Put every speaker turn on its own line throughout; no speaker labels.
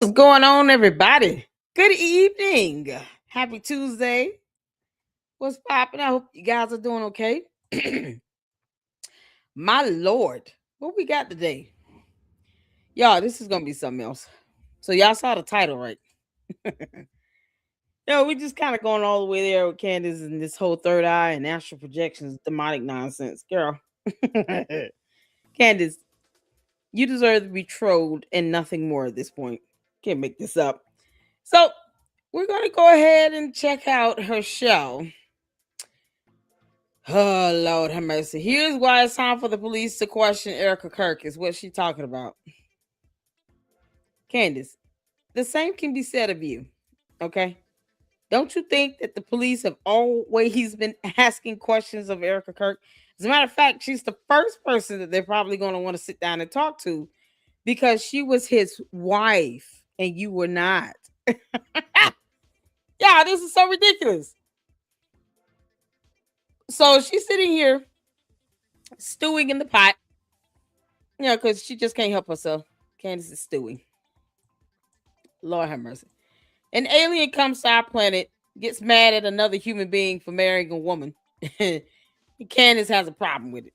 What's going on, everybody? Good evening. Happy Tuesday. What's popping? I hope you guys are doing okay. My Lord, what we got today? Y'all, this is going to be something else. So, y'all saw the title, right? We just kind of going all the way there with Candace and this whole third eye and astral projections, demonic nonsense. Girl. Candace, you deserve to be trolled and nothing more at this point. Can't make this up. So, we're going to go ahead and check out her show. Oh, Lord have mercy. Here's why it's time for the police to question Erika Kirk, is what she's talking about. Candace, the same can be said of you, okay? Don't you think that the police have always been asking questions of Erika Kirk? As a matter of fact, she's the first person that they're probably going to want to sit down and talk to because she was his wife and you were not. Yeah, this is so ridiculous. So she's sitting here stewing in the pot, because she just can't help herself. Candace is stewing. Lord have mercy. An alien comes to our planet, gets mad at another human being for marrying a woman. Candace has a problem with it.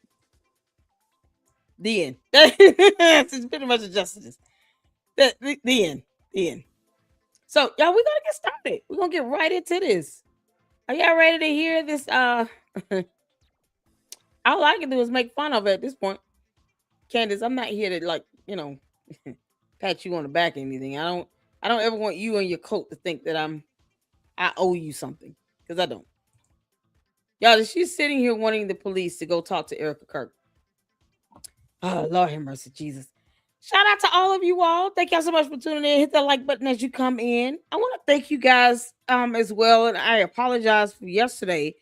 The end. That's pretty much the justice. The end. The end. So, y'all, we're gonna get started. We're gonna get right into this. Are y'all ready to hear this? All I can do is make fun of it at this point. Candace, I'm not here to pat you on the back or anything. I don't ever want you and your coat to think that I owe you something, because I don't. Y'all, she's sitting here wanting the police to go talk to Erika Kirk. Oh, Lord have mercy, Jesus. Shout out to all of you all. Thank y'all so much for tuning in. Hit that like button as you come in. I want to thank you guys as well. And I apologize for yesterday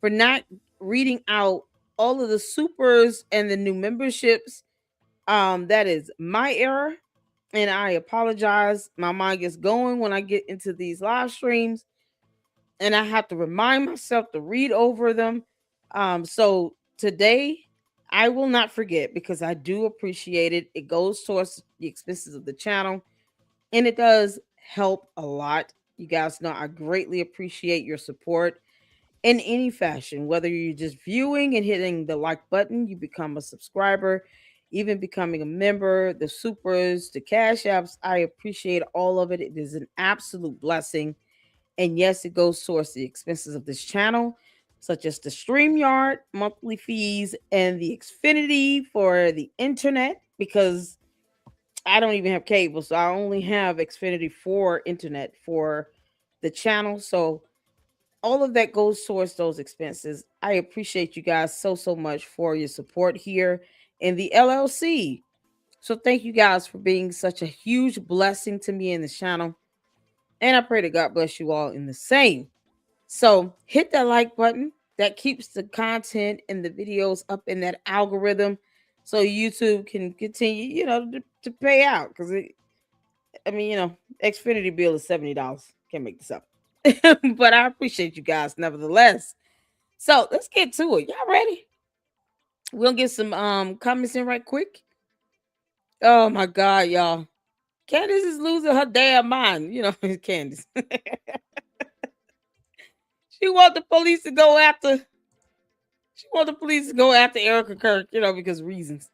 for not reading out all of the supers and the new memberships. That is my error. And I apologize. My mind gets going when I get into these live streams. And I have to remind myself to read over them. So today I will not forget, because I do appreciate it. It goes towards the expenses of the channel, and it does help a lot. You guys know I greatly appreciate your support in any fashion, whether you're just viewing and hitting the like button, you become a subscriber, even becoming a member, the supers, the cash apps. I appreciate all of it. It is an absolute blessing. And yes, it goes towards the expenses of this channel, such as the StreamYard monthly fees and the Xfinity for the internet, because I don't even have cable. So I only have Xfinity for internet for the channel. So all of that goes towards those expenses. I appreciate you guys so much for your support here in the LLC. So thank you guys for being such a huge blessing to me in this channel. And I pray that God bless you all in the same. So hit that like button. That keeps the content and the videos up in that algorithm, so YouTube can continue, to pay out. Because Xfinity bill is $70. Can't make this up. But I appreciate you guys nevertheless. So let's get to it. Y'all ready? We'll get some comments in right quick. Oh my God, y'all. Candace is losing her damn mind. Candace. She want the police to go after. She want the police to go after Erika Kirk, because reasons.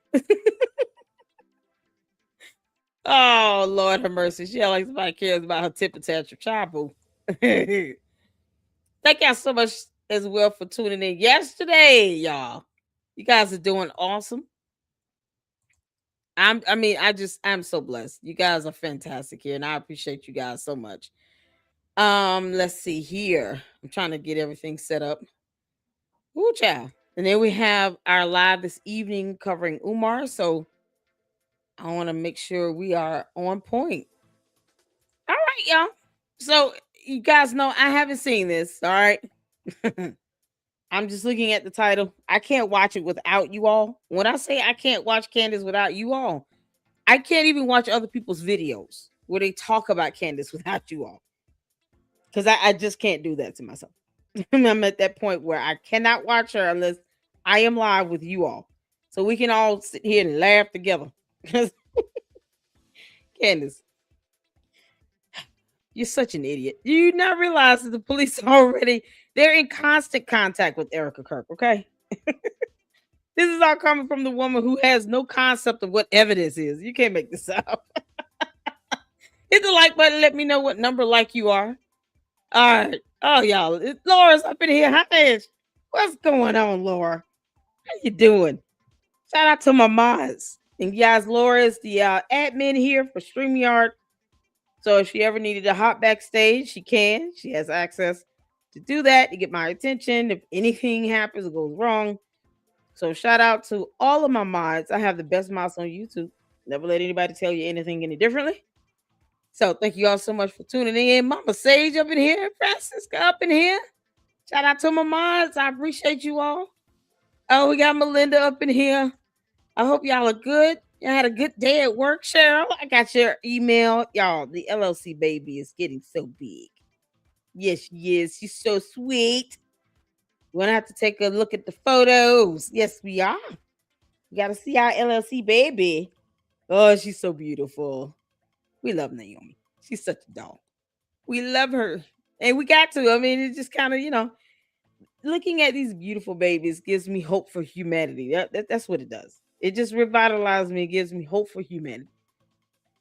Oh, Lord have mercy. She like somebody cares about her tip and tantrum child boo. Thank y'all so much as well for tuning in yesterday, y'all. You guys are doing awesome. I'm so blessed. You guys are fantastic here, and I appreciate you guys so much. Let's see here. I'm trying to get everything set up. Ooh, child. And then we have our live this evening covering Umar. So I want to make sure we are on point. All right, y'all. So you guys know I haven't seen this. All right. I'm just looking at the title. I can't watch it without you all. When I say I can't watch Candace without you all, I can't even watch other people's videos where they talk about Candace without you all. Because I just can't do that to myself. I'm at that point where I cannot watch her unless I am live with you all. So we can all sit here and laugh together. Candace, You're such an idiot. You not realize that the police they're in constant contact with Erika Kirk, okay? This is all coming from the woman who has no concept of what evidence is. You can't make this up. Hit the like button. Let me know what number like you are. All right. Oh, y'all. Laura's up in here. Hi. What's going on, Laura? How you doing? Shout out to my mods. And guys, Laura is the admin here for StreamYard. So if she ever needed to hop backstage, she can. She has access to do that to get my attention if anything happens or goes wrong. So shout out to all of my mods. I have the best mods on YouTube. Never let anybody tell you anything any differently. So thank you all so much for tuning in. Mama Sage up in here, Francisca up in here. Shout out to my mods. I appreciate you all. Oh, we got Melinda up in here. I hope y'all are good. You had a good day at work, Cheryl. I got your email. Y'all, the LLC baby is getting so big. Yes, yes, she's so sweet. We're gonna have to take a look at the photos. Yes, we are. We gotta see our LLC baby. Oh, she's so beautiful. We love Naomi. She's such a doll. We love her. And we got to. I mean, it's just kind of, looking at these beautiful babies gives me hope for humanity. That's what it does. It just revitalizes me. It gives me hope for humanity.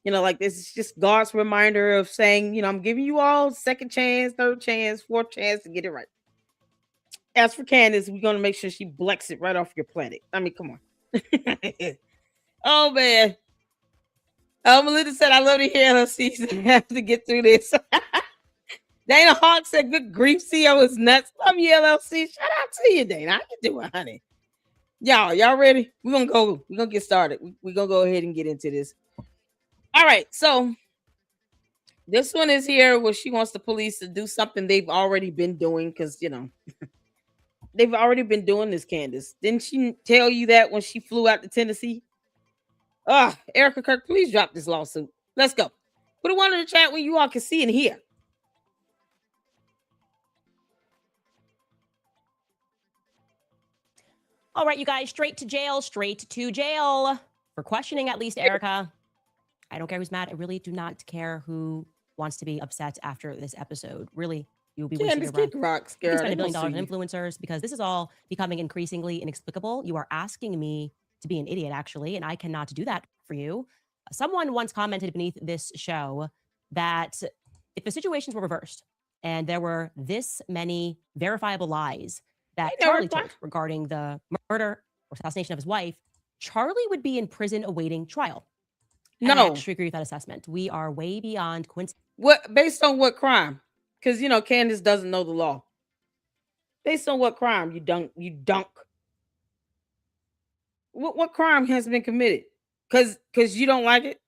Like this is just God's reminder of saying, I'm giving you all second chance, third chance, fourth chance to get it right. As for Candace, we're going to make sure she blecks it right off your planet. I mean, come on. Oh, man. Melinda said, I love to hear her. She have to get through this. Dana Hawk said, good grief, CEO is nuts. Love you, LLC. Shout out to you, Dana. How you doing, honey? Y'all ready? We're going to get started. We're going to go ahead and get into this. All right. So this one is here where she wants the police to do something they've already been doing because, they've already been doing this, Candace. Didn't she tell you that when she flew out to Tennessee? Erika Kirk, please drop this lawsuit. Let's go. Put a one in the chat where you all can see and hear.
All right, you guys, straight to jail for questioning at least Erika. I don't care who's mad. I really do not care who wants to be upset after this episode. Really, you'll be wasting your breath.
Rocks,
you can spend $1 billion on influencers because this is all becoming increasingly inexplicable. You are asking me to be an idiot, actually, and I cannot do that for you. Someone once commented beneath this show that if the situations were reversed and there were this many verifiable lies that Charlie told regarding the murder or assassination of his wife, Charlie would be in prison awaiting trial.
No.
And I actually agree with that assessment. We are way beyond coincidence.
What, based on what crime? Because, Candace doesn't know the law. Based on what crime, you dunk. What crime has been committed? Because you don't like it?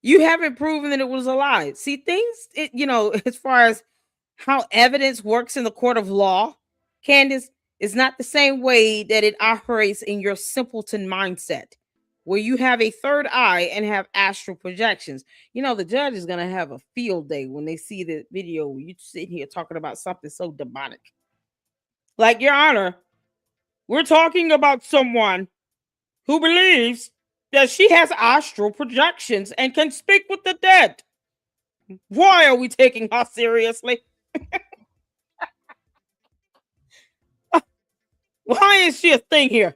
You haven't proven that it was a lie. See, things, as far as how evidence works in the court of law, Candace, is not the same way that it operates in your simpleton mindset, where you have a third eye and have astral projections. The judge is going to have a field day when they see the video where you sitting here talking about something so demonic. Like, Your Honor, we're talking about someone who believes that she has astral projections and can speak with the dead. Why are we taking her seriously? Why is she a thing here?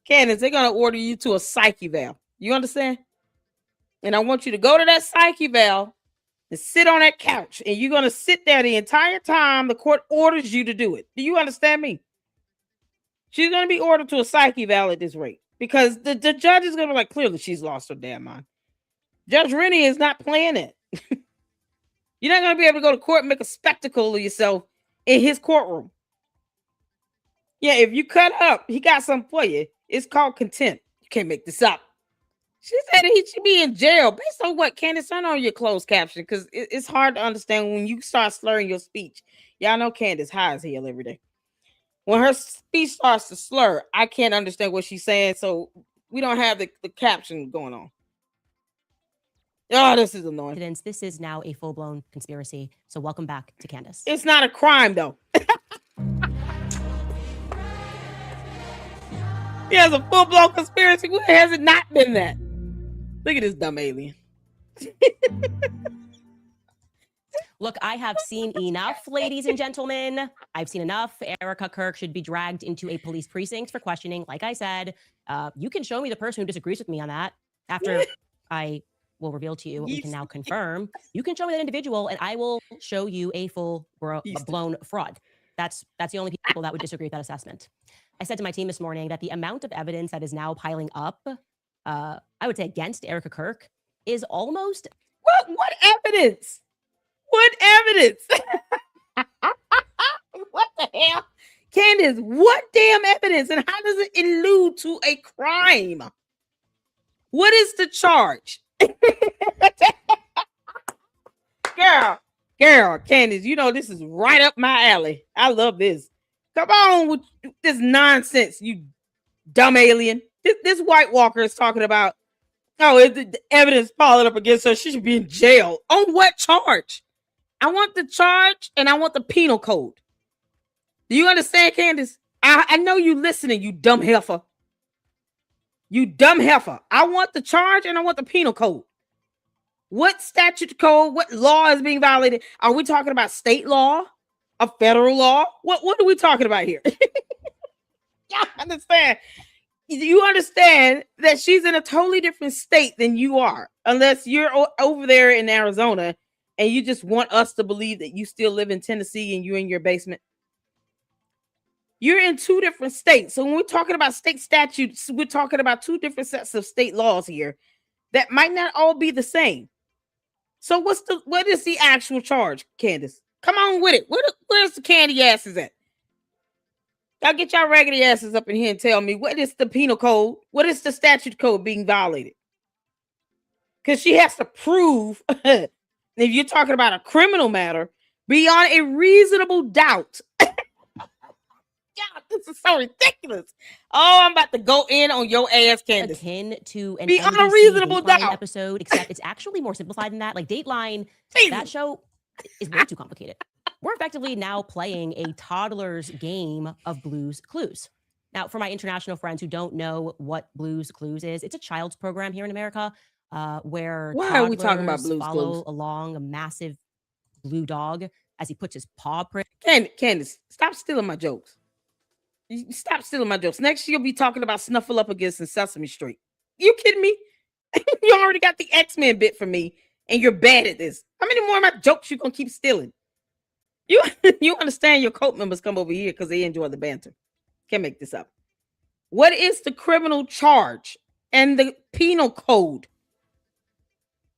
Candace, they're going to order you to a psych eval. You understand? And I want you to go to that psych eval and sit on that couch. And you're going to sit there the entire time the court orders you to do it. Do you understand me? She's going to be ordered to a psych eval at this rate. Because the judge is going to be like, clearly she's lost her damn mind. Judge Rennie is not playing it. You're not going to be able to go to court and make a spectacle of yourself in his courtroom. Yeah, if you cut up, he got something for you. It's called contempt. You can't make this up. She said he should be in jail. Based on what? Candace, turn on your closed caption because it's hard to understand when you start slurring your speech. Y'all know Candace high as hell every day. When her speech starts to slur, I can't understand what she's saying, so we don't have the caption going on. Oh, this is annoying.
This is now a full-blown conspiracy, so welcome back to Candace.
It's not a crime, though. He has a full-blown conspiracy. When has it not been that? Look at this dumb alien.
Look, I have seen enough, ladies and gentlemen. I've seen enough. Erika Kirk should be dragged into a police precinct for questioning. Like I said, you can show me the person who disagrees with me on that after I will reveal to you what we can now confirm. You can show me that individual, and I will show you a full blown fraud. That's the only people that would disagree with that assessment. I said to my team this morning that the amount of evidence that is now piling up, I would say against Erika Kirk, is almost
what evidence? What evidence? What the hell? Candace, what damn evidence? And how does it allude to a crime? What is the charge? Girl, Candace, you know this is right up my alley. I love this. Come on with this nonsense, you dumb alien. This White Walker is talking about, if the evidence piling up against her, she should be in jail. On what charge? I want the charge and I want the penal code. Do you understand, Candace? I know you listening, you dumb heifer. You dumb heifer. I want the charge and I want the penal code. What statute code, what law is being violated? Are we talking about state law? A federal law? What are we talking about here? Y'all understand? You understand that she's in a totally different state than you are, unless you're over there in Arizona and you just want us to believe that you still live in Tennessee and you're in your basement. You're in two different states. So when we're talking about state statutes, we're talking about two different sets of state laws here that might not all be the same. So what is the actual charge, Candace? Come on with it. Where's the candy asses at? Y'all get y'all raggedy asses up in here and tell me, what is the penal code? What is the statute code being violated? Because she has to prove, if you're talking about a criminal matter, beyond a reasonable doubt. God, this is so ridiculous. Oh, I'm about to go in on your ass, Candace.
Akin to an
beyond a reasonable doubt
episode, except it's actually more simplified than that. Like Dateline, that show is way too complicated. We're effectively now playing a toddler's game of Blue's Clues. Now, for my international friends who don't know what Blue's Clues is, it's a child's program here in America where
why are we talking about Blue's
follow
Clues?
Along a massive blue dog as he puts his paw print.
Candace, stop stealing my jokes. Stop stealing my jokes. Next, you'll be talking about Snuffleupagus and Sesame Street. You kidding me? You already got the X-Men bit from me, and you're bad at this. How many more of my jokes you gonna keep stealing? You understand your cult members come over here because they enjoy the banter. Can't make this up. What is the criminal charge and the penal code?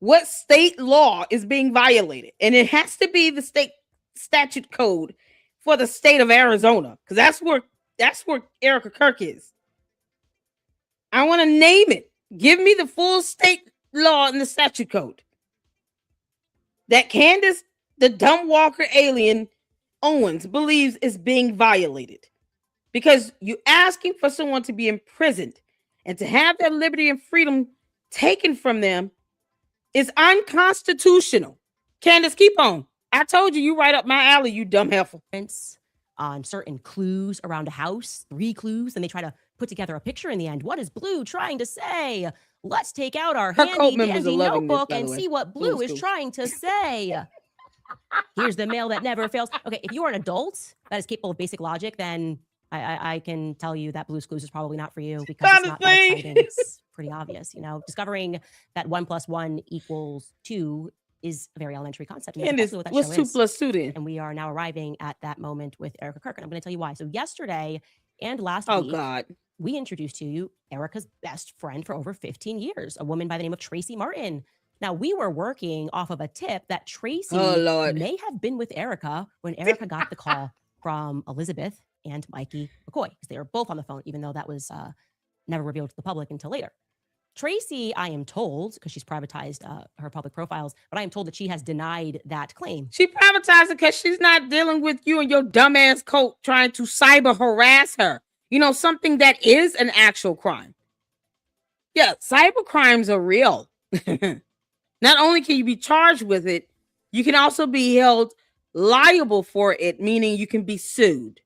What state law is being violated? And it has to be the state statute code for the state of Arizona, because that's where Erika Kirk is. I want to name it. Give me the full state law and the statute code that Candace, the dumb walker alien Owens, believes is being violated. Because you're asking for someone to be imprisoned and to have their liberty and freedom taken from them is unconstitutional. Candace, keep on. I told you right up my alley, you dumb heifer.
On certain clues around a house, 3 clues, and they try to put together a picture in the end. What is Blue trying to say? Let's take out our handy dandy notebook and see what Blue is trying to say. Here's the mail that never fails. Okay, if you are an adult that is capable of basic logic, then I can tell you that Blue's Clues is probably not for you, because it's not that exciting. It's pretty obvious, discovering that 1 + 1 = 2 is a very elementary concept.
And what's 2 + 2 then?
And we are now arriving at that moment with Erika Kirk, and I'm going to tell you why. So yesterday and last week, we introduced to you Erika's best friend for over 15 years, a woman by the name of Tracy Martin. Now, we were working off of a tip that Tracy may have been with Erika when Erika got the call from Elizabeth and Mikey McCoy, because they were both on the phone, even though that was never revealed to the public until later. Tracy, I am told, because she's privatized her public profiles, but I am told that she has denied that claim.
She privatized it because she's not dealing with you and your dumbass cult trying to cyber harass her. Something that is an actual crime. Yeah, cyber crimes are real. Not only can you be charged with it, you can also be held liable for it, meaning you can be sued.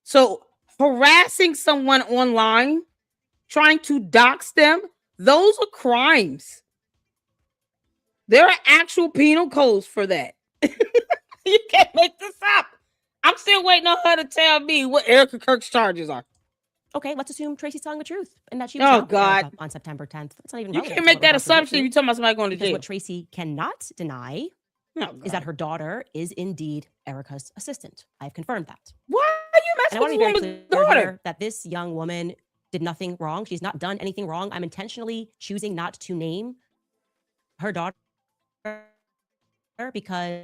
So harassing someone online, trying to dox them, those are crimes. There are actual penal codes for that. You can't make this up. I'm still waiting on her to tell me what Erika Kirk's charges are.
Okay, let's assume Tracy's telling the truth and that she was
Oh
not with
God,
Erika on September 10th. That's not even
you
relevant
can't
to
make
what we're
that
about to predict
assumption if
to.
you're talking about somebody going to
Because
jail.
what Tracy cannot deny
Oh
is that
God,
her daughter is indeed Erika's assistant. I have confirmed that.
why are you
And I
messing
want to
with
be
this
very
woman's
clear
daughter?
here that this young woman did nothing wrong. She's not done anything wrong. I'm intentionally choosing not to name her daughter because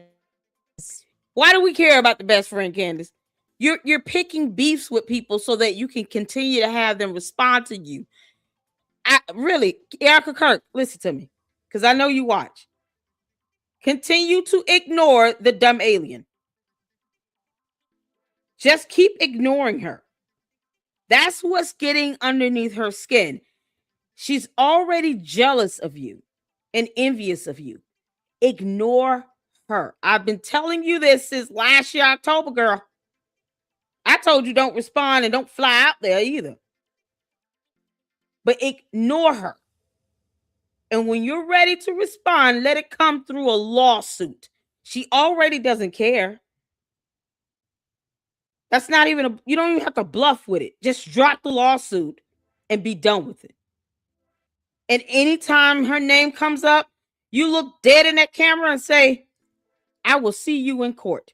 Why do we care about the best friend, Candace? You're picking beefs with people so that you can continue to have them respond to you. I really, Erika Kirk, listen to me, because I know you watch. Continue to ignore the dumb alien. Just keep ignoring her. That's what's getting underneath her skin. She's already jealous of you and envious of you. Ignore her. I've been telling you this since last year, October, girl. I told you don't respond and don't fly out there either. But ignore her. And when you're ready to respond, let it come through a lawsuit. She already doesn't care. That's not even you don't even have to bluff with it. Just drop the lawsuit and be done with it. And anytime her name comes up, you look dead in that camera and say, I will see you in court.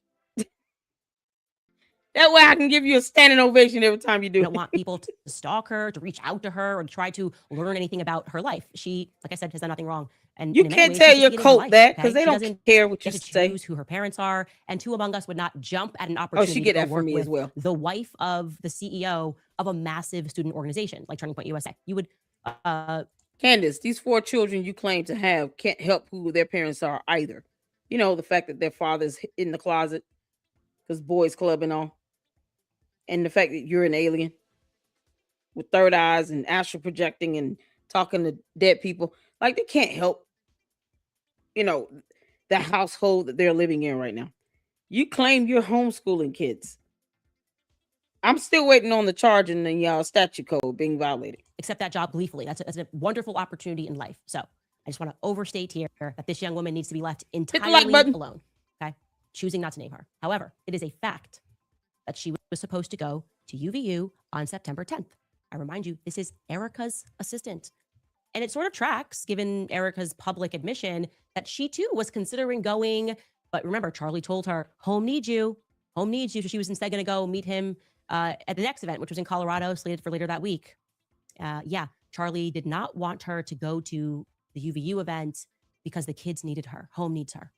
That way I can give you a standing ovation every time you do
we don't
it.
want people to stalk her, to reach out to her, or to try to learn anything about her life. She, like I said, has done nothing wrong. And
You
in many
can't
ways,
tell
she's
your
just leading her
cult
life,
that because
okay?
they
She
don't
doesn't
care what you
get to
say.
choose who her parents are, and two among us would not jump at an
Oh,
opportunity
she
to
get
go
that from
work
me
with
as well.
the wife of the CEO of a massive student organization like Turning Point USA. You would
Candace, these 4 children you claim to have can't help who their parents are either. You know, the fact that their father's in the closet because boys club and all. And the fact that you're an alien with third eyes and astral projecting and talking to dead people. Like they can't help, you know, the household that they're living in right now. You claim you're homeschooling kids. I'm still waiting on the charge in the y'all statute code being violated.
accept that job gleefully. That's a wonderful opportunity in life. So I just want to overstate here that this young woman needs to be left
Hit the like
entirely
button.
alone. Okay, choosing not to name her. However, it is a fact that she was supposed to go to UVU on September 10th. I remind you, this is Erika's assistant. And it sort of tracks, given Erika's public admission, that she too was considering going. But remember, Charlie told her, home needs you. Home needs you. So she was instead going to go meet him at the next event, which was in Colorado, slated for later that week. Yeah, Charlie did not want her to go to the UVU event because the kids needed her. Home needs her.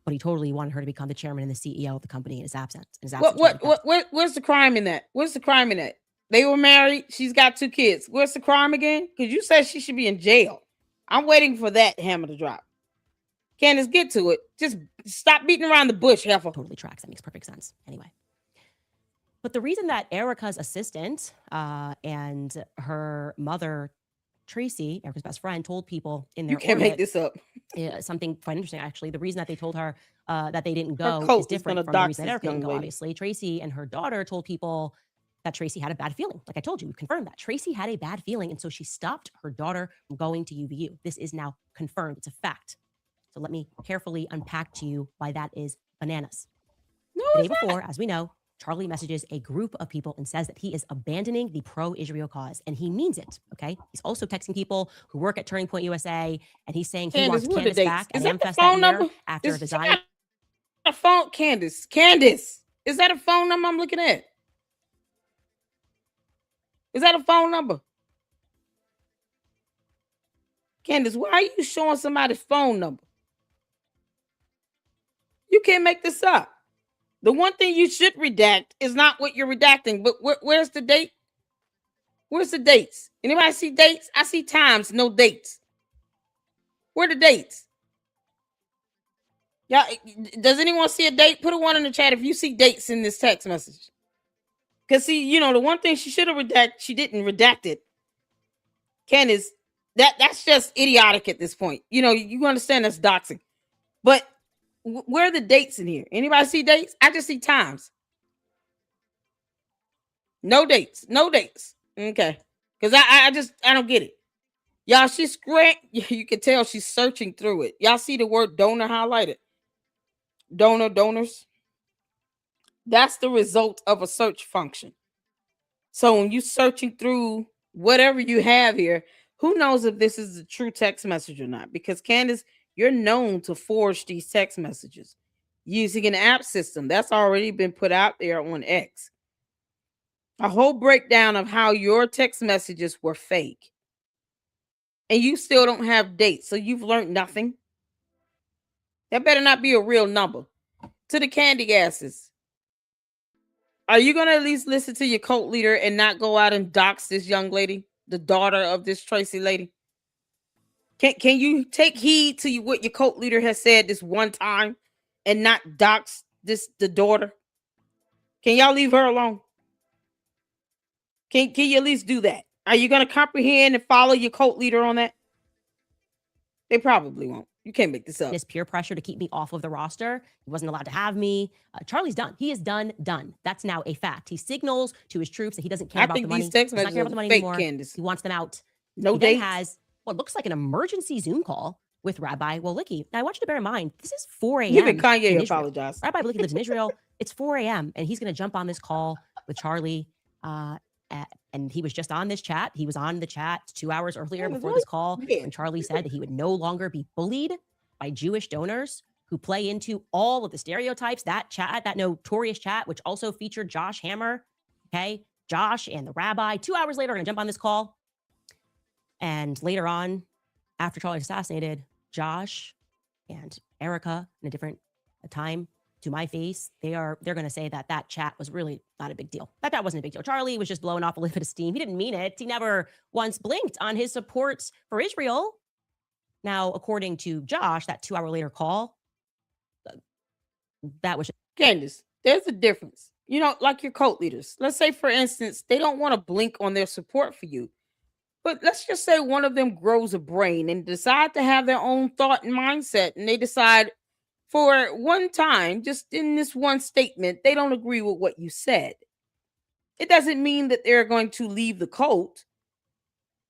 But he totally wanted her to become the chairman and the CEO of the company in his absence.
Where's the crime in that? Where's the crime in that? They were married. She's got 2 kids. Where's the crime again? Because you said she should be in jail. I'm waiting for that hammer to drop. Candace, get to it. Just stop beating around the bush, heifer.
Totally tracks. That makes perfect sense. Anyway. But the reason that Erika's assistant and her mother, Tracy, Erika's best friend, told people in their
You can't make this up.
Something quite interesting, actually. The reason that they told her that they didn't go is
cult is
different
gonna
from the
dox
reason that
this
Erika didn't
young
go,
lady.
obviously. Tracy and her daughter told people that Tracy had a bad feeling. Like I told you, we confirmed that. Tracy had a bad feeling, and so she stopped her daughter from going to UVU. This is now confirmed. It's a fact. So let me carefully unpack to you why that is bananas.
No,
The day
it's
before,
not.
as we know, Charlie messages a group of people and says that he is abandoning the pro-Israel cause, and he means it, okay? He's also texting people who work at Turning Point USA, and he's saying he
Candace,
wants
what are the
Candace
dates?
back at
Is that the
AmFest
phone
that year
number?
after
Is
a
she
desire.
got a phone? Candace, is that a phone number I'm looking at? Is that a phone number? Candace, why are you showing somebody's phone number? You can't make this up. The one thing you should redact is not what you're redacting, but where's the date? Where's the dates? Anybody see dates? I see times, no dates. Where are the dates? Yeah, does anyone see a date? Put a 1 in the chat if you see dates in this text message. Because see, you know, the one thing she should have redacted, she didn't redact it. Candace, that's just idiotic at this point. You know, you understand that's doxing. But where are the dates in here? Anybody see dates? I just see times. No dates. No dates. Okay. Because I don't get it. Y'all, she's great. You can tell she's searching through it. Y'all see the word donor highlighted? Donors. That's the result of a search function. So when you're searching through whatever you have here, who knows if this is a true text message or not? Because Candace, you're known to forge these text messages using an app system that's already been put out there on X. A whole breakdown of how your text messages were fake. And you still don't have dates, so you've learned nothing. That better not be a real number. To the candy asses, are you going to at least listen to your cult leader and not go out and dox this young lady, the daughter of this Tracy lady? Can you take heed to what your cult leader has said this one time and not dox the daughter? Can y'all leave her alone? Can you at least do that? Are you going to comprehend and follow your cult leader on that? They probably won't. You can't make this up.
This peer pressure to keep me off of the roster. He wasn't allowed to have me. Charlie's done. He is done. That's now a fact. He signals to his troops that he doesn't care about the money.
These text messages
not care about the money
fake,
anymore.
Candace.
He wants them out.
No
he
dates.
then has what looks like an emergency Zoom call with Rabbi Wolicki. Now, I want you to bear in mind, this is 4 a.m.
Even Kanye apologized.
Rabbi Wolicki lives in Israel. It's 4 a.m. and he's going to jump on this call with Charlie. And he was just on this chat. He was on the chat 2 hours earlier before this call when Charlie said that he would no longer be bullied by Jewish donors who play into all of the stereotypes. That chat, that notorious chat, which also featured Josh Hammer. Okay, Josh and the rabbi. 2 hours later, are going to jump on this call. And later on, after Charlie was assassinated, Josh and Erika, in a different time, to my face, they're going to say that chat was really not a big deal. That wasn't a big deal. Charlie was just blowing off a little bit of steam. He didn't mean it. He never once blinked on his support for Israel. Now, according to Josh, that 2 hour later call, that was
Candace, there's a difference. You know, like your cult leaders. Let's say, for instance, they don't want to blink on their support for you. But let's just say one of them grows a brain and decide to have their own thought and mindset, and they decide for one time, just in this one statement, they don't agree with what you said. It doesn't mean that they're going to leave the cult.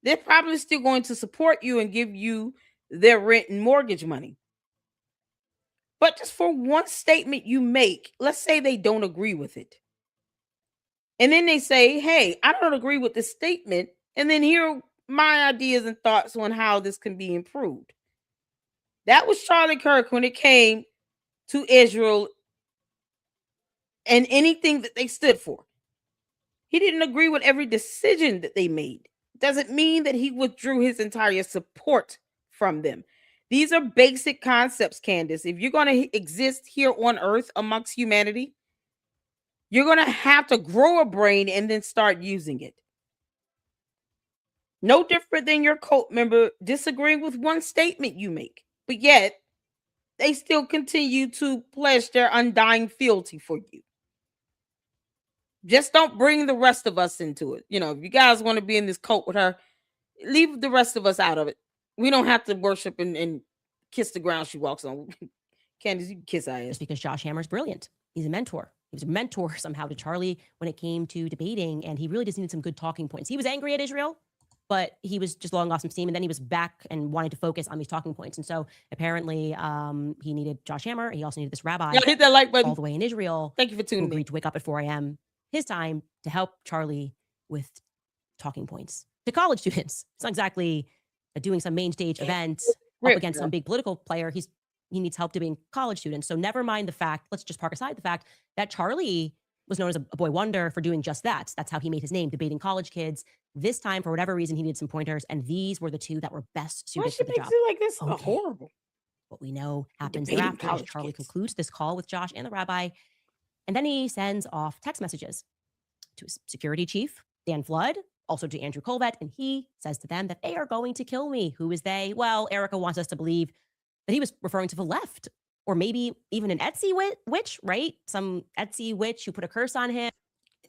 They're probably still going to support you and give you their rent and mortgage money. But just for one statement you make, let's say they don't agree with it. And then they say, hey, I don't agree with this statement. And then here are my ideas and thoughts on how this can be improved. That was Charlie Kirk when it came to Israel and anything that they stood for. He didn't agree with every decision that they made. Doesn't mean that he withdrew his entire support from them. These are basic concepts, Candace. If you're going to exist here on earth amongst humanity, you're going to have to grow a brain and then start using it. No different than your cult member disagreeing with one statement you make, but yet they still continue to pledge their undying fealty for you. Just don't bring the rest of us into it. You know, if you guys want to be in this cult with her, leave the rest of us out of it. We don't have to worship and kiss the ground she walks on. Candace, you can kiss our ass.
Just because Josh Hammer's brilliant. He's a mentor. He was a mentor somehow to Charlie when it came to debating, and he really just needed some good talking points. He was angry at Israel, but he was just blowing off some steam, and then he was back and wanted to focus on these talking points. And so apparently he needed Josh Hammer. He also needed this rabbi.
Yeah, hit that like button
all the way in Israel.
Thank you for tuning in.
Agreed to wake up at 4 a.m. his time to help Charlie with talking points to college students. It's not exactly doing some main stage event up against some big political player. He needs help debating college students. So never mind the fact, let's just park aside the fact that Charlie was known as a boy wonder for doing just that. That's how he made his name, debating college kids. This time, for whatever reason, he needed some pointers, and these were the two that were best suited for the job.
Like this? Okay. Horrible.
What we know happens thereafter is Charlie concludes this call with Josh and the rabbi, and then he sends off text messages to his security chief, Dan Flood, also to Andrew Colvett, and he says to them that they are going to kill me. Who is they? Well, Erika wants us to believe that he was referring to the left, or maybe even an Etsy witch, right? Some Etsy witch who put a curse on him.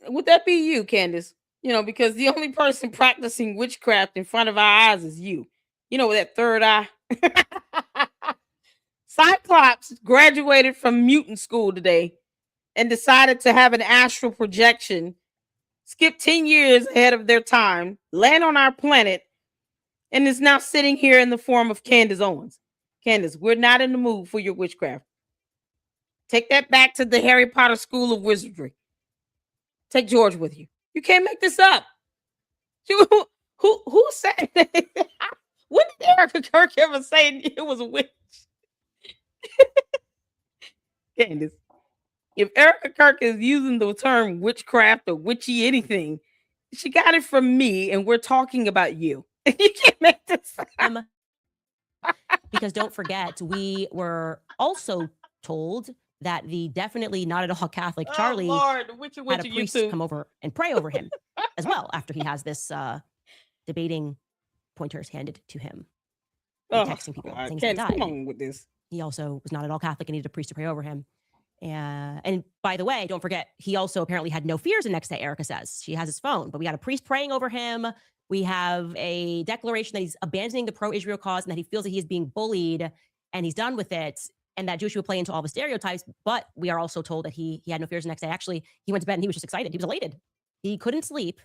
Would that be you, Candace? You know, because the only person practicing witchcraft in front of our eyes is you. You know, with that third eye. Cyclops graduated from mutant school today and decided to have an astral projection, skip 10 years ahead of their time, land on our planet, and is now sitting here in the form of Candace Owens. Candace, we're not in the mood for your witchcraft. Take that back to the Harry Potter School of Wizardry. Take George with you. You can't make this up. Who said that? When did Erika Kirk ever say it was a witch? Candace, if Erika Kirk is using the term witchcraft or witchy anything, she got it from me, and we're talking about you. You can't make this up.
Because don't forget, we were also told that the definitely not at all Catholic Charlie
Lord,
had a priest come over and pray over him as well after he has this debating pointers handed to him, texting people, things that died.
Come on with this.
He also was not at all Catholic and needed a priest to pray over him. And by the way, don't forget, he also apparently had no fears the next day, Erika says. She has his phone, but we got a priest praying over him. We have a declaration that he's abandoning the pro-Israel cause and that he feels that he is being bullied and he's done with it, and that Jewish would play into all the stereotypes. But we are also told that he had no fears the next day. Actually, he went to bed and he was just excited. He was elated. He couldn't sleep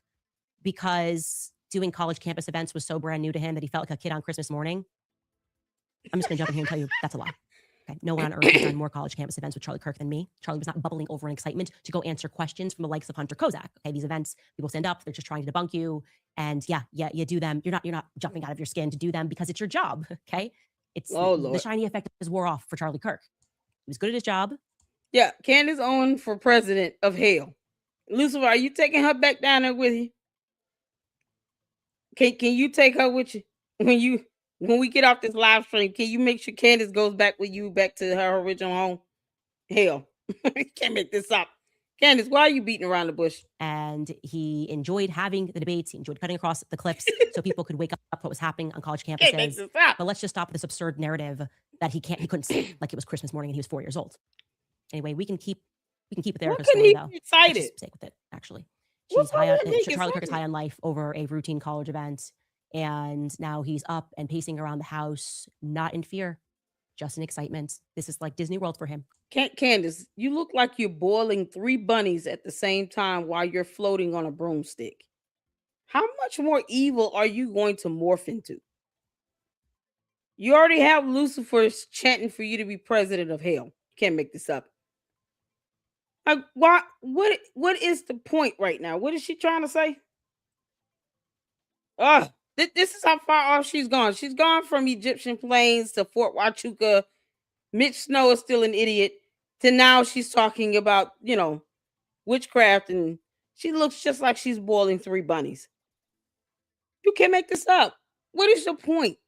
because doing college campus events was so brand new to him that he felt like a kid on Christmas morning. I'm just going to jump in here and tell you that's a lie. Okay. No one on earth has done more college campus events with Charlie Kirk than me. Charlie was not bubbling over in excitement to go answer questions from the likes of Hunter Kozak. Okay, these events, people stand up, they're just trying to debunk you, and you do them. You're not jumping out of your skin to do them because it's your job. Okay, it's the shiny effect is wore off for Charlie Kirk. He was good at his job.
Yeah, Candace Owens for president of hell. Lucifer, are you taking her back down there with you? Can you take her with you when we get off this live stream? Can you make sure Candace goes back with you back to her original home? Hell, can't make this up. Candace, why are you beating around the bush?
And he enjoyed having the debates. He enjoyed cutting across the clips so people could wake up what was happening on college campuses.
Can't make this up.
But let's just stop this absurd narrative that he couldn't sleep like it was Christmas morning and he was 4 years old. Anyway, we can keep it there.
What can he be excited?
Stick with it. Actually, she's high on. Charlie Kirk is high on life over a routine college event, and now he's up and pacing around the house, not in fear, just in excitement. This is like Disney World for him.
Candace, you look like you're boiling 3 bunnies at the same time while you're floating on a broomstick. How much more evil are you going to morph into? You already have Lucifer's chanting for you to be president of hell. You can't make this up. Like, what is the point right now? What is she trying to say? This is how far off she's gone. She's gone from Egyptian plains to Fort Huachuca. Mitch Snow is still an idiot. To now she's talking about, witchcraft, and she looks just like she's boiling 3 bunnies. You can't make this up. What is your point?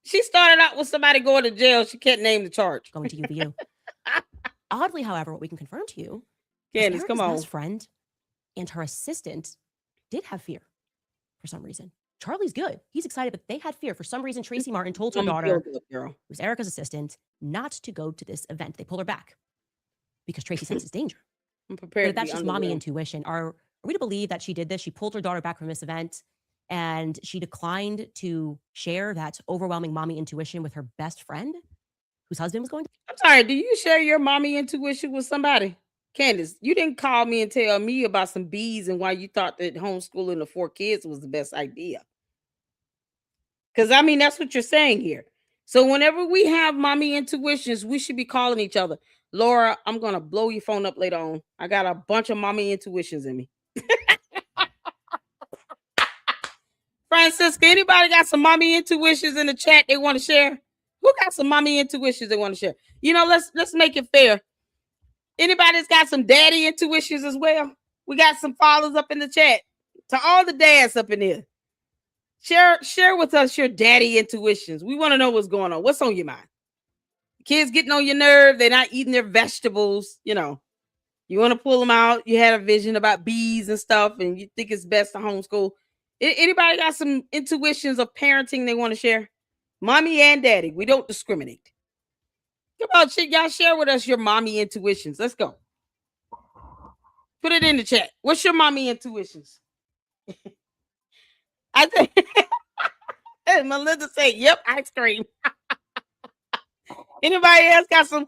She started out with somebody going to jail. She can't name the charge.
Going to UVU. Oddly, however, what we can confirm to you,
Candace, come on.
Best friend and her assistant did have fear for some reason. Charlie's good. He's excited, but they had fear. For some reason, Tracy Martin told her daughter, who's Erika's assistant, not to go to this event. They pulled her back because Tracy senses danger.
I'm prepared.
But that's just mommy intuition. Are we to believe that she did this? She pulled her daughter back from this event, and she declined to share that overwhelming mommy intuition with her best friend, whose husband was going to.
I'm sorry, do you share your mommy intuition with somebody? Candace, you didn't call me and tell me about some bees and why you thought that homeschooling the 4 kids was the best idea. Because, that's what you're saying here. So whenever we have mommy intuitions, we should be calling each other. Laura, I'm going to blow your phone up later on. I got a bunch of mommy intuitions in me. Francisca, anybody got some mommy intuitions in the chat they want to share? Who got some mommy intuitions they want to share? Let's make it fair. Anybody's got some daddy intuitions as well? We got some fathers up in the chat. To all the dads up in here, share with us your daddy intuitions. We want to know what's going on. What's on your mind? Kids getting on your nerve. They're not eating their vegetables. You want to pull them out. You had a vision about bees and stuff, and you think it's best to homeschool. Anybody got some intuitions of parenting they want to share? Mommy and daddy, we don't discriminate. Come on, y'all share with us your mommy intuitions. Let's go. Put it in the chat. What's your mommy intuitions? I think Melinda said, yep, ice cream. Anybody else got some?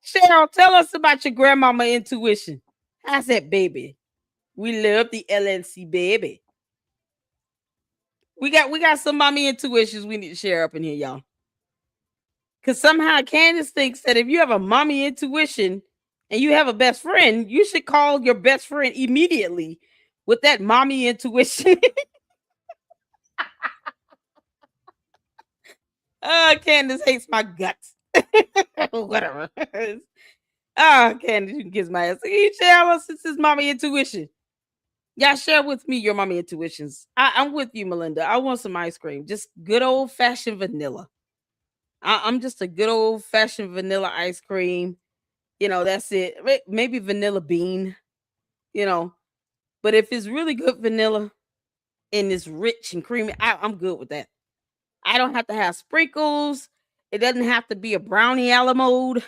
Cheryl, tell us about your grandmama intuition. How's that, baby? We love the LNC, baby. We got some mommy intuitions we need to share up in here, y'all. Because somehow Candace thinks that if you have a mommy intuition and you have a best friend, you should call your best friend immediately with that mommy intuition. Candace hates my guts. Whatever. Candace, you can kiss my ass. Can you share us this is mommy intuition? Y'all share with me your mommy intuitions. I'm with you, Melinda. I want some ice cream. Just good old fashioned vanilla. I'm just a good old fashioned vanilla ice cream. That's it. Maybe vanilla bean, you know. But if it's really good vanilla and it's rich and creamy, I'm good with that. I don't have to have sprinkles. It doesn't have to be a brownie a la mode,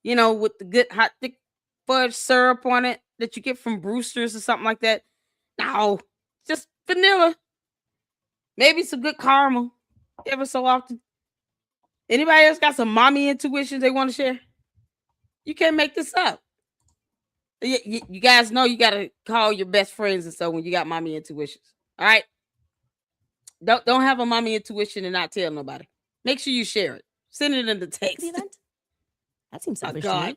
with the good hot thick fudge syrup on it that you get from Brewster's or something like that. No, just vanilla. Maybe some good caramel ever so often. Anybody else got some mommy intuitions they want to share? You can't make this up. You guys know you got to call your best friends and so when you got mommy intuitions. All right? Don't have a mommy intuition and not tell nobody. Make sure you share it. Send it in the text.
The event? That seems selfish to
God.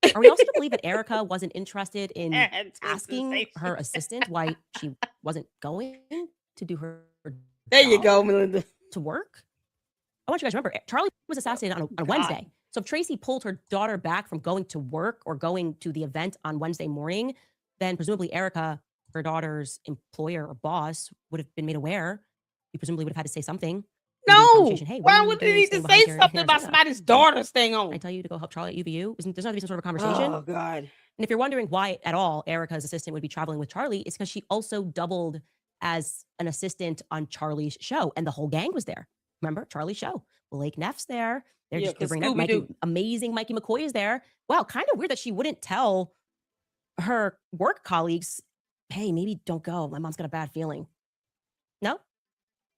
me. Are we also to believe that Erika wasn't interested in asking her assistant why she wasn't going to do her
There you go, Melinda.
To work? I want you guys to remember, Charlie was assassinated on a Wednesday. So if Tracy pulled her daughter back from going to work or going to the event on Wednesday morning, then presumably Erika, her daughter's employer or boss, would have been made aware. You presumably would have had to say something.
No.
Hey,
why would they need to say something about somebody's daughter staying on?
I tell you to go help Charlie at UVU. There's not going to be some sort of a conversation.
Oh, God.
And if you're wondering why at all Erika's assistant would be traveling with Charlie, it's because she also doubled as an assistant on Charlie's show. And the whole gang was there. Remember, Charlie's show. Blake Neff's there. They're bringing out amazing Mikey McCoy is there. Wow, kind of weird that she wouldn't tell her work colleagues, hey, maybe don't go. My mom's got a bad feeling. No?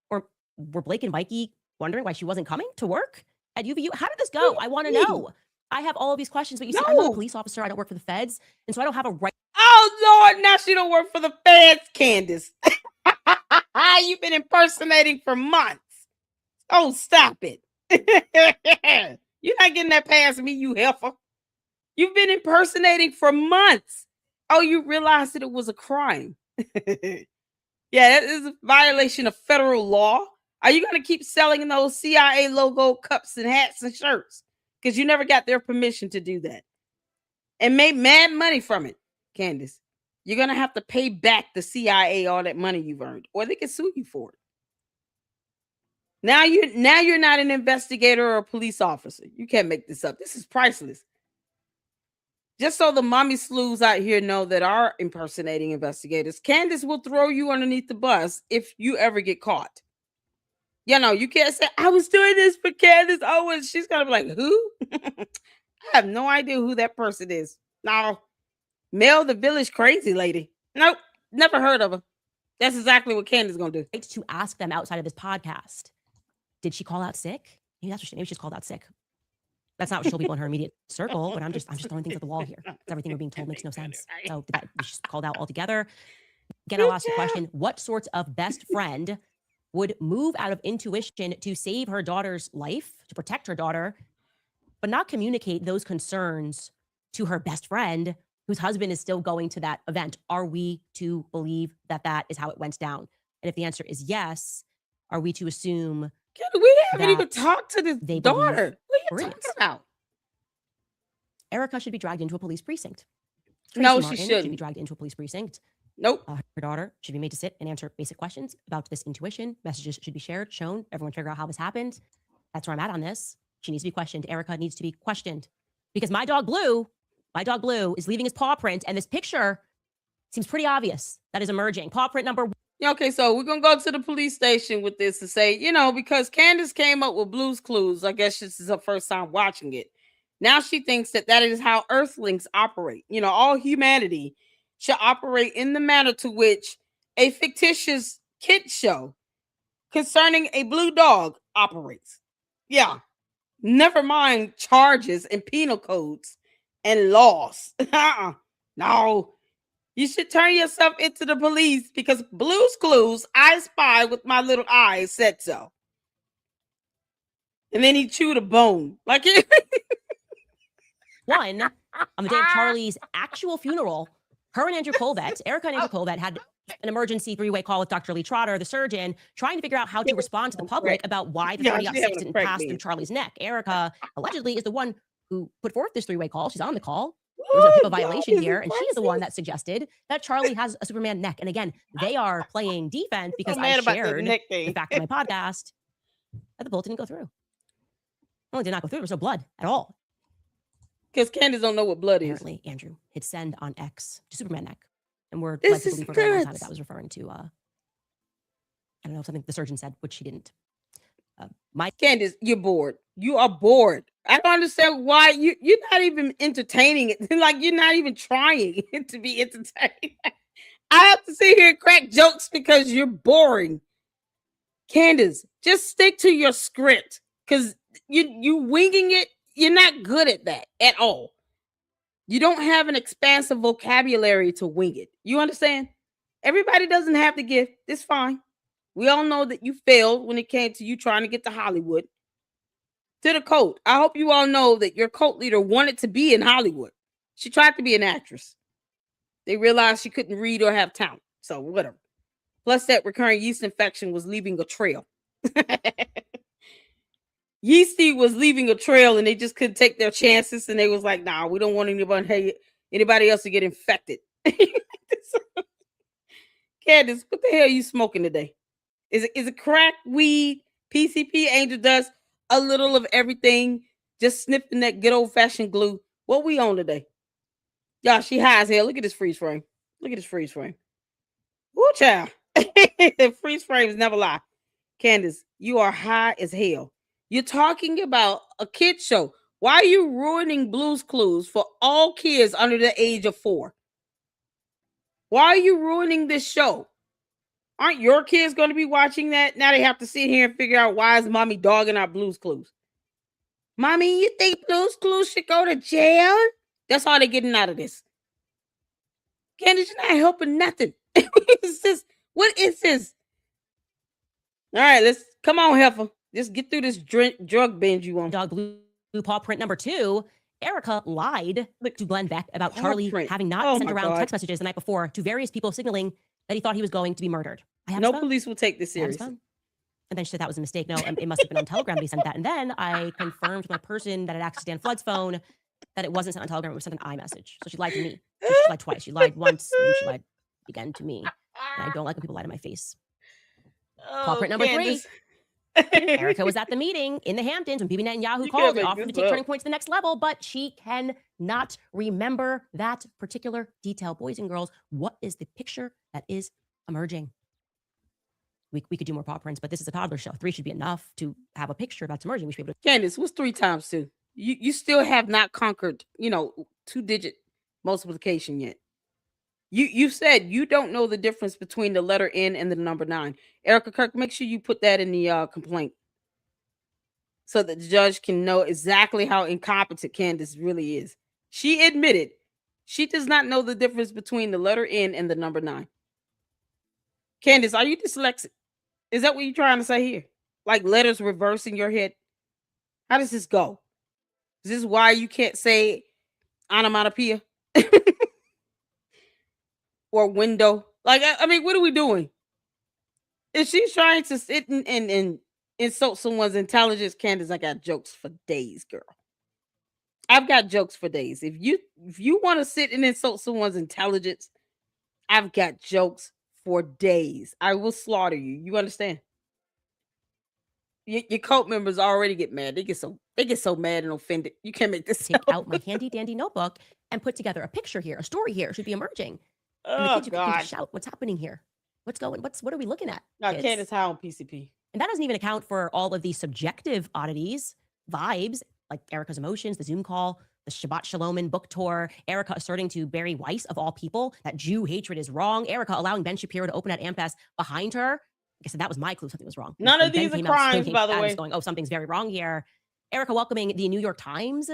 Or were Blake and Mikey wondering why she wasn't coming to work at UVU? How did this go? I want to know. I have all of these questions, but you see, I'm not a police officer. I don't work for the feds, and so I don't have a right.
Oh, Lord, now she don't work for the feds, Candace. You've been impersonating for months. Oh, stop it. You're not getting that past me, you heifer. You've been impersonating for months. Oh, you realized that it was a crime. Yeah, that is a violation of federal law. Are you going to keep selling those CIA logo cups and hats and shirts? Because you never got their permission to do that. And made mad money from it, Candace. You're going to have to pay back the CIA all that money you've earned, or they can sue you for it. Now you're not an investigator or a police officer. You can't make this up. This is priceless. Just so the mommy sleuths out here know that are impersonating investigators, Candace will throw you underneath the bus if you ever get caught. You can't say, I was doing this for Candace Owens. She's going to be like, who? I have no idea who that person is. No. Mel the Village Crazy Lady. Nope. Never heard of her. That's exactly what Candace is going to do.
To ask them outside of this podcast, did she call out sick? Maybe she's called out sick. That's not what she told people in her immediate circle, but I'm just throwing things at the wall here. Everything we're being told makes no sense. So she's called out altogether. Again, I'll ask the question, what sorts of best friend would move out of intuition to save her daughter's life, to protect her daughter, but not communicate those concerns to her best friend whose husband is still going to that event? Are we to believe that that is how it went down? And if the answer is yes, are we to assume
we haven't even talked to this daughter? What are you talking about?
Erika should be dragged into a police precinct.
No, she shouldn't.
Should be dragged into a police precinct.
Nope.
Her daughter should be made to sit and answer basic questions about this intuition. Messages should be shared, shown. Everyone figure out how this happened. That's where I'm at on this. She needs to be questioned. Erika needs to be questioned. Because my dog Blue is leaving his paw print, and this picture seems pretty obvious that is emerging. Paw print number 1.
Okay, so we're going to go to the police station with this to say, because Candace came up with Blue's Clues. I guess this is her first time watching it. Now she thinks that is how Earthlings operate. All humanity should operate in the manner to which a fictitious kid show concerning a blue dog operates. Yeah. Never mind charges and penal codes and laws. No. You should turn yourself into the police because Blue's Clues, I Spy with My Little Eyes said so. And then he chewed a bone. Like it.
One, on the day of Charlie's actual funeral, her and Andrew Colvett, Erika and Andrew Colvett, had an emergency three-way call with Dr. Lee Trotter, the surgeon, trying to figure out how to respond to the public about why the 30-06 didn't pass through Charlie's neck. Erika allegedly is the one who put forth this three-way call. She's on the call. There's no HIPAA violation here, and she is the one that suggested that Charlie has a Superman neck. And again, they are playing defense because I shared the fact on my podcast that the bullet didn't go through. Well, it did not go through. There was no blood at all.
Because Candace don't know what blood is.
Apparently, Andrew hit send on X to Superman neck. And we're led to believe for a very long time that was referring to, I don't know, something the surgeon said, which he didn't.
Candace, you're bored. You are bored. I don't understand why you're not even entertaining it. Like, you're not even trying to be entertained. I have to sit here and crack jokes because you're boring. Candace, just stick to your script because you winging it. You're not good at that at all. You don't have an expansive vocabulary to wing it. You understand? Everybody doesn't have the gift. It's fine. We all know that you failed when it came to you trying to get to Hollywood. To the cult. I hope you all know that your cult leader wanted to be in Hollywood. She tried to be an actress. They realized she couldn't read or have talent. So whatever. Plus that recurring yeast infection was leaving a trail. Yeasty was leaving a trail and they just couldn't take their chances. And they was like, nah, we don't want anybody else to get infected. Candace, what the hell are you smoking today? Is it crack, weed, PCP, angel dust, a little of everything, just sniffing that good old-fashioned glue? What we on today? Y'all, she high as hell. Look at this freeze frame. Look at this freeze frame. Woo, child. Freeze frames never lie. Candace, you are high as hell. You're talking about a kid show. Why are you ruining Blue's Clues for all kids under the age of 4? Why are you ruining this show? Aren't your kids going to be watching that? Now they have to sit here and figure out why is mommy dogging out Blue's Clues. Mommy, you think Blue's Clues should go to jail? That's all they're getting out of this. Candace, you're not helping nothing. What is this? All right, let's come on, Heifer. Just get through this drug binge you want.
Dog Blue paw print number 2. Erika lied to Glenn Beck about Charlie having not sent around text messages the night before to various people signaling that he thought he was going to be murdered.
No police will take this serious.
And then she said that was a mistake. No, it must have been on Telegram that he sent that. And then I confirmed with my person that had access to Dan Flood's phone that it wasn't sent on Telegram. It was sent an iMessage. So she lied to me. She lied twice. She lied once and she lied again to me. And I don't like when people lie to my face. Paw print number 3. Erika was at the meeting in the Hamptons when Bibi Netanyahu called and offered to take Turning Point to the next level, but she cannot remember that particular detail. Boys and girls, what is the picture that is emerging? We could do more paw prints, but this is a toddler show. 3 should be enough to have a picture that's emerging. We should be able to.
Candace, what's 3 times 2? You still have not conquered, 2-digit multiplication yet. You said you don't know the difference between the letter N and the number 9. Erika, Kirk, make sure you put that in the complaint so that the judge can know exactly how incompetent Candace really is. She admitted she does not know the difference between the letter N and the number 9. Candace, are you dyslexic? Is that what you're trying to say here? Like letters reverse in your head? How does this go? Is this why you can't say onomatopoeia? Or window? Like, I mean, what are we doing? If she's trying to sit and insult someone's intelligence, Candace, I got jokes for days, girl. I've got jokes for days. If you want to sit and insult someone's intelligence, I've got jokes for days. I will slaughter you. You understand? Your cult members already get mad. They get so mad and offended. You can't make this
take out my handy dandy notebook and put together a picture here. A story here should be emerging.
Oh,
God. Shout, what's happening here? What are we looking at?
No, Candace, how on PCP?
And that doesn't even account for all of the subjective oddities, vibes, like Erika's emotions, the Zoom call, the Shabbat Shalom book tour, Erika asserting to Barry Weiss, of all people, that Jew hatred is wrong, Erika allowing Ben Shapiro to open at AMPS behind her. Like I said, that was my clue. Something was wrong.
None of these are crimes, by the way.
Going, something's very wrong here. Erika welcoming the New York Times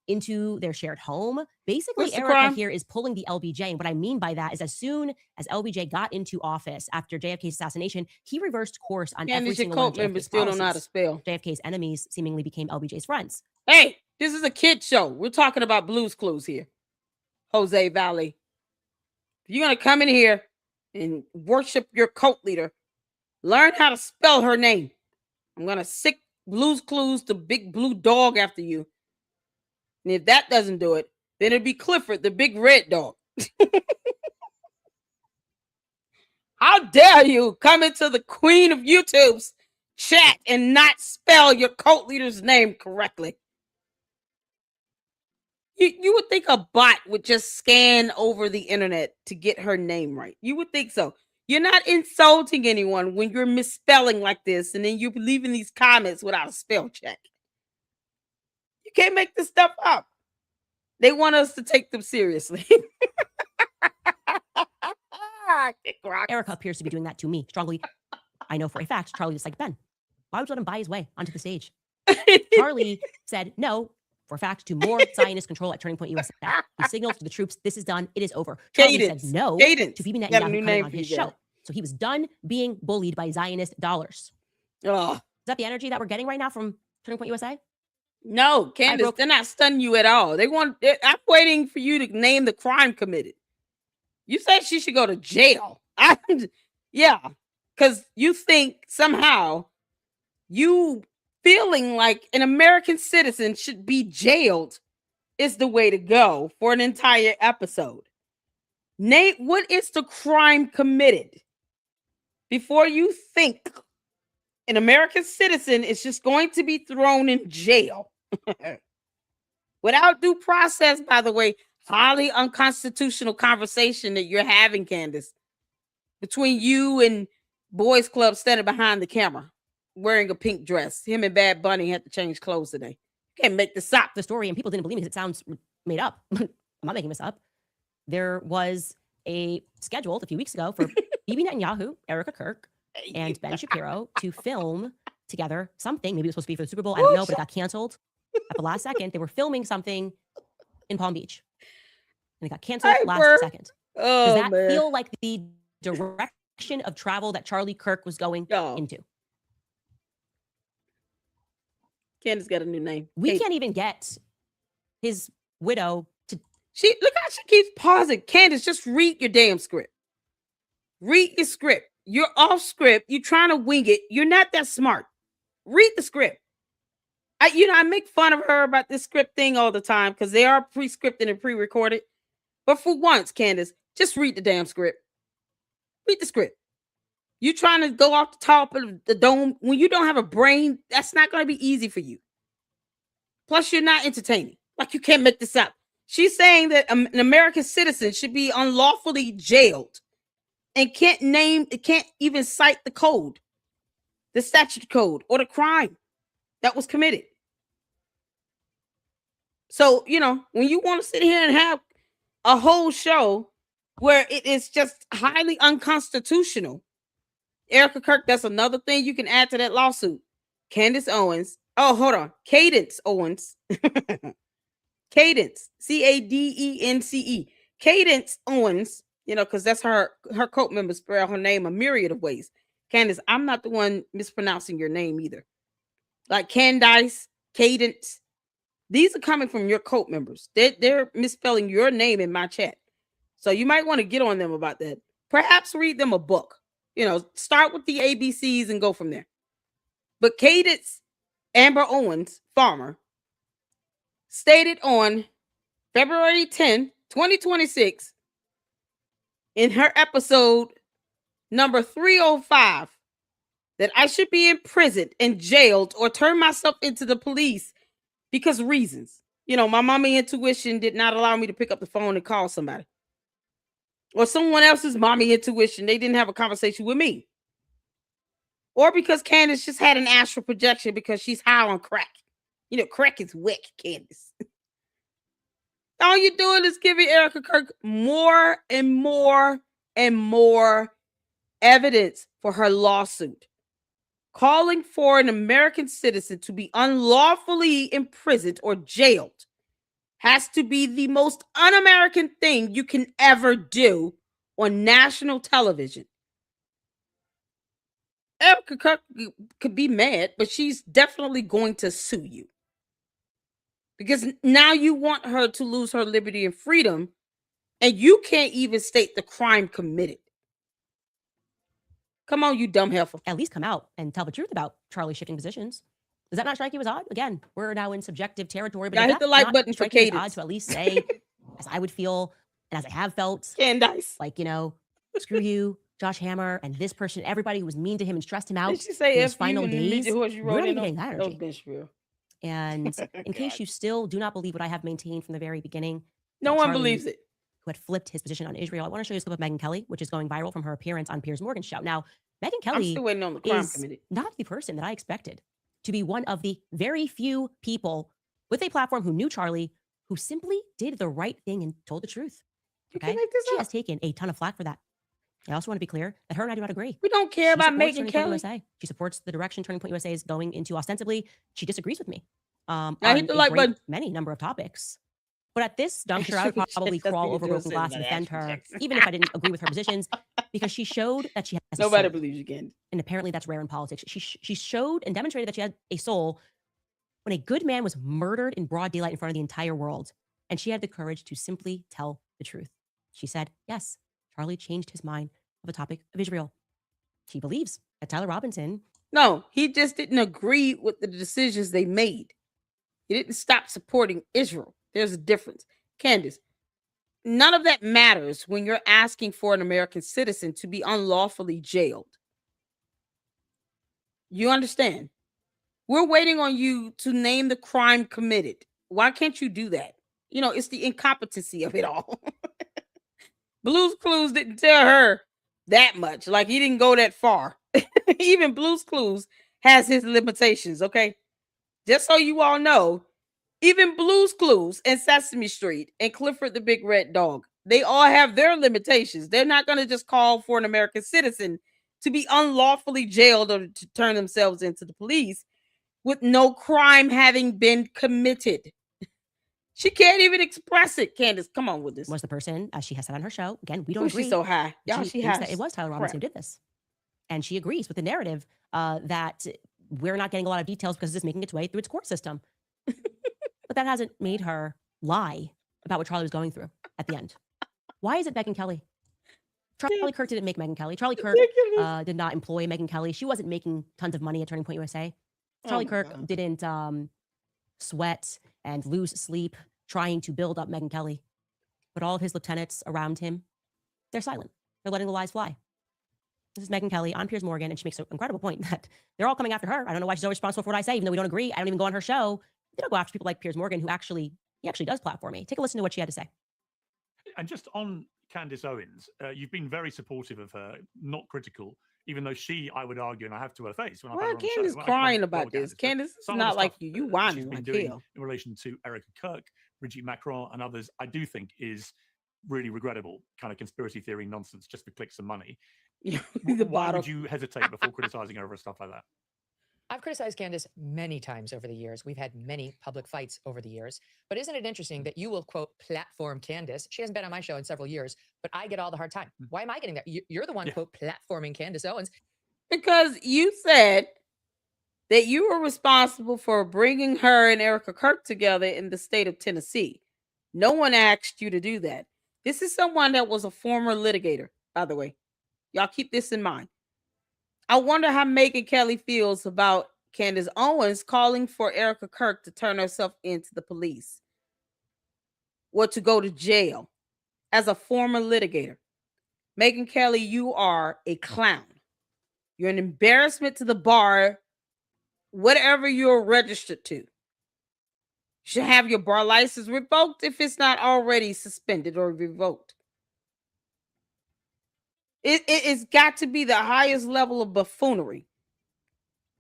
into their shared home. Basically,
What's the
Erika
crime?
here is pulling the LBJ. And what I mean by that is as soon as LBJ got into office after JFK's assassination, he reversed course on every
Candace, your
single one of
cult members
JFK's
still don't know how to
policies.
spell.
JFK's enemies seemingly became LBJ's friends.
Hey, this is a kid show. We're talking about Blue's Clues here. Jose Valley. If you're going to come in here and worship your cult leader, learn how to spell her name. I'm going to sick Blue's Clues to big blue dog after you. And if that doesn't do it, then it'd be Clifford, the big red dog. How dare you come into the queen of YouTube's chat and not spell your cult leader's name correctly? You would think a bot would just scan over the internet to get her name right. You would think so. You're not insulting anyone when you're misspelling like this and then you're leaving these comments without a spell check. You can't make this stuff up. They want us to take them seriously.
Erika appears to be doing that to me strongly. I know for a fact Charlie disliked Ben. Why would you let him buy his way onto the stage? Charlie said no, for a fact, to more Zionist control at Turning Point USA. He signaled to the troops, this is done, it is over. Charlie said no to Bibi Netanyahu coming on his show. So he was done being bullied by Zionist dollars.
Oh.
Is that the energy that we're getting right now from Turning Point USA?
No, Candace, they're not stunning you at all. I'm waiting for you to name the crime committed. You said she should go to jail. Yeah, because you think somehow you feeling like an American citizen should be jailed is the way to go for an entire episode. Nate, what is the crime committed? Before you think an American citizen is just going to be thrown in jail without due process, by the way, highly unconstitutional conversation that you're having, Candace, between you and Boys Club standing behind the camera wearing a pink dress. Him and Bad Bunny had to change clothes today. You can't make this up.
The story, and people didn't believe me because it sounds made up. I'm not making this up. There was a scheduled a few weeks ago for Bibi Netanyahu, Erika Kirk, and Ben Shapiro to film together something. Maybe it was supposed to be for the Super Bowl. I don't know, but it got canceled at the last second. They were filming something in Palm Beach, and it got canceled last second. Does that feel like the direction of travel that Charlie Kirk was going into?
Candace got a new name.
We can't even get his widow to.
Look how she keeps pausing. Candace, just read your damn script. Read your script. You're off script. You're trying to wing it. You're not that smart. Read the script. I make fun of her about this script thing all the time because they are pre-scripted and pre-recorded. But for once, Candace, just read the damn script. Read the script. You trying to go off the top of the dome when you don't have a brain, that's not going to be easy for you. Plus, you're not entertaining. Like, you can't make this up. She's saying that an American citizen should be unlawfully jailed and can't even cite the code, the statute code, or the crime that was committed. So, when you want to sit here and have a whole show where it is just highly unconstitutional, Erika Kirk, that's another thing you can add to that lawsuit. Candace Owens. Oh, hold on. Cadence Owens. Cadence. Cadence. Cadence Owens, because that's her cult members spell her name a myriad of ways. Candace, I'm not the one mispronouncing your name either. Like Candace, Cadence. These are coming from your cult members. They're misspelling your name in my chat. So you might want to get on them about that. Perhaps read them a book. Start with the ABCs and go from there. But Cadence Amber Owens, farmer, stated on February 10, 2026, in her episode number 305, that I should be imprisoned and jailed or turn myself into the police because reasons. My mommy intuition did not allow me to pick up the phone and call somebody. Or someone else's mommy intuition. They didn't have a conversation with me. Or because Candace just had an astral projection because she's high on crack. Crack is whack, Candace. All you're doing is giving Erika Kirk more and more and more evidence for her lawsuit, calling for an American citizen to be unlawfully imprisoned or jailed has to be the most un-American thing you can ever do on national television. Erika Kirk could be mad, but she's definitely going to sue you. Because now you want her to lose her liberty and freedom, and you can't even state the crime committed. Come on, you dumb heifer.
At least come out and tell the truth about Charlie shifting positions. Does that not strike you as odd? Again, we're now in subjective territory, but
I hit the like button for Candace.
Odd to at least say, as I would feel, and as I have felt,
Candace,
like, screw you, Josh Hammer, and this person, everybody who was mean to him and stressed him out.
Did she say
in those final days?
We're
not even getting that energy.
Benchville.
And in case you still do not believe what I have maintained from the very beginning,
no one believes it.
Who had flipped his position on Israel? I want to show you a clip of Megyn Kelly, which is going viral from her appearance on Piers Morgan's show. Now, Megyn Kelly
still waiting on the crime
is
committee.
Not the person that I expected to be one of the very few people with a platform who knew Charlie, who simply did the right thing and told the truth. Okay, she has taken a ton of flack for that. I also want to be clear that her and I do not agree.
We don't care about Megyn Kelly.
USA. She supports the direction Turning Point USA is going into ostensibly. She disagrees with me
I hit the like button.
Many number of topics. But at this juncture, I would probably crawl over broken glass and defend her, even if I didn't agree with her positions, because she showed that she has
Nobody believes you again.
And apparently that's rare in politics. She showed and demonstrated that she had a soul when a good man was murdered in broad daylight in front of the entire world. And she had the courage to simply tell the truth. She said, yes, Charlie changed his mind of the topic of Israel. She believes that Tyler Robinson...
No, he just didn't agree with the decisions they made. He didn't stop supporting Israel. There's a difference. Candace, none of that matters when you're asking for an American citizen to be unlawfully jailed. You understand? We're waiting on you to name the crime committed. Why can't you do that? It's the incompetency of it all. Blue's Clues didn't tell her that much. Like, he didn't go that far. Even Blue's Clues has his limitations, okay? Just so you all know, even Blue's Clues and Sesame Street and Clifford the Big Red Dog, they all have their limitations. They're not going to just call for an American citizen to be unlawfully jailed or to turn themselves into the police with no crime having been committed. She can't even express it. Candace, come on with this.
Was the person, as she has said on her show, again, we don't agree.
She's so high. Y'all, she has.
That it was Tyler Robinson who did this. And she agrees with the narrative that we're not getting a lot of details because it's making its way through its court system. But that hasn't made her lie about what Charlie was going through at the end. Why is it Megyn Kelly? Charlie Kirk didn't make Megyn Kelly. Charlie Kirk did not employ Megyn Kelly. She wasn't making tons of money at Turning Point USA. Charlie Kirk didn't sweat and lose sleep trying to build up Megyn Kelly. But all of his lieutenants around him, they're silent. They're letting the lies fly. This is Megyn Kelly on Piers Morgan, and she makes an incredible point that they're all coming after her. I don't know why she's always responsible for what I say, even though we don't agree. I don't even go on her show. They don't go after people like Piers Morgan, who actually does platform me. Take a listen to what she had to say.
And just on Candace Owens, you've been very supportive of her, not critical, even though she, I would argue, and I have to her face.
Why Candace crying about this? Candace is not like you. You whining like hell.
In relation to Erika Kirk, Brigitte Macron, and others, I do think is really regrettable kind of conspiracy theory nonsense just for clicks and money. Why would you hesitate before criticizing her over stuff like that?
I've criticized Candace many times over the years. We've had many public fights over the years. But isn't it interesting that you will, quote, platform Candace? She hasn't been on my show in several years, but I get all the hard time. Why am I getting that? You're the one, quote, platforming Candace Owens.
Because you said that you were responsible for bringing her and Erika Kirk together in the state of Tennessee. No one asked you to do that. This is someone that was a former litigator, by the way. Y'all keep this in mind. I wonder how Megyn Kelly feels about Candace Owens calling for Erika Kirk to turn herself into the police or to go to jail as a former litigator. Megyn Kelly, you are a clown. You're an embarrassment to the bar, whatever you're registered to. You should have your bar license revoked if it's not already suspended or revoked. It's got to be the highest level of buffoonery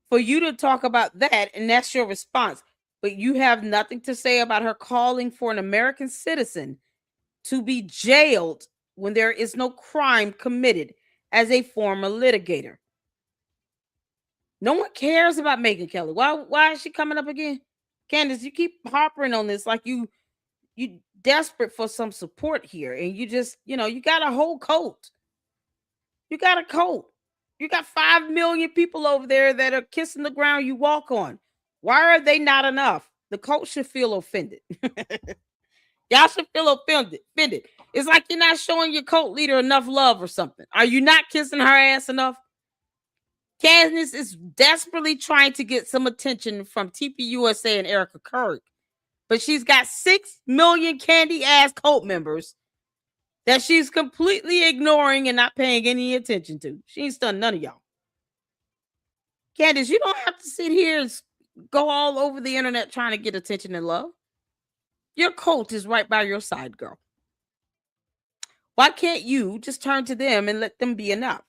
for you to talk about that, and that's your response. But you have nothing to say about her calling for an American citizen to be jailed when there is no crime committed as a former litigator. No one cares about Megyn Kelly. Why is she coming up again? Candace, you keep harping on this like you you desperate for some support here, and you just, you got a whole cult. You got a cult. You got 5 million people over there that are kissing the ground you walk on. Why are they not enough? The cult should feel offended. Y'all should feel offended. It's like you're not showing your cult leader enough love or something. Are you not kissing her ass enough? Candace is desperately trying to get some attention from TPUSA and Erika Kirk, but she's got 6 million candy ass cult members that she's completely ignoring and not paying any attention to. She ain't stunned none of y'all. Candace, you don't have to sit here and go all over the internet trying to get attention and love. Your cult is right by your side, girl. Why can't you just turn to them and let them be enough?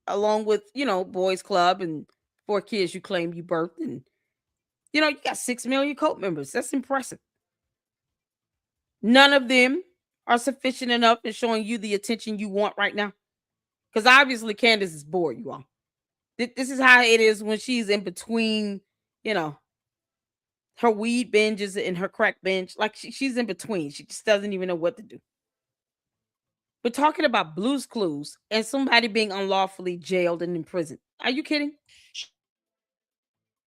Along with, boys club and 4 kids you claim you birthed. And, you got 6 million cult members. That's impressive. None of them are sufficient enough in showing you the attention you want right now. Because obviously Candace is bored, you all. This is how it is when she's in between, her weed binges and her crack binge. Like she's in between. She just doesn't even know what to do. We're talking about Blue's Clues and somebody being unlawfully jailed and imprisoned. Are you kidding?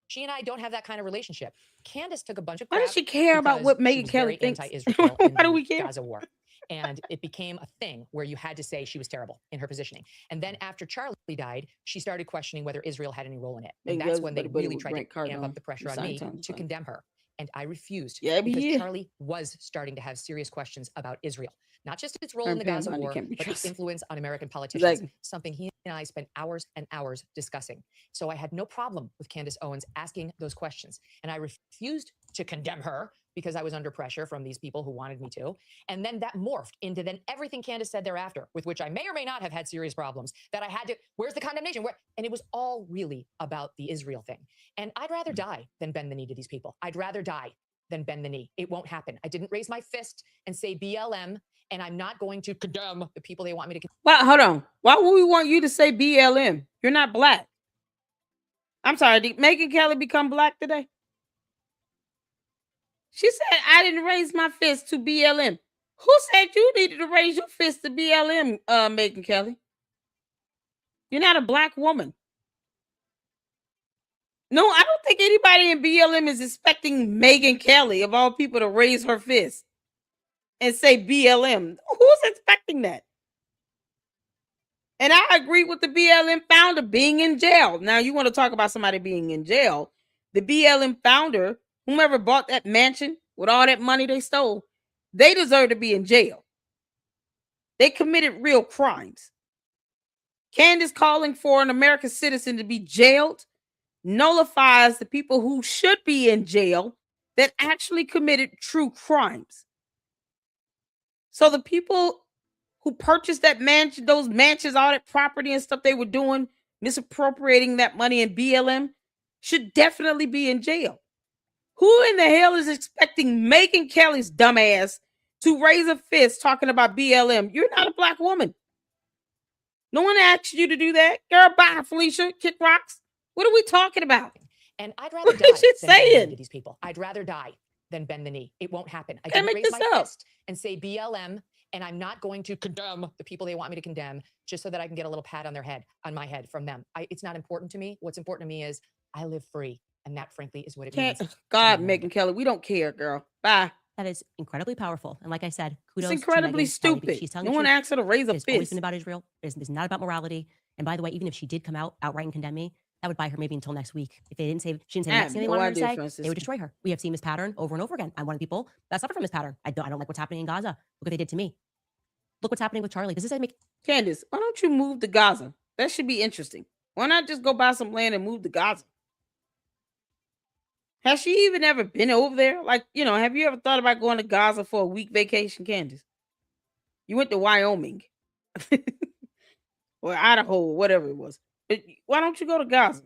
She and I don't have that kind of relationship. Candace took a bunch of
crap. Why does she care about
because
what
she
Megyn
was
Kelly
very
thinks?
anti-Israel in
Why do
the
we care?
Gaza war. And it became a thing where you had to say she was terrible in her positioning. And then after Charlie died, she started questioning whether Israel had any role in it. And that's when they really tried to amp up the pressure on me to condemn her. And I refused because Charlie was starting to have serious questions about Israel. Not just its role in the Gaza war, but its influence on American politicians, something he and I spent hours and hours discussing. So I had no problem with Candace Owens asking those questions. And I refused to condemn her because I was under pressure from these people who wanted me to. And then that morphed into then everything Candace said thereafter, with which I may or may not have had serious problems, that I had to, where's the condemnation? And it was all really about the Israel thing. And I'd rather die than bend the knee to these people. I'd rather die than bend the knee. It won't happen. I didn't raise my fist and say BLM, and I'm not going to condemn the people they want me to condemn.
Well, hold on. Why would we want you to say BLM? You're not black. I'm sorry, did Megyn Kelly become black today? She said, I didn't raise my fist to BLM. Who said you needed to raise your fist to BLM, Megyn Kelly? You're not a black woman. No, I don't think anybody in BLM is expecting Megyn Kelly, of all people, to raise her fist and say BLM. Who's expecting that? And I agree with the BLM founder being in jail. Now, you want to talk about somebody being in jail. The BLM founder, whomever bought that mansion with all that money they stole, they deserve to be in jail. They committed real crimes. Candace calling for an American citizen to be jailed nullifies the people who should be in jail that actually committed true crimes. So the people who purchased that mansion, those mansions, all that property and stuff they were doing, misappropriating that money in BLM, should definitely be in jail. Who in the hell is expecting Megyn Kelly's dumbass to raise a fist talking about BLM? You're not a black woman. No one asked you to do that. Girl, bye, Felicia. Kick rocks. What are we talking about?
And I'd rather die than bend the knee to these people. I'd rather die than bend the knee. It won't happen. I didn't raise my fist and say BLM, and I'm not going to condemn the people they want me to condemn just so that I can get a little pat on their head, on my head from them. It's not important to me. What's important to me is I live free. And that, frankly, is what it means.
God, Megyn Kelly, we don't care, girl. Bye.
That is incredibly powerful. And like I said, kudos
it's incredibly
to
stupid.
She's telling
no one asked her to raise a fist.
It's always been about Israel. It's not about morality. And by the way, even if she did come out outright and condemn me, that would buy her maybe until next week. If they didn't say, she didn't say the next thing they wanted her to say, they would destroy her. We have seen this pattern over and over again. I'm one of the people that suffer from this pattern. I don't like what's happening in Gaza. Look what they did to me. Look what's happening with Charlie. Does this make
Candace, why don't you move to Gaza? That should be interesting. Why not just go buy some land and move to Gaza? Has she even ever been over there? Like, have you ever thought about going to Gaza for a week vacation, Candace? You went to Wyoming or Idaho or whatever it was. But why don't you go to Gaza?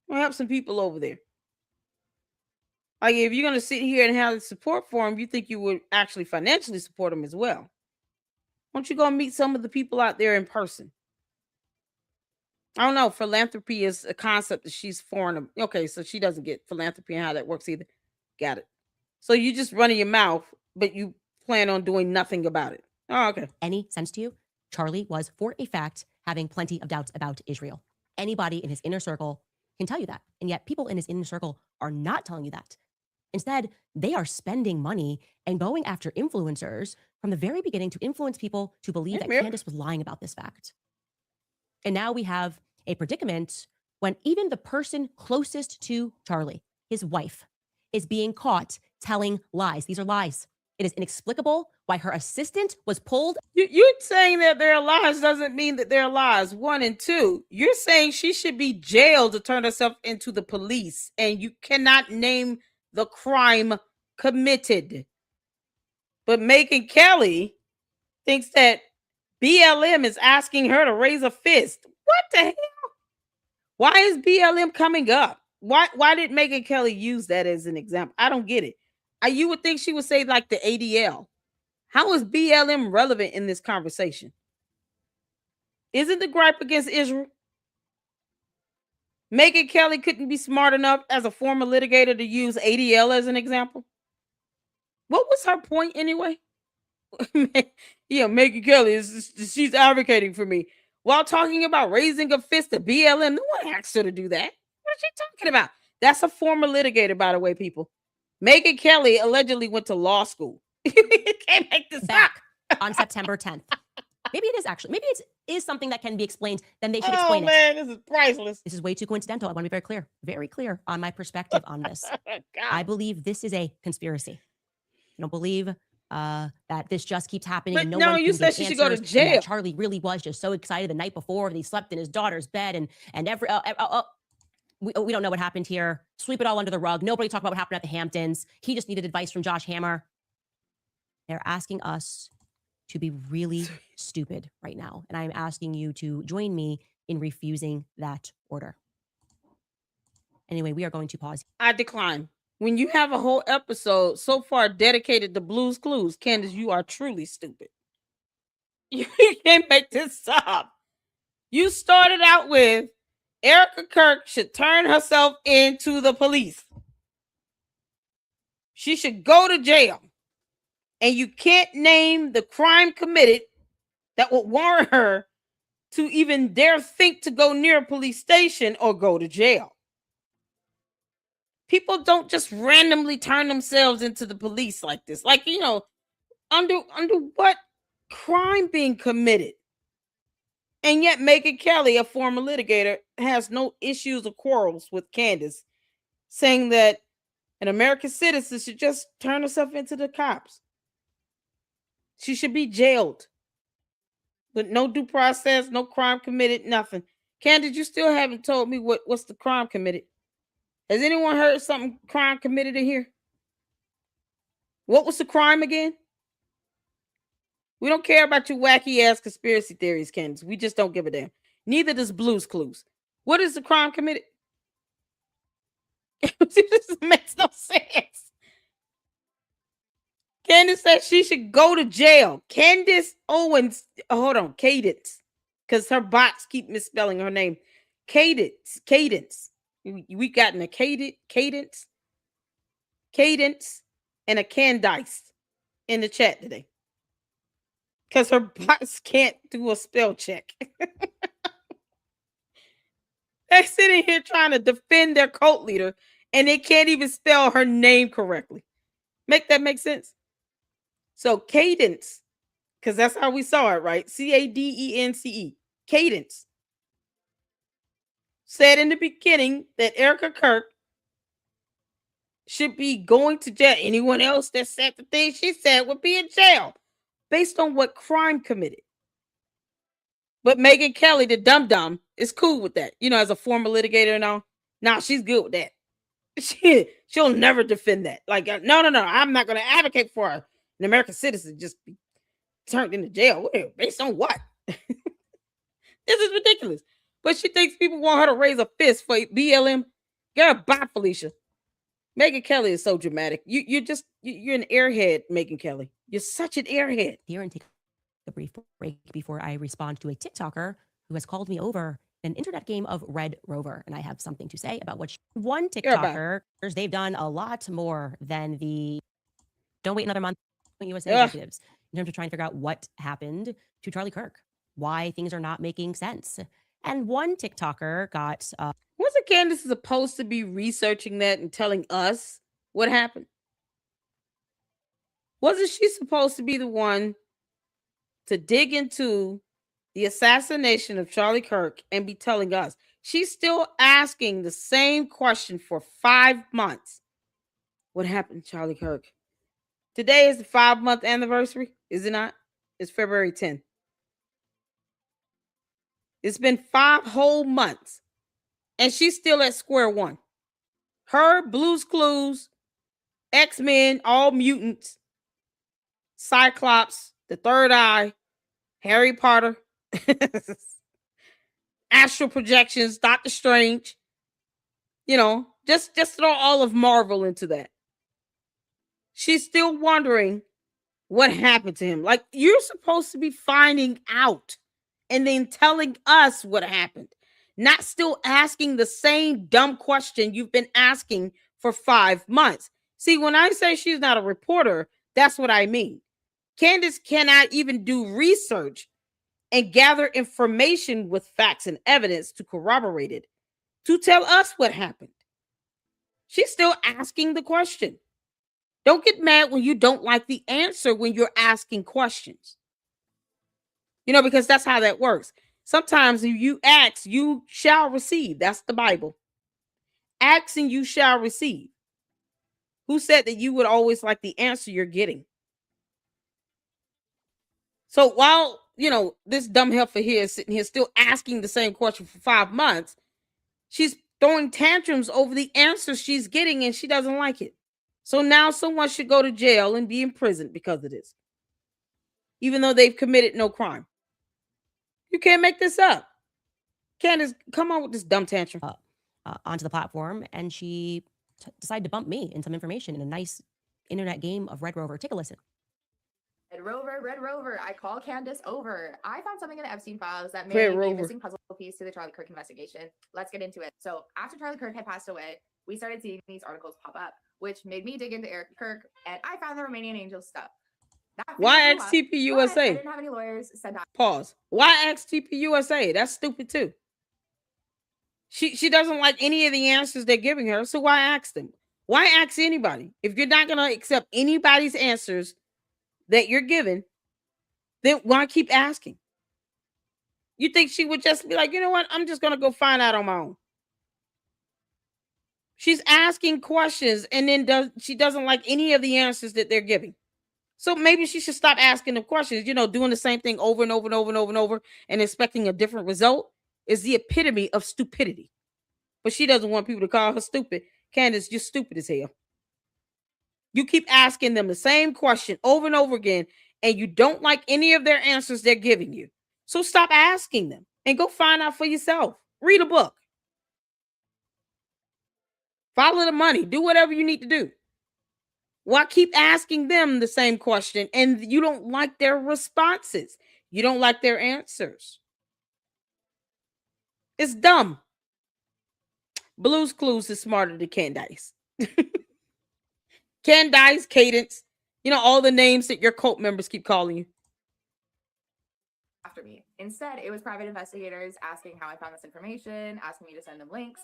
We'll help some people over there. Like, if you're going to sit here and have support for them, you think you would actually financially support them as well. Why don't you go meet some of the people out there in person? I don't know. Philanthropy is a concept that she's foreign. Okay, so she doesn't get philanthropy and how that works either. Got it. So you just running your mouth but you plan on doing nothing about it. Oh, okay.
Any sense to you? Charlie was, for a fact, having plenty of doubts about Israel. Anybody in his inner circle can tell you that. And yet people in his inner circle are not telling you that. Instead, they are spending money and going after influencers from the very beginning to influence people to believe that Candace was lying about this fact. And now we have a predicament when even the person closest to Charlie, his wife, is being caught telling lies. These are lies. It is inexplicable why her assistant was pulled.
You saying that they're lies doesn't mean that they're lies. 1 and 2. You're saying she should be jailed to turn herself into the police, and you cannot name the crime committed. But Megyn Kelly thinks that BLM is asking her to raise a fist. What the hell? Why is BLM coming up? Why did Megyn Kelly use that as an example? I don't get it. You would think she would say like the ADL. How is BLM relevant in this conversation? Isn't the gripe against Israel? Megyn Kelly couldn't be smart enough as a former litigator to use ADL as an example. What was her point anyway? Yeah, Megyn Kelly she's advocating for me while talking about raising a fist at BLM. No one asked her to do that. What is she talking about? That's a former litigator, by the way, people. Megyn Kelly allegedly went to law school. You can't make this
back on September 10th. Maybe it is actually. Maybe it is something that can be explained. Then they should explain it. Oh
man, this is priceless.
This is way too coincidental. I want to be very clear on my perspective on this. I believe this is a conspiracy. I don't believe that this just keeps happening.
But no, you said she should go to jail.
Charlie really was just so excited the night before that he slept in his daughter's bed and every. We don't know what happened here. Sweep it all under the rug. Nobody talk about what happened at the Hamptons. He just needed advice from Josh Hammer. They're asking us to be really stupid right now. And I'm asking you to join me in refusing that order. Anyway, we are going to pause.
I decline. When you have a whole episode so far dedicated to Blue's Clues, Candace, you are truly stupid. You can't make this up. You started out with Erika Kirk should turn herself into the police. She should go to jail. And you can't name the crime committed that would warrant her to even dare think to go near a police station or go to jail. People don't just randomly turn themselves into the police like this. Like, you know, under what crime being committed? And yet Megyn Kelly, a former litigator, has no issues or quarrels with Candace, saying that an American citizen should just turn herself into the cops. She should be jailed. But no due process, no crime committed, nothing. Candace, you still haven't told me what's the crime committed. Has anyone heard something crime committed in here? What was the crime again? We don't care about your wacky ass conspiracy theories, Candace. We just don't give a damn. Neither does Blue's Clues. What is the crime committed? This makes no sense. Candace said she should go to jail. Candace Owens, hold on, Cadence, because her bots keep misspelling her name. Cadence. We got a Cadence, and a Candace in the chat today. Because her bots can't do a spell check. They're sitting here trying to defend their cult leader, and they can't even spell her name correctly. Make that make sense? So Cadence, because that's how we saw it, right? Cadence. Cadence said in the beginning that Erika Kirk should be going to jail. Anyone else that said the thing she said would be in jail based on what crime committed. But Megyn Kelly, the dum-dum, is cool with that. You know, as a former litigator and all. Nah, she's good with that. She'll never defend that. Like, no, I'm not going to advocate for her. An American citizen just be turned into jail. Based on what? This is ridiculous. But she thinks people want her to raise a fist for BLM. Girl, bye, Felicia. Megyn Kelly is so dramatic. You're an airhead, Megyn Kelly. You're such an airhead.
Here and take a brief break before I respond to a TikToker who has called me over an internet game of Red Rover, and I have something to say about what one TikToker. They've done a lot more than the. Don't wait another month. USA executives in terms of trying to figure out what happened to Charlie Kirk, why things are not making sense. And one TikToker got
wasn't Candace supposed to be researching that and telling us what happened? Wasn't she supposed to be the one to dig into the assassination of Charlie Kirk and be telling us? She's still asking the same question for 5 months. What happened to Charlie Kirk? Today is the 5-month anniversary, is it not? It's February 10th. It's been 5 whole months, and she's still at square one. Her, Blue's Clues, X-Men, all mutants, Cyclops, the Third Eye, Harry Potter, astral projections, Doctor Strange. You know, just throw all of Marvel into that. She's still wondering what happened to him. Like, you're supposed to be finding out and then telling us what happened, not still asking the same dumb question you've been asking for 5 months. See, when I say she's not a reporter, that's what I mean. Candace cannot even do research and gather information with facts and evidence to corroborate it, to tell us what happened. She's still asking the question. Don't get mad when you don't like the answer when you're asking questions. You know, because that's how that works. Sometimes if you ask, you shall receive. That's the Bible. Ask and you shall receive. Who said that you would always like the answer you're getting? So while, you know, this dumb heifer here is sitting here still asking the same question for 5 months, she's throwing tantrums over the answers she's getting, and she doesn't like it. So now someone should go to jail and be imprisoned because of this, even though they've committed no crime. You can't make this up. Candace, come on with this dumb tantrum.
Onto the platform, and she decided to bump me in some information in a nice internet game of Red Rover. Take a listen.
Red Rover, I call Candace over. I found something in the Epstein files that may be a missing puzzle piece to the Charlie Kirk investigation. Let's get into it. So after Charlie Kirk had passed away, we started seeing these articles pop up, which made me dig into Erika Kirk, and I found the Romanian Angels stuff.
Why ask TPUSA?
I didn't have any lawyers sent out.
Pause. Why ask TPUSA? That's stupid too. She doesn't like any of the answers they're giving her, so why ask them? Why ask anybody? If you're not going to accept anybody's answers that you're given, then why keep asking? You think she would just be like, you know what? I'm just going to go find out on my own. She's asking questions, and then she doesn't like any of the answers that they're giving. So maybe she should stop asking the questions. You know, doing the same thing over and over and over and over and over and expecting a different result is the epitome of stupidity. But she doesn't want people to call her stupid. Candace, you're stupid as hell. You keep asking them the same question over and over again, and you don't like any of their answers they're giving you. So stop asking them and go find out for yourself. Read a book. Follow the money. Do whatever you need to do. Why keep asking them the same question and you don't like their responses? You don't like their answers. It's dumb. Blue's Clues is smarter than Candace. Candace, Cadence, you know, all the names that your cult members keep calling you.
After me. Instead, it was private investigators asking how I found this information, asking me to send them links.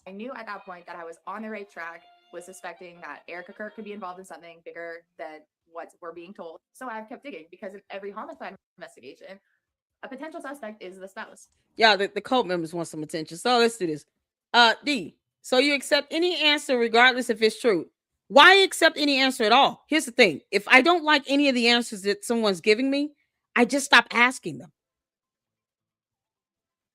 I knew at that point that I was on the right track, was suspecting that Erika Kirk could be involved in something bigger than what we're being told. So I've kept digging because in every homicide investigation, a potential suspect is the spouse.
Yeah, the cult members want some attention. So let's do this. D, so you accept any answer regardless if it's true. Why accept any answer at all? Here's the thing. If I don't like any of the answers that someone's giving me, I just stop asking them.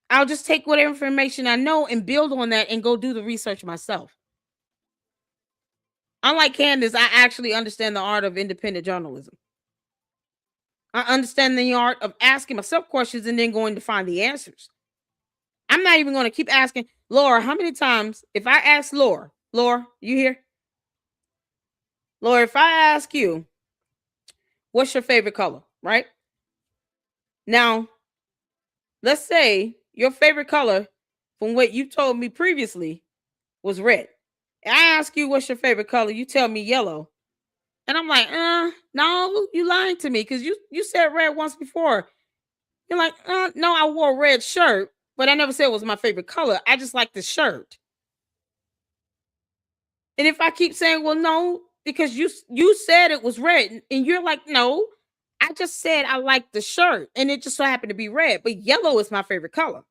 I'll just take whatever information I know and build on that and go do the research myself. Unlike Candace, I actually understand the art of independent journalism. I understand the art of asking myself questions and then going to find the answers. I'm not even going to keep asking, Laura, how many times, if I ask Laura, you here? Laura, if I ask you, what's your favorite color, right? Now, let's say your favorite color from what you told me previously was red. I ask you what's your favorite color, you tell me yellow. And I'm like, no, you lying to me because you said red once before. You're like, no, I wore a red shirt, but I never said it was my favorite color. I just like the shirt. And if I keep saying, well, no, because you said it was red, and you're like, no, I just said I like the shirt, and it just so happened to be red, but yellow is my favorite color.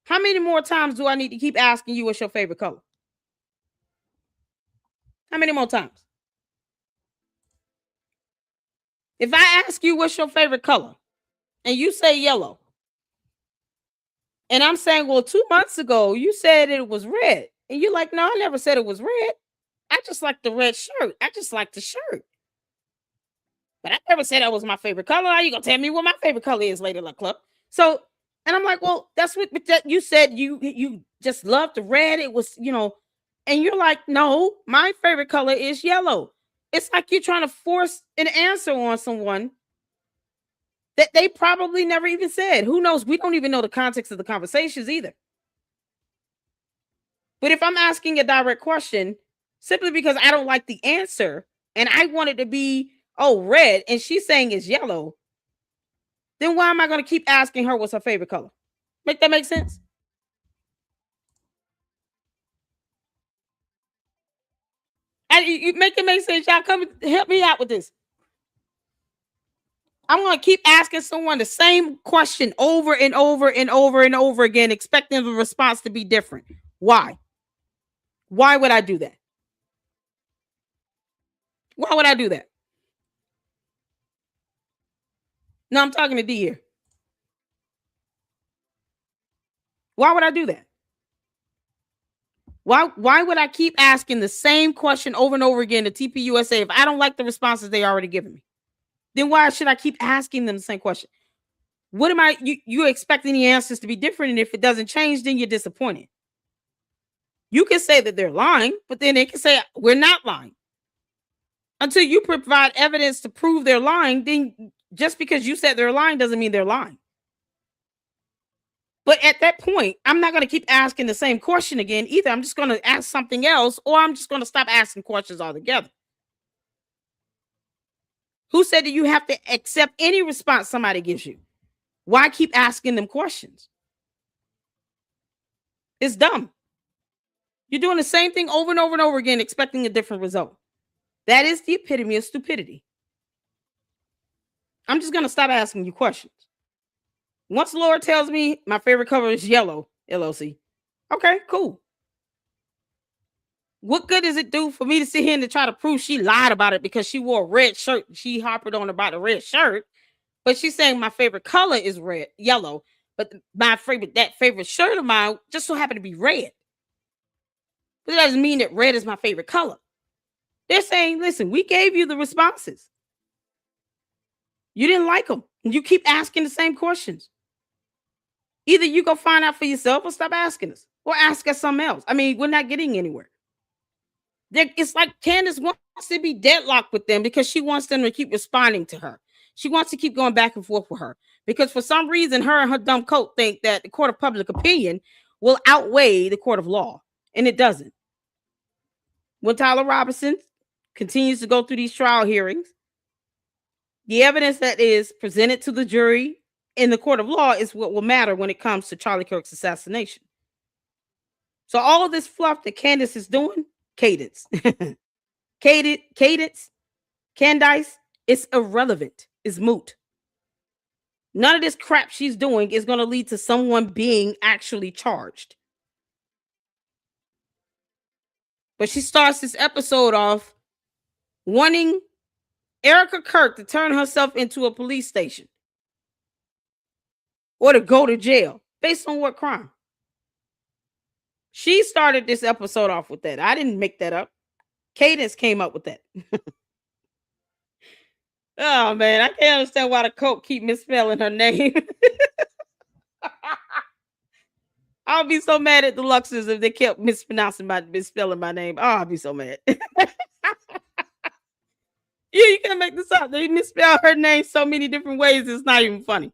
How many more times do I need to keep asking you what's your favorite color? How many more times? If I ask you what's your favorite color, and you say yellow, and I'm saying, well, 2 months ago, you said it was red, and you're like, no, I never said it was red. I just like the red shirt. I just like the shirt. But I never said that was my favorite color. How you gonna tell me what my favorite color is, Lady Luck Club? So, and I'm like, well, that's what you said. You just love the red. It was, and you're like, no, my favorite color is yellow. It's like you're trying to force an answer on someone that they probably never even said. Who knows? We don't even know the context of the conversations either. But if I'm asking a direct question simply because I don't like the answer and I want it to be, oh, red, and she's saying it's yellow, then why am I going to keep asking her what's her favorite color? Make that make sense? You make it make sense. Y'all come help me out with this. I'm going to keep asking someone the same question over and over and over and over again, expecting the response to be different. Why? Why would I do that? Why would I do that? No, I'm talking to D here. Why would I do that? Why would I keep asking the same question over and over again to TPUSA if I don't like the responses they already given me? Then why should I keep asking them the same question? What am I, you're expecting the answers to be different, and if it doesn't change, then you're disappointed. You can say that they're lying, but then they can say, we're not lying. Until you provide evidence to prove they're lying, then just because you said they're lying doesn't mean they're lying. But at that point, I'm not going to keep asking the same question again either. I'm just going to ask something else, or I'm just going to stop asking questions altogether. Who said that you have to accept any response somebody gives you? Why keep asking them questions? It's dumb. You're doing the same thing over and over and over again, expecting a different result. That is the epitome of stupidity. I'm just going to stop asking you questions. Once the Lord tells me my favorite color is yellow, LLC. Okay, cool. What good does it do for me to sit here and to try to prove she lied about it because she wore a red shirt? She harped on about a red shirt, but she's saying my favorite color is yellow, but that favorite shirt of mine just so happened to be red. But that doesn't mean that red is my favorite color. They're saying, listen, we gave you the responses. You didn't like them. And you keep asking the same questions. Either you go find out for yourself or stop asking us. Or ask us something else. I mean, we're not getting anywhere. It's like Candace wants to be deadlocked with them because she wants them to keep responding to her. She wants to keep going back and forth with her. Because for some reason, her and her dumb coat think that the court of public opinion will outweigh the court of law. And it doesn't. When Tyler Robinson continues to go through these trial hearings, the evidence that is presented to the jury in the court of law is what will matter when it comes to Charlie Kirk's assassination. So all of this fluff that Candace is doing, Candace, it's irrelevant. It's moot. None of this crap she's doing is going to lead to someone being actually charged. But she starts this episode off wanting Erika Kirk to turn herself into a police station or to go to jail. Based on what crime? She started this episode off with that. I didn't make that up. Candace came up with that. Oh, man. I can't understand why the coach keep misspelling her name. I'll be so mad at the Luxers if they kept misspelling my name. Oh, I'll be so mad. Yeah, you can't make this up. They misspell her name so many different ways. It's not even funny.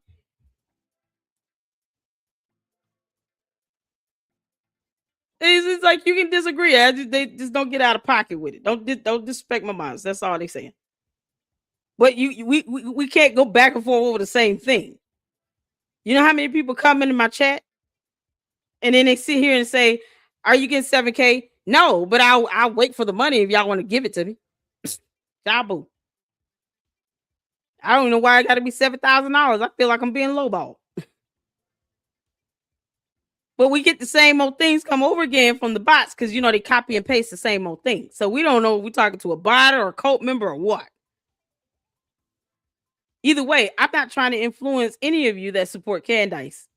It's like you can disagree. They just don't get out of pocket with it. Don't disrespect my moms. That's all they saying. But we can't go back and forth over the same thing. You know how many people come into my chat and then they sit here and say, "Are you getting 7K?" No, but I'll wait for the money if y'all want to give it to me. Jabu. I don't know why it got to be $7,000. I feel like I'm being lowballed. But we get the same old things come over again from the bots because, you know, they copy and paste the same old thing. So we don't know if we're talking to a bot or a cult member or what. Either way, I'm not trying to influence any of you that support Candace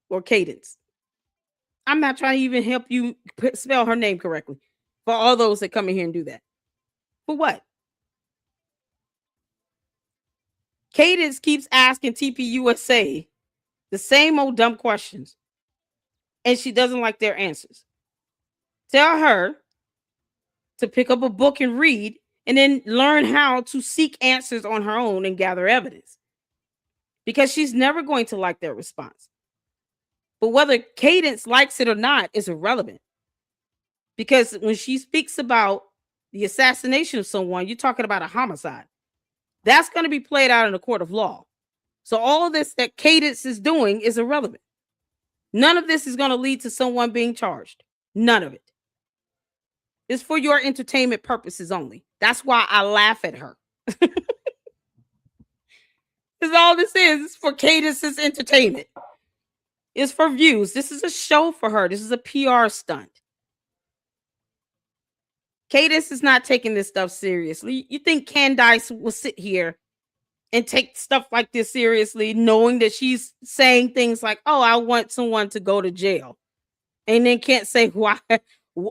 or Cadence. I'm not trying to even help you spell her name correctly for all those that come in here and do that. For what? Cadence keeps asking TPUSA the same old dumb questions, and she doesn't like their answers. Tell her to pick up a book and read, and then learn how to seek answers on her own and gather evidence. Because she's never going to like their response. But whether Cadence likes it or not is irrelevant. Because when she speaks about the assassination of someone, you're talking about a homicide. That's going to be played out in a court of law. So all of this that Cadence is doing is irrelevant. None of this is going to lead to someone being charged. None of it. It's for your entertainment purposes only. That's why I laugh at her. Because all this is for Cadence's entertainment. It's for views. This is a show for her. This is a PR stunt. Cadence is not taking this stuff seriously. You think Candace will sit here and take stuff like this seriously, knowing that she's saying things like, "Oh, I want someone to go to jail," and then can't say why,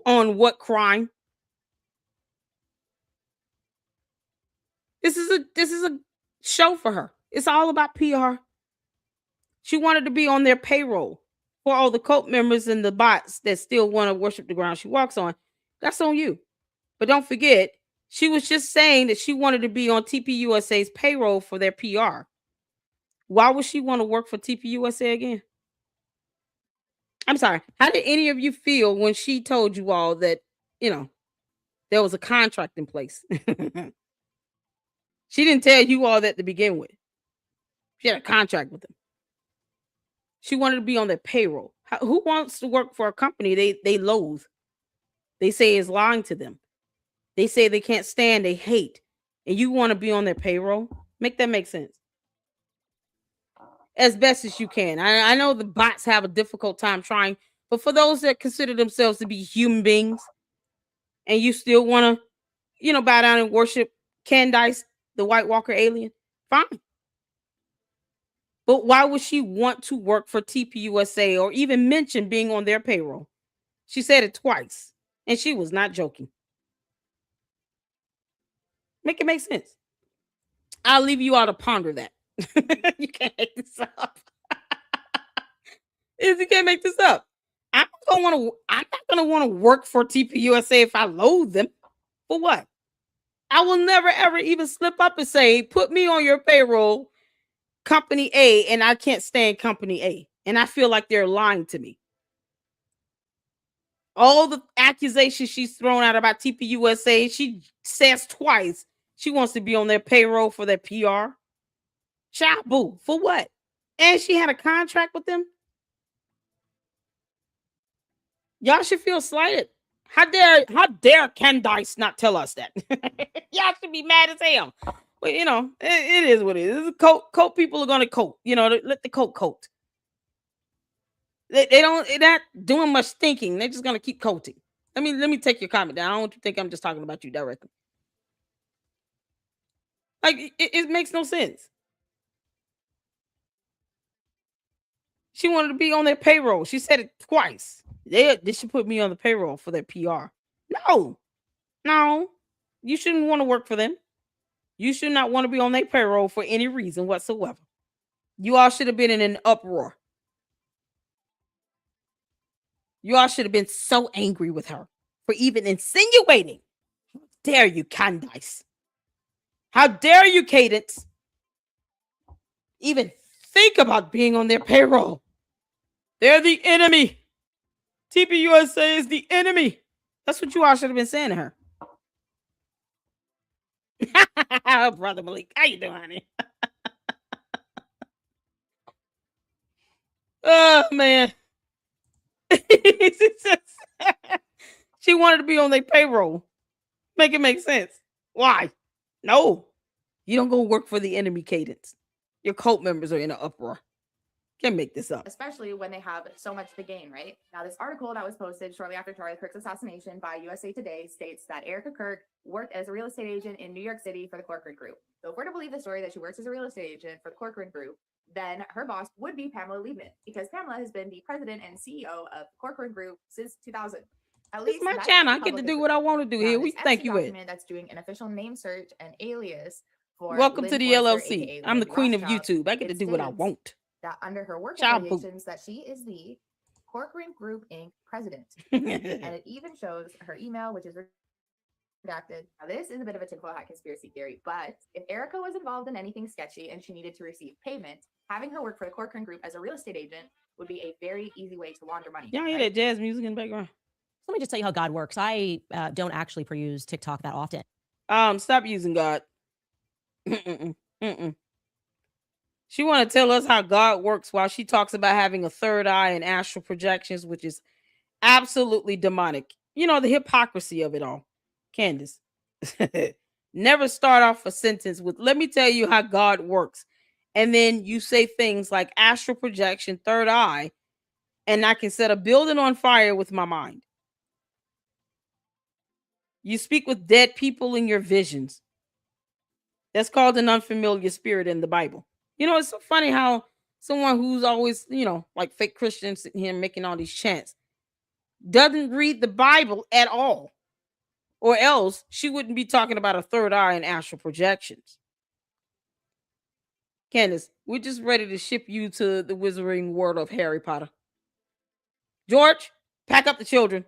on what crime? This is a show for her. It's all about PR. She wanted to be on their payroll for all the cult members and the bots that still want to worship the ground she walks on. That's on you. But don't forget, she was just saying that she wanted to be on TPUSA's payroll for their PR. Why would she want to work for TPUSA again? I'm sorry. How did any of you feel when she told you all that, you know, there was a contract in place? She didn't tell you all that to begin with. She had a contract with them. She wanted to be on their payroll. Who wants to work for a company they loathe? They say is lying to them. They say they can't stand, they hate. And you want to be on their payroll? Make that make sense. As best as you can. I know the bots have a difficult time trying, but for those that consider themselves to be human beings and you still want to, you know, bow down and worship Candace, the White Walker alien, fine. But why would she want to work for TPUSA or even mention being on their payroll? She said it twice, and she was not joking. Make it make sense. I'll leave you all to ponder that. You can't make this up. You can't make this up. I'm not gonna want to work for TPUSA if I loathe them. For what? I will never ever even slip up and say, put me on your payroll, company A, and I can't stand company A. And I feel like they're lying to me. All the accusations she's thrown out about TPUSA, she says twice she wants to be on their payroll for their PR. Chabu, for what? And she had a contract with them. Y'all should feel slighted. How dare Candace not tell us that? Y'all should be mad as hell. But you know, it is what it is. It's a cult people are gonna cult. You know, let the cult. They're not doing much thinking. They're just gonna keep culting. Let me take your comment down. I don't want you to think I'm just talking about you directly. Like it makes no sense. She wanted to be on their payroll. She said it twice. They should put me on the payroll for their PR. No, you shouldn't want to work for them. You should not want to be on their payroll for any reason whatsoever. You all should have been in an uproar. You all should have been so angry with her for even insinuating. How dare you, Candace? How dare you, Cadence? Even think about being on their payroll. They're the enemy. TPUSA is the enemy. That's what you all should have been saying to her. Brother Malik, how you doing, honey? Oh, man. She wanted to be on their payroll. Make it make sense. Why? No. You don't go work for the enemy, Cadence. Your cult members are in an uproar. Can't make this up.
Especially when they have so much to gain, right? Now, this article that was posted shortly after Charlie Kirk's assassination by USA Today states that Erika Kirk worked as a real estate agent in New York City for the Corcoran Group. So if we're to believe the story that she works as a real estate agent for the Corcoran Group, then her boss would be Pamela Liebman, because Pamela has been the president and CEO of the Corcoran Group since 2000. At least
it's my channel. I get to do what I want to do here. We thank you, Ed.
That's doing an official name search and alias for
welcome to the
Forster,
LLC. I'm the queen of YouTube. I get to do what I want.
That under her work affiliations that she is the Corcoran Group Inc. president. And it even shows her email, which is redacted. Now, this is a bit of a tinfoil hat conspiracy theory, but if Erika was involved in anything sketchy and she needed to receive payment, having her work for the Corcoran Group as a real estate agent would be a very easy way to launder money.
Y'all hear that jazz music in the background?
Let me just tell you how God works. I don't actually peruse TikTok that often.
Stop using God. She want to tell us how God works while she talks about having a third eye and astral projections, which is absolutely demonic. You know, the hypocrisy of it all. Candace, never start off a sentence with, let me tell you how God works. And then you say things like astral projection, third eye, and I can set a building on fire with my mind. You speak with dead people in your visions. That's called an unfamiliar spirit in the Bible. You know, it's so funny how someone who's always, you know, like fake Christians sitting here making all these chants doesn't read the Bible at all. Or else she wouldn't be talking about a third eye and astral projections. Candace, we're just ready to ship you to the wizarding world of Harry Potter. George, pack up the children.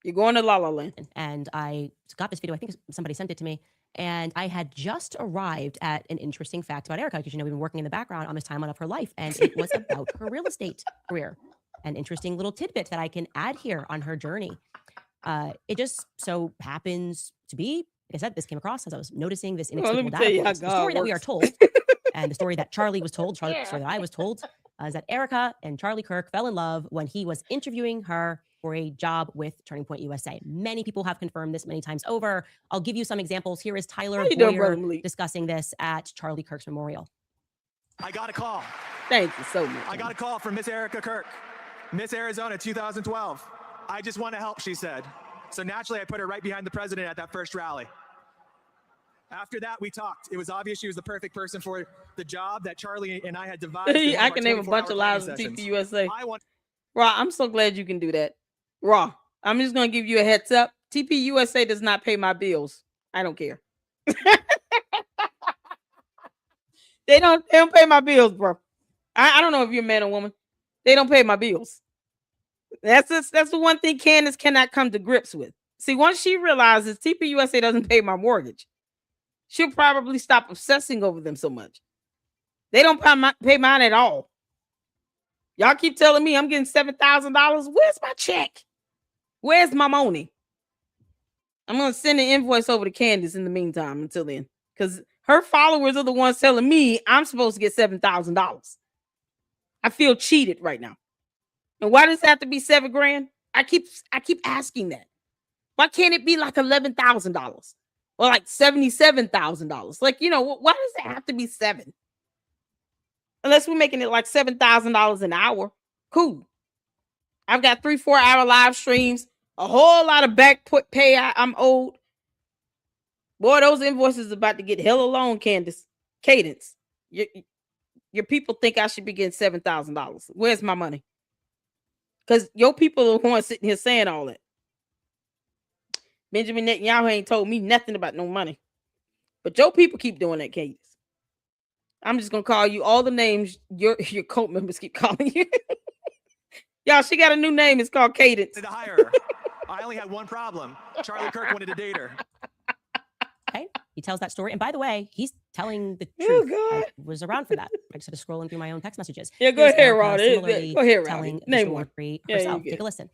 You're going to La La Land.
And I got this video. I think somebody sent it to me. And I had just arrived at an interesting fact about Erika, because, you know, we've been working in the background on this timeline of her life, and it was about her real estate career. An interesting little tidbit that I can add here on her journey. It just so happens to be, like I said, this came across as I was noticing this inexplicable data. The story that we are told, and the story that Charlie was told, the story that I was told, is that Erika and Charlie Kirk fell in love when he was interviewing her for a job with Turning Point USA. Many people have confirmed this many times over. I'll give you some examples. Here is Tyler Boyer discussing this at Charlie Kirk's memorial.
I got a call.
Thank you so much.
I got a call from Miss Erika Kirk, Miss Arizona 2012. I just want to help, she said. So naturally, I put her right behind the president at that first rally. After that, we talked. It was obvious she was the perfect person for the job that Charlie and I had devised.
I can name a bunch of lives in TPUSA. Raw, I'm so glad you can do that. Raw, I'm just going to give you a heads up. TPUSA does not pay my bills. I don't care. They don't pay my bills, bro. I don't know if you're a man or woman. They don't pay my bills. That's the one thing Candace cannot come to grips with. See, once she realizes TPUSA doesn't pay my mortgage, she'll probably stop obsessing over them so much. They don't pay mine at all. Y'all keep telling me I'm getting $7,000. Where's my check? Where's my money? I'm going to send an invoice over to Candace in the meantime until then, because her followers are the ones telling me I'm supposed to get $7,000. I feel cheated right now. And why does it have to be $7,000? I keep asking that. Why can't it be like $11,000 or like $77,000? Like, you know, why does it have to be $7,000? Unless we're making it like $7,000 an hour. Cool. I've got 3-4 hour live streams, a whole lot of back pay I'm owed. Boy, those invoices are about to get hella long, Candace. Cadence. Your people think I should be getting $7,000. Where's my money? Because your people are the ones sitting here saying all that. Benjamin Netanyahu ain't told me nothing about no money. But your people keep doing that, Cadence. I'm just going to call you all the names your cult members keep calling you. Y'all, she got a new name. It's called Cadence.
To hire her. I only had one problem. Charlie Kirk wanted to date her.
Okay. He tells that story. And by the way, he's telling the truth. I was around for that. I just had to scrolling through my own text messages.
Yeah, go ahead, Rod. Go ahead, Rod.
Telling the story herself. Take a listen.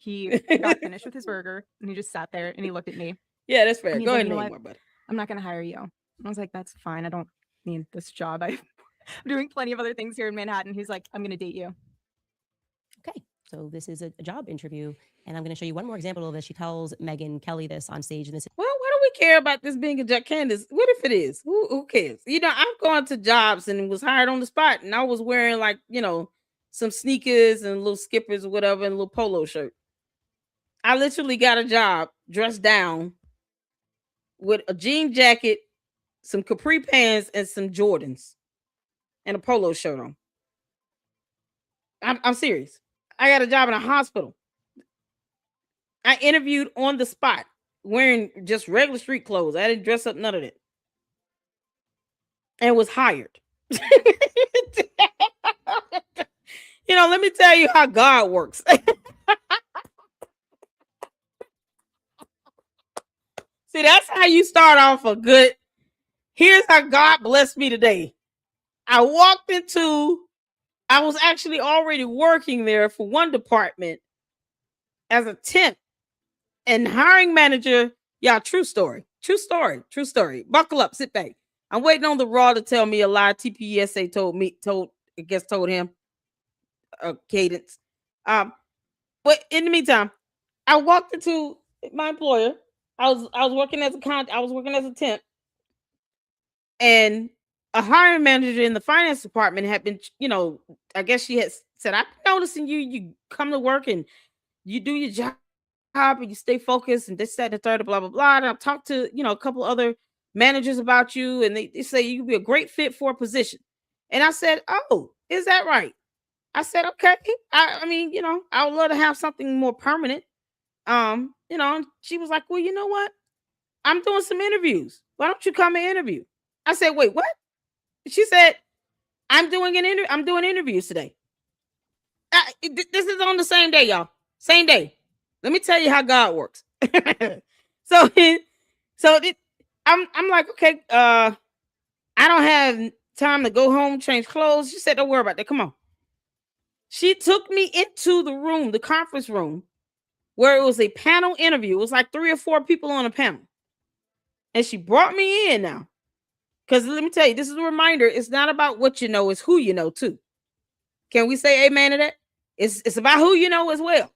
He got finished with his burger and he just sat there and he looked at me.
Yeah, that's fair.
And he's
Go
like,
ahead
"You
and
know
name
what?
more, buddy.
I'm not going to hire you." And I was like, "That's fine. I don't need this job. I'm doing plenty of other things here in Manhattan." He's like, "I'm going to date you."
Okay, so this is a job interview, and I'm going to show you one more example of this. She tells Megyn Kelly this on stage, and this.
Well, why do we care about this being a job, Candace? What if it is? Who cares? You know, I've gone to jobs and was hired on the spot, and I was wearing like, you know, some sneakers and little skippers or whatever, and a little polo shirt. I literally got a job dressed down with a jean jacket, some capri pants, and some Jordans, and a polo shirt on. I'm serious. I got a job in a hospital. I interviewed on the spot wearing just regular street clothes. I didn't dress up, none of that. And was hired. You know, let me tell you how God works. See, that's how you start off a good. Here's how God blessed me today. I was actually already working there for one department as a temp and hiring manager. Yeah, true story. Buckle up, sit back. I'm waiting on the Raw to tell me a lie. TPSA told him. Cadence. But in the meantime, I walked into my employer. I was working as a temp, and a hiring manager in the finance department had been, you know, I guess she had said, "I've been noticing you come to work and you do your job and you stay focused and this, that, and the third, blah, blah, blah." And I've talked to, you know, a couple other managers about you, and they say you could be a great fit for a position. And I said, "Oh, is that right?" I said, "Okay. I mean, you know, I would love to have something more permanent." You know, and she was like, "Well, you know what? I'm doing some interviews. Why don't you come and interview?" I said, "Wait, what?" She said, I'm doing interviews today. This is on the same day, y'all. Same day. Let me tell you how God works. so I'm like, okay, I don't have time to go home, change clothes. She said, "Don't worry about that. Come on." She took me into the room, the conference room, where it was a panel interview. It was like 3 or 4 people on a panel. And she brought me in now. Because let me tell you, this is a reminder. It's not about what you know, it's who you know too. Can we say amen to that? It's about who you know as well.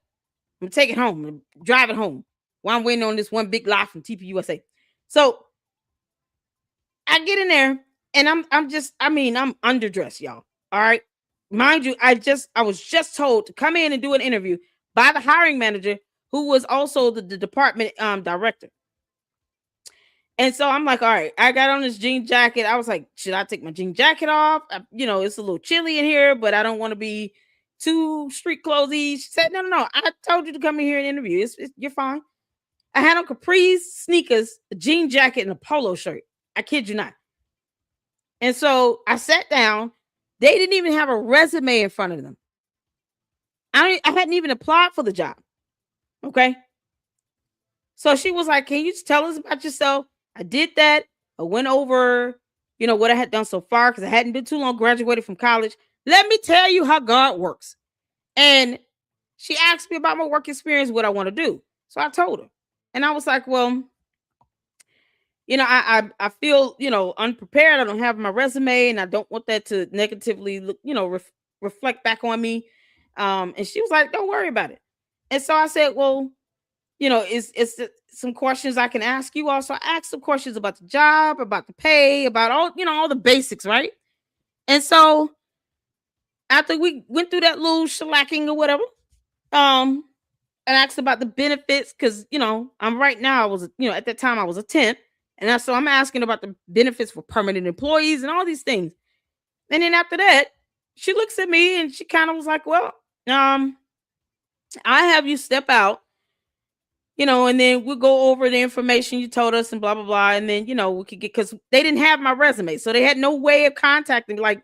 I'm take it home and drive it home while I'm waiting on this one big lie from TPUSA. So I get in there and I'm underdressed, y'all. All right. Mind you, I was just told to come in and do an interview by the hiring manager, who was also the department director. And so I'm like, all right, I got on this jean jacket. I was like, should I take my jean jacket off? You know, it's a little chilly in here, but I don't want to be too street clothy. She said, no. I told you to come in here and interview. You're fine. I had on capris, sneakers, a jean jacket, and a polo shirt. I kid you not. And so I sat down. They didn't even have a resume in front of them. I hadn't even applied for the job. Okay. So she was like, "Can you just tell us about yourself?" I did that. I went over, you know, what I had done so far because I hadn't been too long, graduated from college. Let me tell you how God works. And she asked me about my work experience, what I want to do. So I told her. And I was like, well, you know, I feel, you know, unprepared. I don't have my resume and I don't want that to negatively, you know, reflect back on me. And she was like, "Don't worry about it." And so I said, well, you know, it's some questions I can ask you. Also, I asked some questions about the job, about the pay, about all, you know, all the basics, right? And so after we went through that little shellacking or whatever, I asked about the benefits because, you know, at that time I was a temp, and so I'm asking about the benefits for permanent employees and all these things. And then after that, she looks at me and she kind of was like, "Well, I have you step out, you know, and then we'll go over the information you told us and blah, blah, blah. And then, you know, we could get," because they didn't have my resume. So they had no way of contacting, like,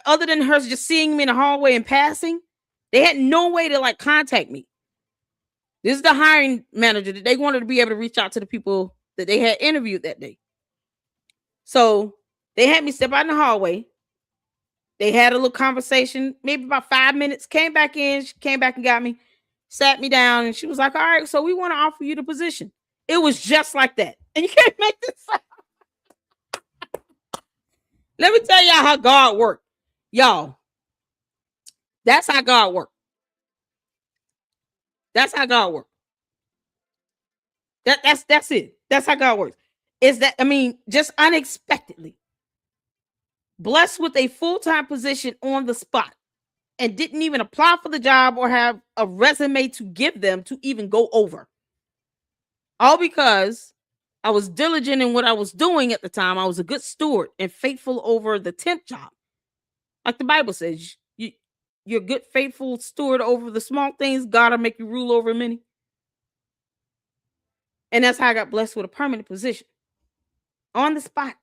other than her just seeing me in the hallway and passing. They had no way to like contact me. This is the hiring manager that they wanted to be able to reach out to the people that they had interviewed that day. So they had me step out in the hallway. They had a little conversation, maybe about 5 minutes, came back in, she came back and got me. sat me down, and she was like, all right, so we want to offer you the position. It was just like that. And you can't make this up. Let me tell y'all how God worked. Y'all, that's how God worked. That's how God works. That's it. That's how God works. Is that, I mean, just unexpectedly blessed with a full-time position on the spot and didn't even apply for the job or have a resume to give them to even go over. All because I was diligent in what I was doing at the time. I was a good steward and faithful over the temp job. Like the Bible says, you're a good, faithful steward over the small things. God will make you rule over many. And that's how I got blessed with a permanent position on the spot.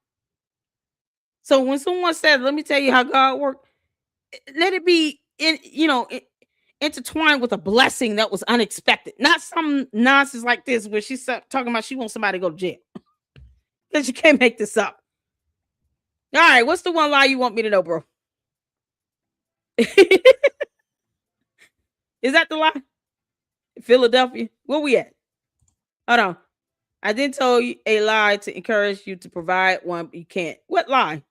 So when someone says, let me tell you how God worked, let it be intertwined with a blessing that was unexpected. Not some nonsense like this where she's talking about she wants somebody to go to jail. Because you can't make this up. All right, what's the one lie you want me to know, bro? Is that the lie? Philadelphia? Where we at? Hold on. I didn't tell you a lie to encourage you to provide one, but you can't. What lie?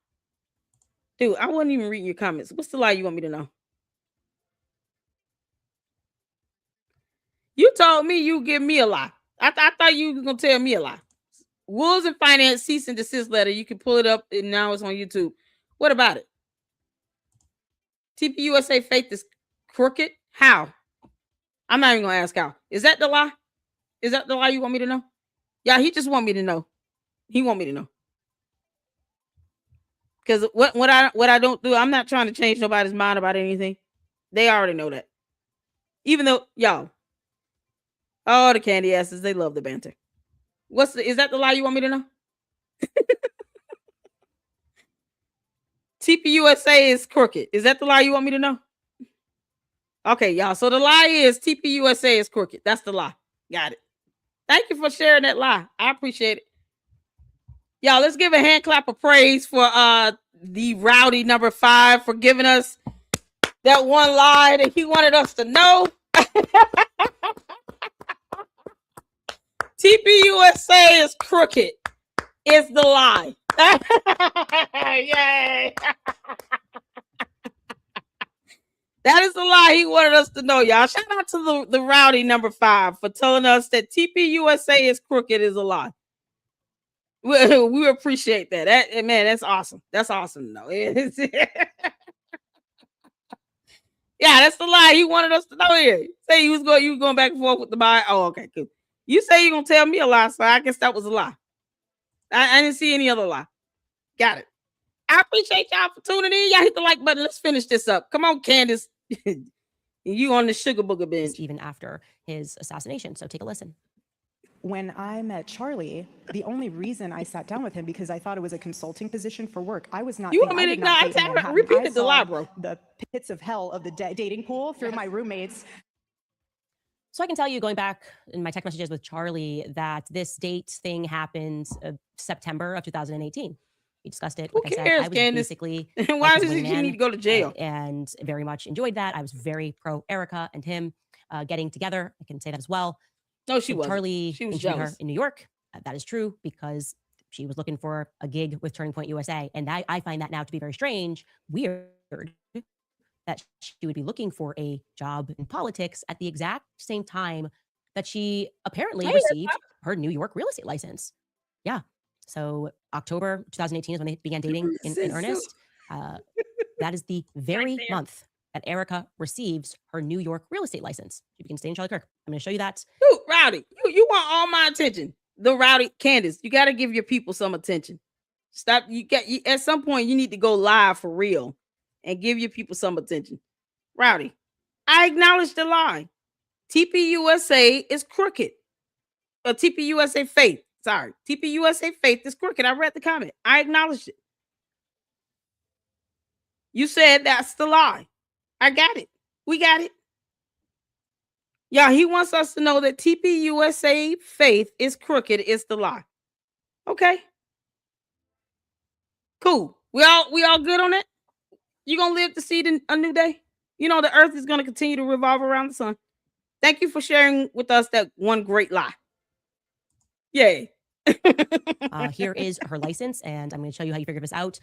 Dude, I wasn't even reading your comments. What's the lie you want me to know? You told me you give me a lie. I thought you were going to tell me a lie. Wolves and Finance cease and desist letter. You can pull it up, and now it's on YouTube. What about it? TPUSA faith is crooked? How? I'm not even going to ask how. Is that the lie? Is that the lie you want me to know? Yeah, he just want me to know. He want me to know. Because what I don't do, I'm not trying to change nobody's mind about anything. They already know that. Even though, y'all, the candy asses, they love the banter. Is that the lie you want me to know? TPUSA is crooked. Is that the lie you want me to know? Okay, y'all. So the lie is TPUSA is crooked. That's the lie. Got it. Thank you for sharing that lie. I appreciate it. Y'all, let's give a hand clap of praise for the rowdy number 5 for giving us that one lie that he wanted us to know. TPUSA is crooked is the lie. Yay. That is the lie he wanted us to know, y'all. Shout out to the rowdy number 5 for telling us that TPUSA is crooked is a lie. We appreciate that. Man, that's awesome. That's awesome to know. Yeah, that's the lie he wanted us to know here. Say you was going back and forth with the lie. Oh, okay, cool. You say you're gonna tell me a lie, so I guess that was a lie. I didn't see any other lie. Got it. I appreciate y'all for tuning in. Y'all hit the like button. Let's finish this up. Come on, Candace. You on the sugar booger binge.
Even after his assassination. So take a listen.
When I met Charlie, the only reason I sat down with him because I thought it was a consulting position for work. I was not.
You want me to repeat the lie, bro?
The pits of hell of the dating pool through my roommates.
So I can tell you, going back in my text messages with Charlie, that this date thing happened September of 2018. We discussed it.
Who
like
cares,
I said, I was
Candace?
basically
Why does he need to go to jail?
And very much enjoyed that. I was very pro Erika and him getting together. I can say that as well.
No, she wasn't.
Charlie
She was
interviewed
jealous.
her in New York. That is true because she was looking for a gig with Turning Point USA. And I find that now to be very strange, weird, that she would be looking for a job in politics at the exact same time that she apparently received her New York real estate license. Yeah. So October 2018 is when they began dating in earnest. That is the very month that Erika receives her New York real estate license. She begins dating Charlie Kirk. I'm going to show you that.
Dude, Rowdy, you want all my attention. The Rowdy, Candace, you got to give your people some attention. Stop. At some point, you need to go live for real and give your people some attention. Rowdy, I acknowledge the lie. TPUSA is crooked. TPUSA faith. Sorry. TPUSA faith is crooked. I read the comment. I acknowledged it. You said that's the lie. I got it. We got it. Yeah, he wants us to know that TPUSA faith is crooked is the lie. Okay. Cool. We all good on that? You gonna live to see a new day? You know the earth is gonna continue to revolve around the sun. Thank you for sharing with us that one great lie. Yay.
Here is her license, and I'm going to show you how you figure this out.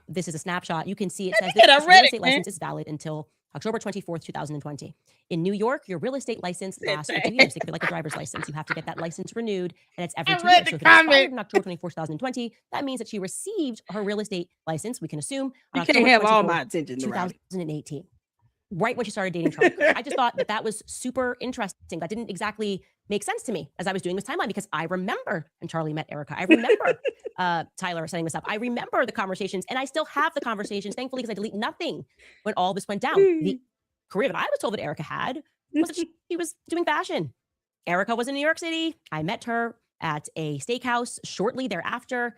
This is a snapshot. You can see it says
did, I
this
read
real
it,
estate
man.
license is valid until October 24th, 2020. In New York, your real estate license
Said
lasts for
that.
2 years. Think of it like a driver's license. You have to get that license renewed, and it's every
I
2
read
years.
the
So if it expired
comment.
on October 24th, 2020, that means that she received her real estate license, we can assume,
You
on
can't
October
have all
24th,
my attention, Riley.
2018. Right when she started dating Charlie Kirk. I just thought that that was super interesting. That didn't exactly make sense to me as I was doing this timeline, because I remember when Charlie met Erika. I remember Tyler setting this up. I remember the conversations, and I still have the conversations, thankfully, because I delete nothing when all this went down. The career that I was told that Erika had was that she was doing fashion. Erika was in New York City. I met her at a steakhouse shortly thereafter.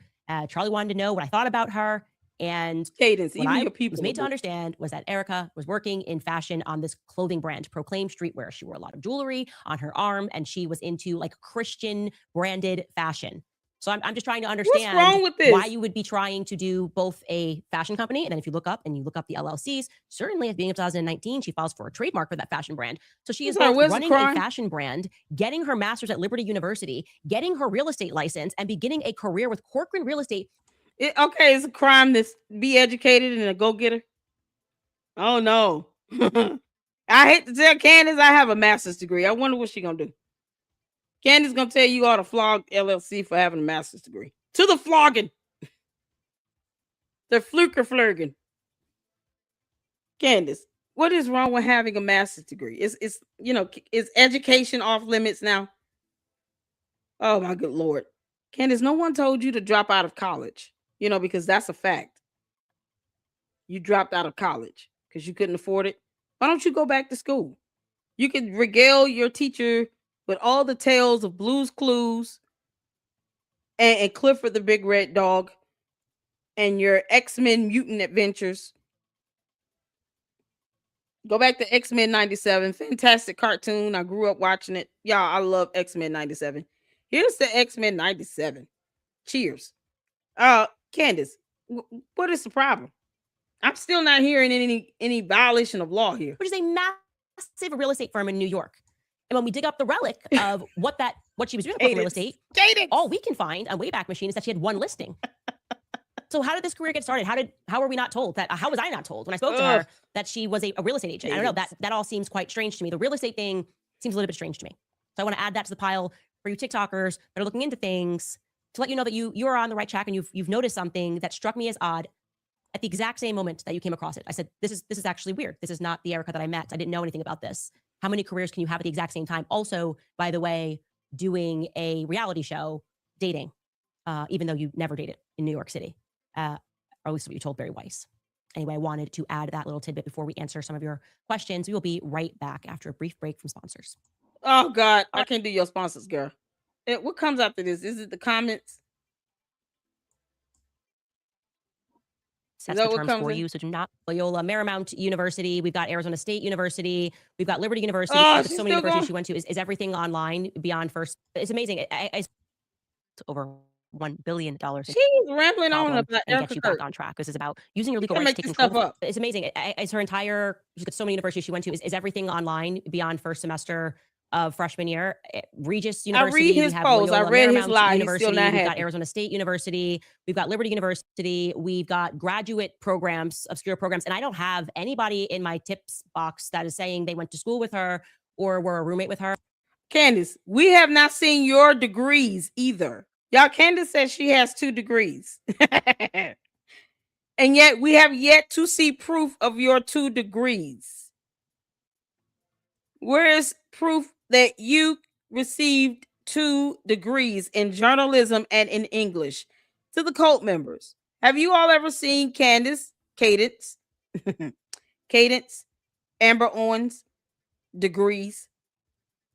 Charlie wanted to know what I thought about her. And
Cadence,
what
even
I
your people
was made to
are-
understand was that Erika was working in fashion on this clothing brand, Proclaim Streetwear. She wore a lot of jewelry on her arm, and she was into like Christian branded fashion. So I'm just trying to understand
wrong with
why
this?
you would be trying to do both a fashion company, and then if you look up the LLCs, certainly at the beginning of 2019, she files for a trademark for that fashion brand. So she is
sorry,
both
where's the
running a
crime?
fashion brand, getting her master's at Liberty University, getting her real estate license, and beginning a career with Corcoran Real Estate.
Okay, it's a crime to be educated and a go-getter. Oh no. I hate to tell Candace I have a master's degree. I wonder what she's gonna do. Candace gonna tell you ought to flog LLC for having a master's degree. To the flogging. The flurgen. Candace, what is wrong with having a master's degree? Is education off limits now? Oh my good Lord. Candace, no one told you to drop out of college, because that's a fact. You dropped out of college because you couldn't afford it. Why don't you go back to school? You could regale your teacher with all the tales of Blue's Clues and Clifford the Big Red Dog and your X-Men mutant adventures. Go back to X-Men 97. Fantastic cartoon. I grew up watching it. Y'all, I love X-Men 97. Here's the X-Men 97. Cheers. Candace, what is the problem? I'm still not hearing any violation of law here.
Which is a massive real estate firm in New York. And when we dig up the relic of what she was doing with real estate, all we can find on Wayback Machine is that she had one listing. So how did this career get started? How were we not told that? How was I not told when I spoke to her that she was a real estate agent? I don't know. That all seems quite strange to me. The real estate thing seems a little bit strange to me. So I want to add that to the pile for you TikTokers that are looking into things, to let you know that you are on the right track, and you've noticed something that struck me as odd at the exact same moment that you came across it. I said, this is actually weird. This is not the Erika that I met. I didn't know anything about this. How many careers can you have at the exact same time? Also, by the way, doing a reality show, dating, even though you never dated in New York City, or at least what you told Barry Weiss. Anyway, I wanted to add that little tidbit before we answer some of your questions. We will be right back after a brief break from sponsors.
Oh God, I can't do your sponsors, girl. What comes after this? Is it the comments?
Sets the terms for you. So do not Loyola Marymount University. We've got Arizona State University. We've got Liberty University. So many universities she went to. Is everything online beyond first? It's amazing. It's over $1 billion.
She's rambling on about
and get you back on track. This is about using your legal rights to take control. It's amazing. It's her entire. She's got so many universities she went to. Is everything online beyond first semester of freshman year? Regis University.
I read his post. I read his lie. He's still not happy.
We've got Arizona State University. We've got Liberty University. We've got graduate programs, obscure programs, and I don't have anybody in my tips box that is saying they went to school with her or were a roommate with her.
Candace, we have not seen your degrees either. Y'all, Candace says she has 2 degrees. And yet we have yet to see proof of your 2 degrees. Where is proof that you received 2 degrees in journalism and in English? To the cult members, have you all ever seen Cadence, Amber Owens degrees?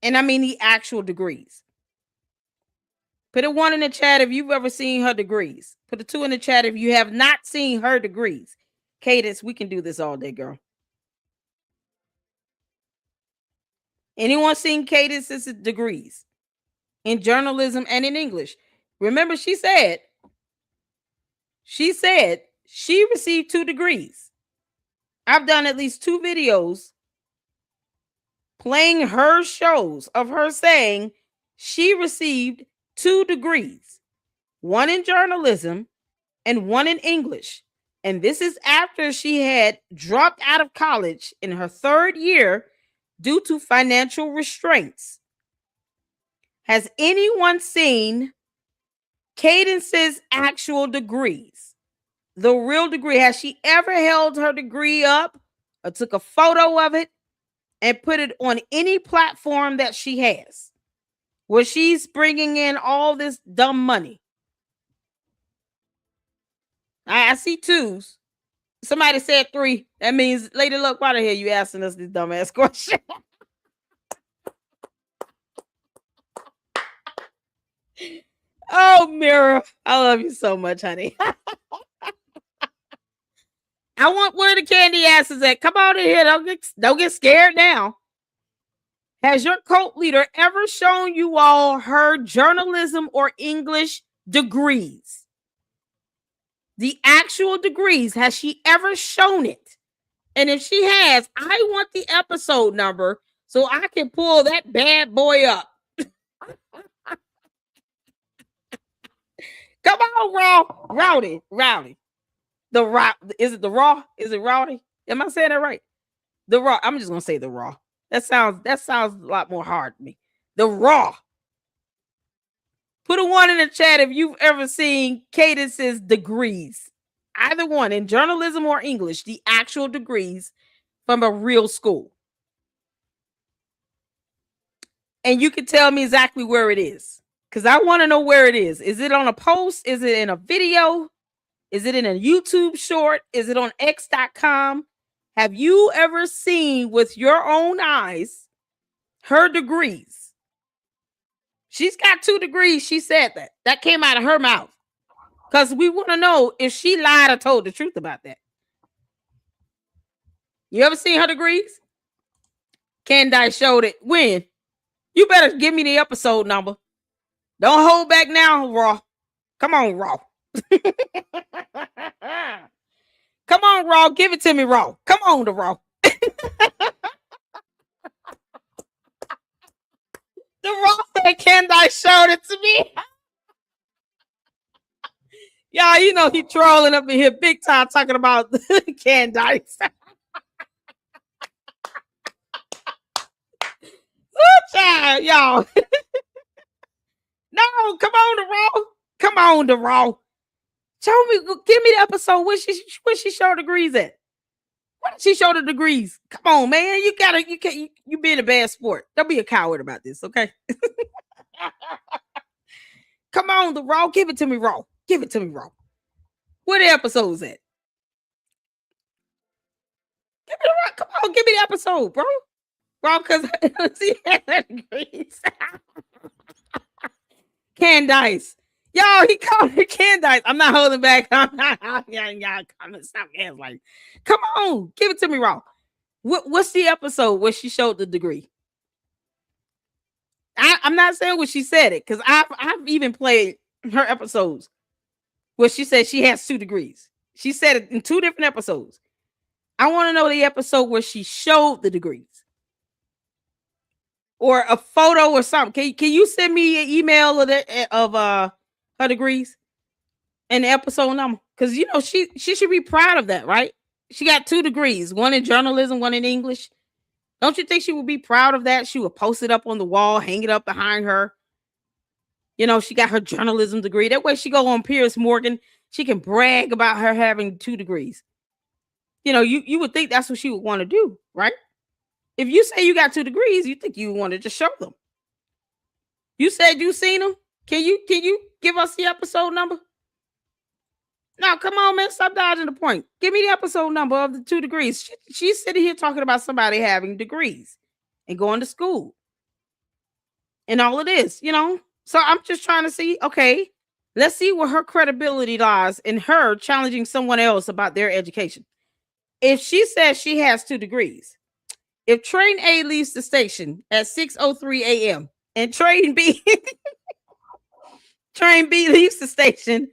And I mean the actual degrees. Put a 1 in the chat if you've ever seen her degrees. Put a 2 in the chat if you have not seen her degrees. Cadence, we can do this all day, girl. Anyone seen Cadence's degrees in journalism and in English? Remember, she said she received 2 degrees. I've done at least 2 videos playing her shows of her saying she received 2 degrees, one in journalism and one in English. And this is after she had dropped out of college in her 3rd year due to financial restraints. Has anyone seen Candace's actual degrees? The real degree. Has she ever held her degree up or took a photo of it and put it on any platform that she has where she's bringing in all this dumb money? I see 2s. Somebody said 3. That means, Lady Luck, why the hell you asking us this dumbass question? Oh, Mira, I love you so much, honey. I want where the candy ass is at. Come on in here. Don't get scared now. Has your cult leader ever shown you all her journalism or English degrees? The actual degrees. Has she ever shown it? And if she has, I want the episode number so I can pull that bad boy up. Come on, Rowdy. The Raw. Is it the Raw? Is it Rowdy? Am I saying that right? The Raw. I'm just gonna say the Raw. That sounds a lot more hard to me. The Raw. Put a 1 in the chat if you've ever seen Candace's degrees. Either one, in journalism or English, the actual degrees from a real school. And you can tell me exactly where it is. Because I want to know where it is. Is it on a post? Is it in a video? Is it in a YouTube short? Is it on X.com? Have you ever seen with your own eyes her degrees? She's got 2 degrees. She said that. That came out of her mouth. Because we want to know if she lied or told the truth about that. You ever seen her degrees? Candace showed it. When? You better give me the episode number. Don't hold back now, Raw. Come on, Raw. Come on, Raw. Give it to me, Raw. Come on, the Raw. The Raw said Candace showed it to me. Y'all, you know he trolling up in here big time talking about Candace. Oh, child, y'all. No, come on, the Raw. Come on, the Raw. Show me, give me the episode where she show degrees at. Where did she show the degrees? Come on, man. You being a bad sport. Don't be a coward about this, okay? Come on, the Raw. Give it to me, Raw. Give it to me, Raw. Where the episodes at? Give me the Raw. Come on, give me the episode, bro. Bro, because she has degrees. Candace. Yo, he called her Candace. I'm not holding back. I'm not. Y'all stop like, come on, give it to me, Raw. What's the episode where she showed the degree? I'm not saying what she said it because I've even played her episodes where she said she has 2 degrees. She said it in 2 different episodes. I want to know the episode where she showed the degrees. Or a photo or something. Can you send me an email of her degrees and the episode number? Because you know she should be proud of that, right? She got 2 degrees, one in journalism, one in English. Don't you think she would be proud of that? She would post it up on the wall, hang it up behind her. You know, she got her journalism degree. That way she go on Piers Morgan. She can brag about her having 2 degrees. You know, you would think that's what she would want to do, right? If you say you got 2 degrees, you think you want to just show them. You said you seen them. Can you give us the episode number? No, come on, man. Stop dodging the point. Give me the episode number of the 2 degrees. She's sitting here talking about somebody having degrees and going to school and all of this, you know? So I'm just trying to see, okay, let's see where her credibility lies in her challenging someone else about their education. If she says she has 2 degrees, if train A leaves the station at 6:03 a.m. and train B leaves the station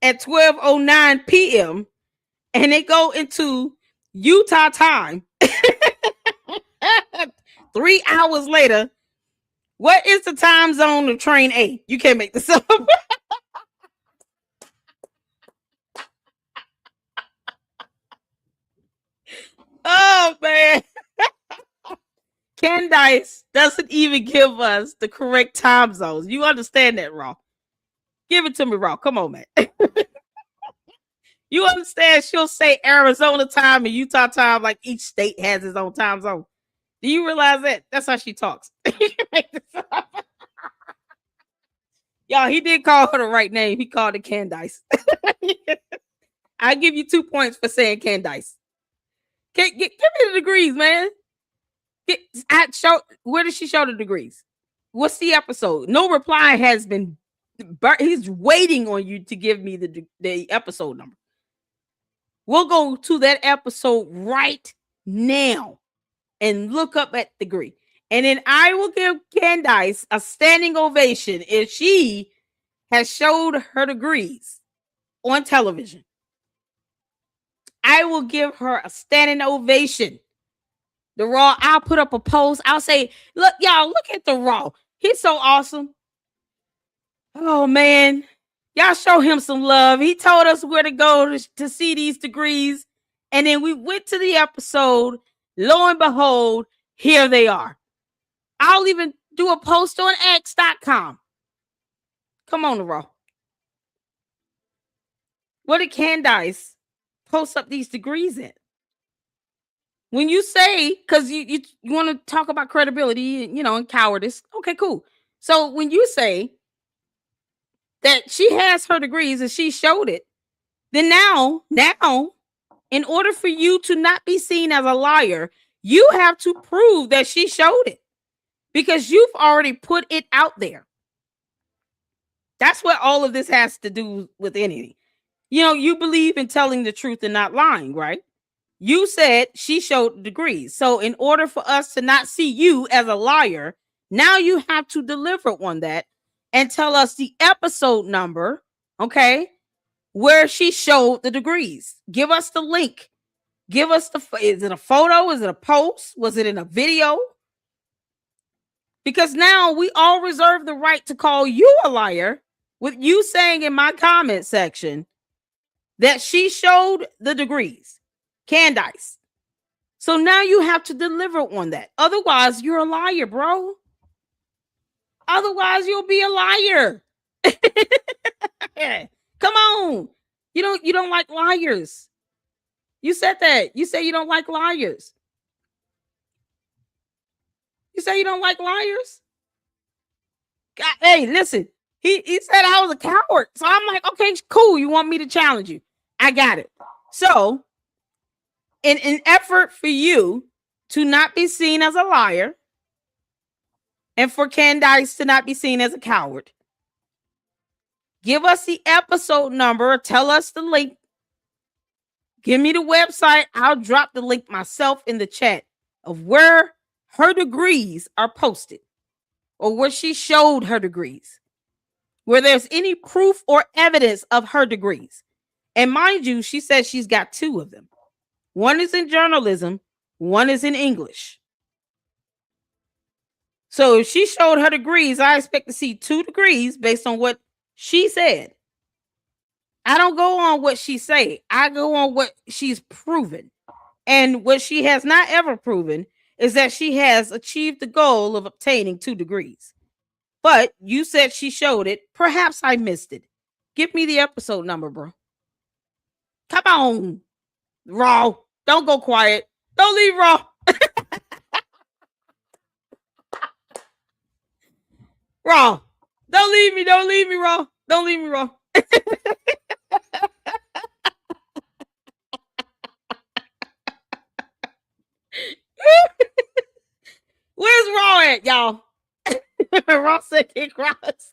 at 12:09 p.m. and they go into Utah time 3 hours later, what is the time zone of train A? You can't make this up. Oh, man. Candace doesn't even give us the correct time zones. You understand that, Raw? Give it to me, Raw. Come on, man. You understand? She'll say Arizona time and Utah time, like each state has its own time zone. Do you realize that? That's how she talks. Y'all, he did call her the right name. He called it Candace. I give you 2 points for saying Candace. Give me the degrees, man. Where did she show the degrees? What's the episode? No reply has been. He's waiting on you to give me the episode number. We'll go to that episode right now and look up at degree. And then I will give Candace a standing ovation if she has showed her degrees on television. I will give her a standing ovation. The Raw, I'll put up a post. I'll say, look, y'all, look at the Raw. He's so awesome. Oh, man. Y'all show him some love. He told us where to go to see these degrees. And then we went to the episode. Lo and behold, here they are. I'll even do a post on X.com. Come on, the Raw. What did Candace post up these degrees in? When you say, because you want to talk about credibility, and cowardice. Okay, cool. So when you say that she has her degrees and she showed it, then now, in order for you to not be seen as a liar, you have to prove that she showed it because you've already put it out there. That's what all of this has to do with anything. You believe in telling the truth and not lying, right? You said she showed degrees. So in order for us to not see you as a liar, now you have to deliver on that and tell us the episode number, okay, where she showed the degrees. Give us the link. Give us is it a photo? Is it a post? Was it in a video? Because now we all reserve the right to call you a liar with you saying in my comment section that she showed the degrees. Candace. So now you have to deliver on that. Otherwise, you're a liar, bro. Otherwise, you'll be a liar. Come on. You don't like liars. You said that. You say you don't like liars. You say you don't like liars? God, hey, listen. He said I was a coward. So I'm like, okay, cool. You want me to challenge you? I got it. So in an effort for you to not be seen as a liar and for Candace to not be seen as a coward, give us the episode number. Tell us the link. Give me the website. I'll drop the link myself in the chat of where her degrees are posted or where she showed her degrees, where there's any proof or evidence of her degrees. And mind you, she says she's got 2 of them. One is in journalism, one is in English. So if she showed her degrees, I expect to see 2 degrees based on what she said. I don't go on what she say. I go on what she's proven. And what she has not ever proven is that she has achieved the goal of obtaining 2 degrees. But you said she showed it. Perhaps I missed it. Give me the episode number, bro. Come on. Raw. Don't go quiet. Don't leave Raw. Raw. Don't leave me. Don't leave me, Raw. Don't leave me, Raw. Where's Raw at, y'all? Raw said kick Ross.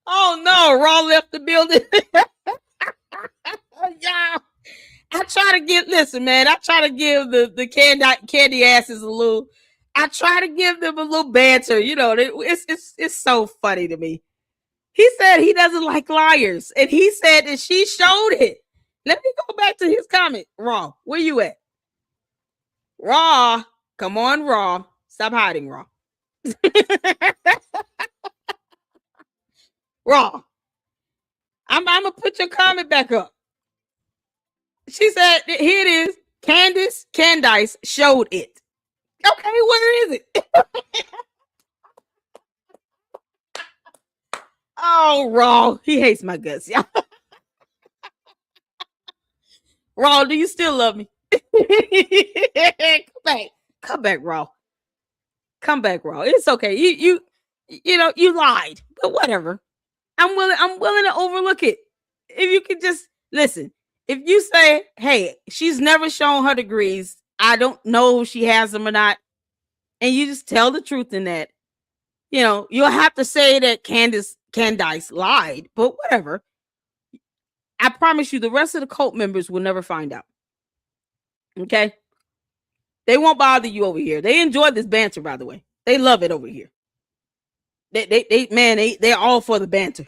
Oh no, Raw left the building. Yeah. I try to give the candy asses a little I try to give them a little banter. You know, it's so funny to me. He said he doesn't like liars, and he said that she showed it. Let me go back to his comment. Raw, where you at? Raw, come on, Raw. Stop hiding, Raw. Raw. I'm gonna put your comment back up. She said, here it is. Candace showed it. Okay, where is it? Oh, Raw. He hates my guts, y'all. Raw, do you still love me? Come back, Raw. Come back, Raw. It's okay. You know, you lied, but whatever. I'm willing to overlook it. If you could just listen. If you say, hey, she's never shown her degrees, I don't know if she has them or not, and you just tell the truth in that, you know, you'll have to say that Candace lied, but whatever. I promise you, the rest of the cult members will never find out. Okay? They won't bother you over here. They enjoy this banter, by the way. They love it over here. They're all for the banter.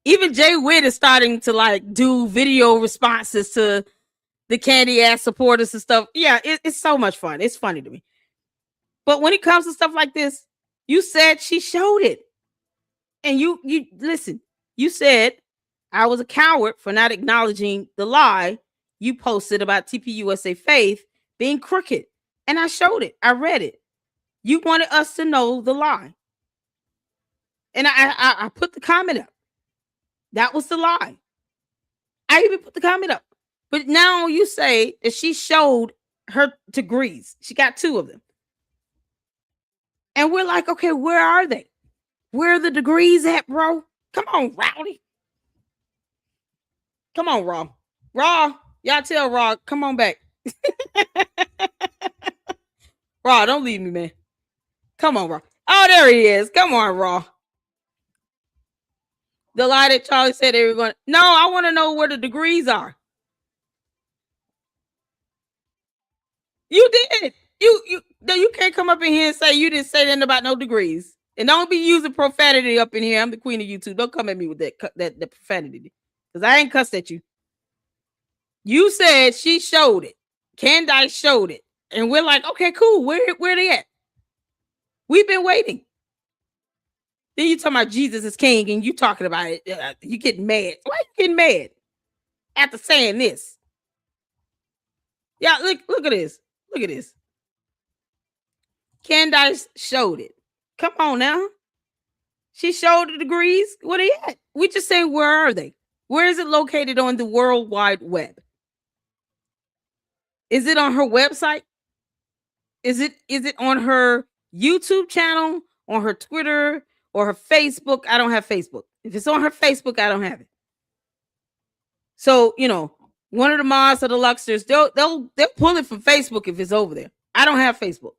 Even Jay Witt is starting to like do video responses to the candy ass supporters and stuff. Yeah, it's so much fun. It's funny to me. But when it comes to stuff like this, you said she showed it. And you listen, you said I was a coward for not acknowledging the lie you posted about TPUSA Faith being crooked. And I showed it. I read it. You wanted us to know the lie. And I put the comment up. That was the lie. I even put the comment up. But now you say that she showed her degrees. She got 2 of them. And we're like, okay, where are they? Where are the degrees at, bro? Come on, Rowdy. Come on, Raw. Raw, y'all tell Raw, come on back. Raw, don't leave me, man. Come on, Raw. Oh, there he is. Come on, Raw. The lie that Charlie said they were going to. No, I want to know where the degrees are. You did. You can't come up in here and say you didn't say nothing about no degrees. And don't be using profanity up in here. I'm the queen of YouTube. Don't come at me with that profanity. Because I ain't cussed at you. You said she showed it. Candace showed it. And we're like, okay, cool. Where they at? We've been waiting. Then you talking about Jesus is king and you talking about it. You getting mad. Why you getting mad after saying this? Yeah, look at this. Look at this. Candace showed it. Come on now. She showed the degrees. What are they at? We just saying, where are they? Where is it located on the World Wide Web? Is it on her website? Is it on her YouTube channel, on her Twitter, or her Facebook? I don't have Facebook. If it's on her Facebook, I don't have it. So, you know, one of the mods or the Luxters, they'll pull it from Facebook if it's over there. I don't have Facebook.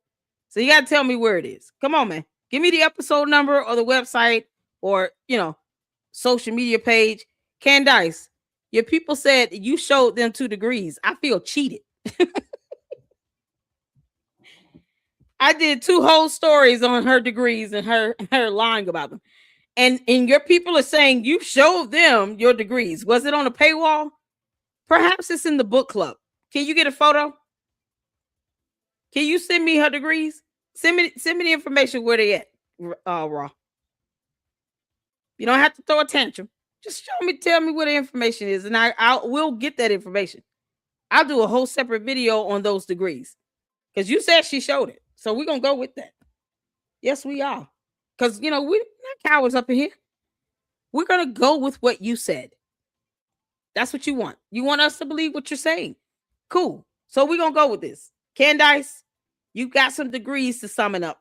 So you got to tell me where it is. Come on, man. Give me the episode number or the website or, you know, social media page. Candace, your people said you showed them 2 degrees. I feel cheated. I did 2 whole stories on her degrees and her lying about them. And your people are saying you showed them your degrees. Was it on a paywall? Perhaps it's in the book club. Can you get a photo? Can you send me her degrees? Send me the information where they at, Raw. You don't have to throw a tantrum. Just tell me where the information is, and I will get that information. I'll do a whole separate video on those degrees. Because you said she showed it. So we're going to go with that. Yes, we are. Because, you know, we're not cowards up in here. We're going to go with what you said. That's what you want. You want us to believe what you're saying. Cool. So we're going to go with this. Candace, you got some degrees to sum it up.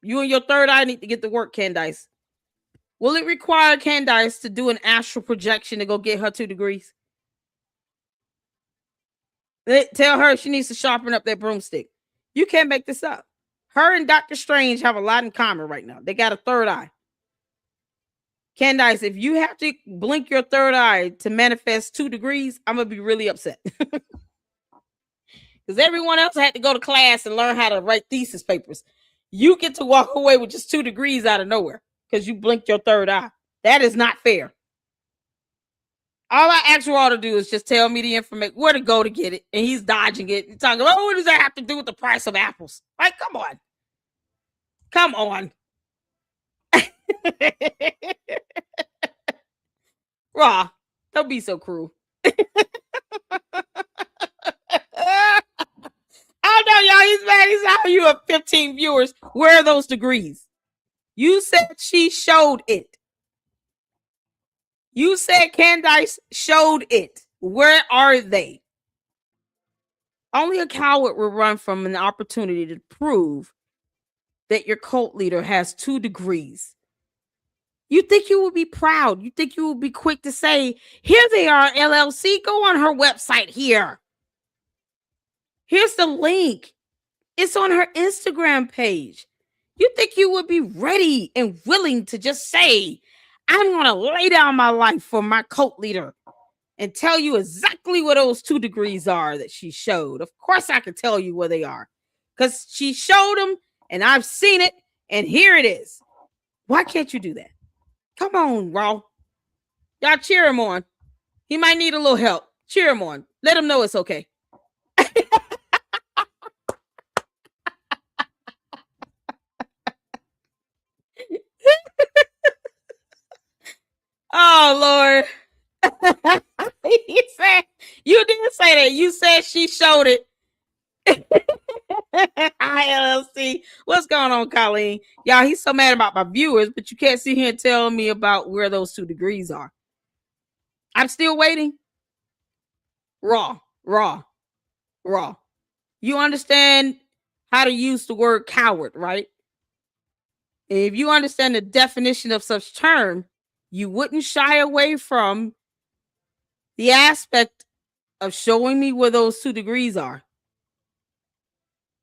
You and your third eye need to get to work, Candace. Will it require Candace to do an astral projection to go get her 2 degrees? Tell her she needs to sharpen up that broomstick. You can't make this up. Her and Dr. Strange have a lot in common right now. They got a third eye. Candace, if you have to blink your third eye to manifest 2 degrees, I'm going to be really upset. because everyone else had to go to class and learn how to write thesis papers. You get to walk away with just 2 degrees out of nowhere because you blinked your third eye. That is not fair. All I asked you all to do is just tell me the information, where to go to get it, and he's dodging it. He's talking, oh, what does that have to do with the price of apples? Like, come on. Come on. Raw, don't be so cruel. Oh no, y'all, he's mad. He's out. You have 15 viewers. Where are those degrees? You said she showed it. You said Candace showed it. Where are they? Only a coward will run from an opportunity to prove that your cult leader has 2 degrees. You think you would be proud. You think you would be quick to say, here they are, LLC. Go on her website here. Here's the link. It's on her Instagram page. You think you would be ready and willing to just say, I'm going to lay down my life for my cult leader and tell you exactly what those 2 degrees are that she showed. Of course I can tell you where they are because she showed them and I've seen it and here it is. Why can't you do that? Come on, Raw. Y'all cheer him on. He might need a little help. Cheer him on. Let him know it's okay. Oh, Lord. You didn't say that. You said she showed it. ILLC. What's going on, Colleen? Y'all, he's so mad about my viewers, but you can't sit here and tell me about where those 2 degrees are. I'm still waiting. Raw. You understand how to use the word coward, right? And if you understand the definition of such term, you wouldn't shy away from the aspect of showing me where those 2 degrees are.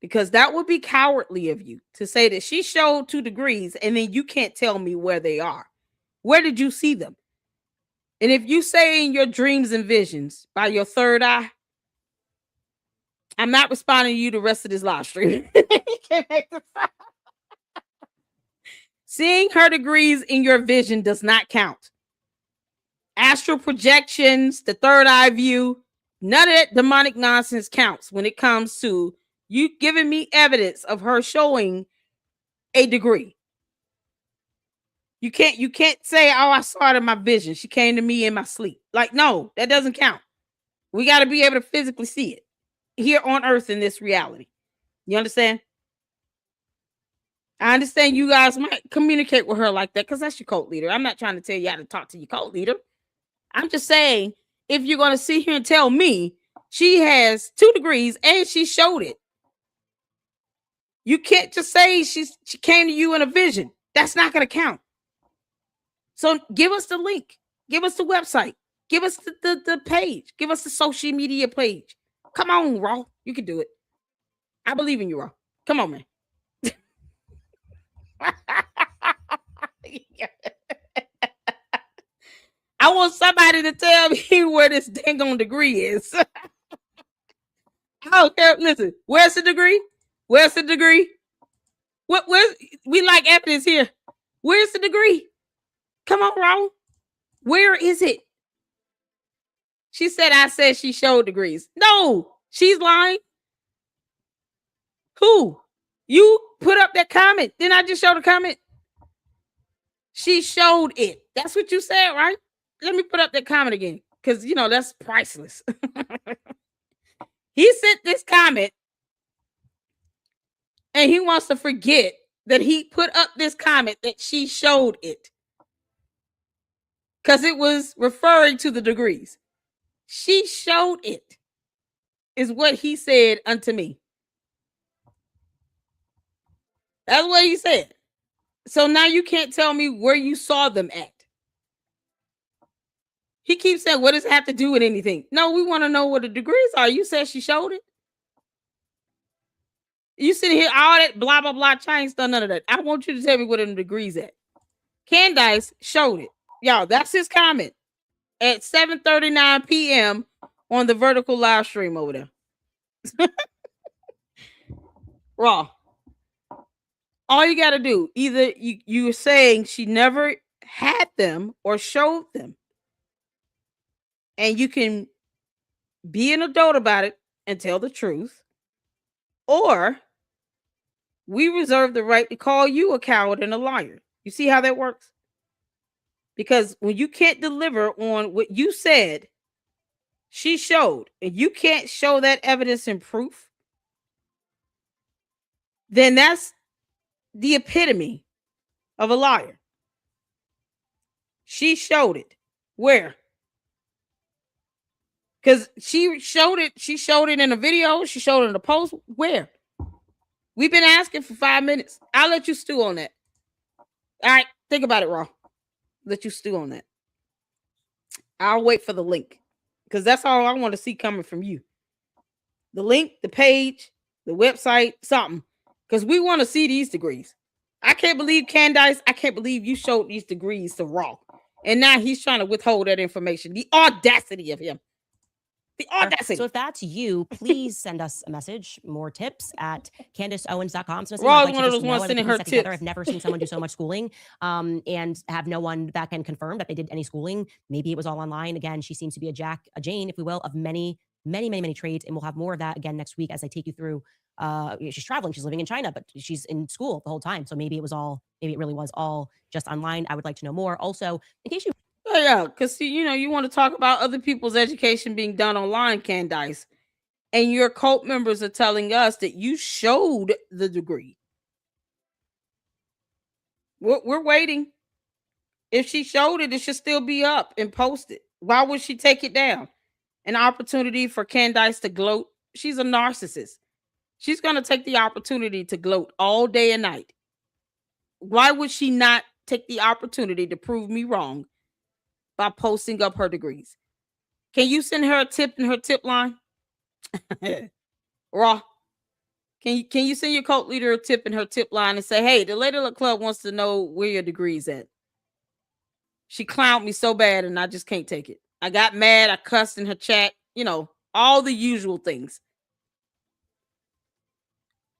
Because that would be cowardly of you to say that she showed 2 degrees and then you can't tell me where they are. Where did you see them? And if you say in your dreams and visions by your third eye, I'm not responding to you the rest of this live stream. Seeing her degrees in your vision does not count. Astral projections, the third eye view, none of that demonic nonsense counts when it comes to you giving me evidence of her showing a degree. You can't say, oh, I saw it in my vision. She came to me in my sleep. Like, no, that doesn't count. We got to be able to physically see it here on earth in this reality. You understand? I understand you guys might communicate with her like that because that's your cult leader. I'm not trying to tell you how to talk to your cult leader. I'm just saying, if you're going to sit here and tell me she has 2 degrees and she showed it, you can't just say she came to you in a vision. That's not going to count. So give us the link. Give us the website. Give us the page. Give us the social media page. Come on, Raw. You can do it. I believe in you, Raw. Come on, man. I want somebody to tell me where this dang on degree is. I don't care. Listen, where's the degree? Where's the degree? Where's we like evidence here? Where's the degree? Come on, Raw. Where is it? She said I said she showed degrees. No, she's lying. Who? You put up that comment. Didn't I just show the comment? She showed it. That's what you said, right? Let me put up that comment again. Because, you know, that's priceless. He sent this comment. And he wants to forget that he put up this comment that she showed it. Because it was referring to the degrees. She showed it. Is what he said unto me. That's what he said. So now you can't tell me where you saw them at. He keeps saying, what does it have to do with anything? No, we want to know what the degrees are. You said she showed it. You sitting here, all that blah, blah, blah, Chinese stuff, none of that. I want you to tell me what the degrees at. Candace showed it. Y'all, that's his comment at 7:39 p.m. on the vertical live stream over there. Raw. All you got to do, either you're saying she never had them or showed them, and you can be an adult about it and tell the truth, or we reserve the right to call you a coward and a liar. You see how that works? Because when you can't deliver on what you said she showed, and you can't show that evidence and proof, then that's the epitome of a liar. She showed it. Where? Because she showed it in a video. She showed it in a post. Where? We've been asking for 5 minutes. I'll let you stew on that. All right, think about it, Raw. Let you stew on that. I'll wait for the link, because that's all I want to see coming from you. The link, the page, the website, something. Because we want to see these degrees. I can't believe, Candace, I can't believe you showed these degrees to Raw. And now he's trying to withhold that information. The audacity of him. The audacity.
So if that's you, please send us a message, more tips at CandaceOwens.com. So
Raw is one of those ones sending her tips.
I've never seen someone do so much schooling and have no one that can confirm that they did any schooling. Maybe it was all online. Again, she seems to be a Jane, if we will, of many trades. And we'll have more of that again next week as I take you through. She's traveling, she's living in China, but she's in school the whole time. So maybe it really was all just online. I would like to know more. Also, in case you
yeah, because you want to talk about other people's education being done online, Candace, and your cult members are telling us that you showed the degree. We're waiting. If she showed it, it should still be up and posted. Why would she take it down? An opportunity for Candace to gloat. She's a narcissist. She's going to take the opportunity to gloat all day and night. Why would she not take the opportunity to prove me wrong by posting up her degrees? Can you send her a tip in her tip line? Raw. Can you send your cult leader a tip in her tip line and say, hey, the Lady Luck Club wants to know where your degree's at. She clowned me so bad and I just can't take it. I got mad. I cussed in her chat. All the usual things.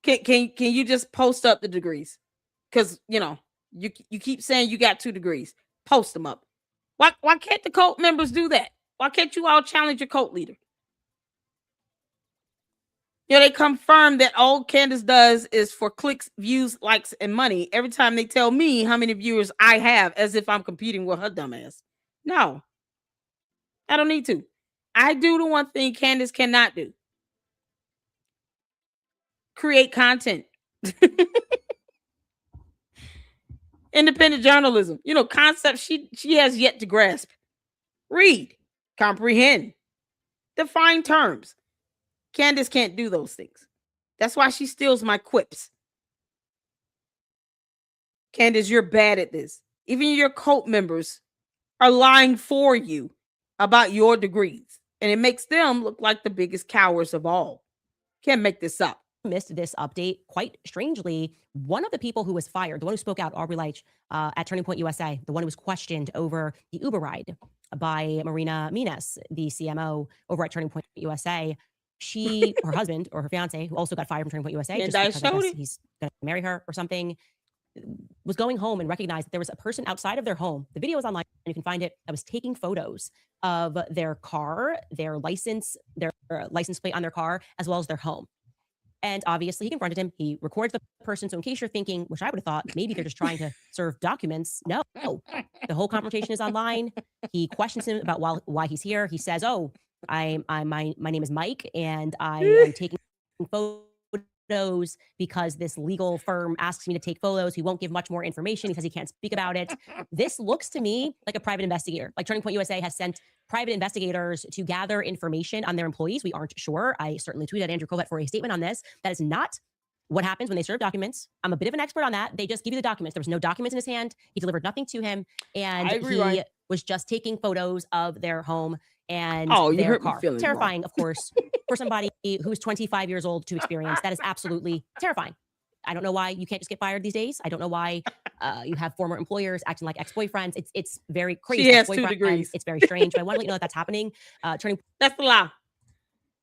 Can you just post up the degrees? Because, you keep saying you got 2 degrees. Post them up. Why can't the cult members do that? Why can't you all challenge your cult leader? They confirm that all Candace does is for clicks, views, likes, and money every time they tell me how many viewers I have, as if I'm competing with her dumbass. No, I don't need to. I do the one thing Candace cannot do. Create content. Independent journalism. Concepts she has yet to grasp. Read, comprehend, define terms. Candace can't do those things. That's why she steals my quips. Candace, you're bad at this. Even your cult members are lying for you about your degrees. And it makes them look like the biggest cowards of all. Can't make this up.
Missed this update. Quite strangely, one of the people who was fired, the one who spoke out, Aubrey Leitch, at Turning Point USA, the one who was questioned over the Uber ride by Marina Menes, the CMO over at Turning Point USA, her husband or her fiance, who also got fired from Turning Point USA, just because I guess he's going to marry her or something, was going home and recognized that there was a person outside of their home. The video is online, and you can find it. That was taking photos of their car, their license plate on their car, as well as their home. And obviously, he confronted him. He records the person. So in case you're thinking, which I would have thought, maybe they're just trying to serve documents. No, the whole conversation is online. He questions him about why he's here. He says, "Oh, my name is Mike, and I am taking photos because this legal firm asks me to take photos. He won't give much more information. He says he can't speak about it." This looks to me like a private investigator. Like Turning Point USA has sent private investigators to gather information on their employees. We aren't sure. I certainly tweeted Andrew Kovett for a statement on this. That is not what happens when they serve documents. I'm a bit of an expert on that. They just give you the documents. There was no documents in his hand. He delivered nothing to him. And he was just taking photos of their home and their car. Terrifying, of course, for somebody who's 25 years old to experience. That is absolutely terrifying. I don't know why you can't just get fired these days. I don't know why you have former employers acting like ex-boyfriends. It's very crazy.
She has 2 degrees.
It's very strange. But I want to let you know that that's happening.
That's a lie.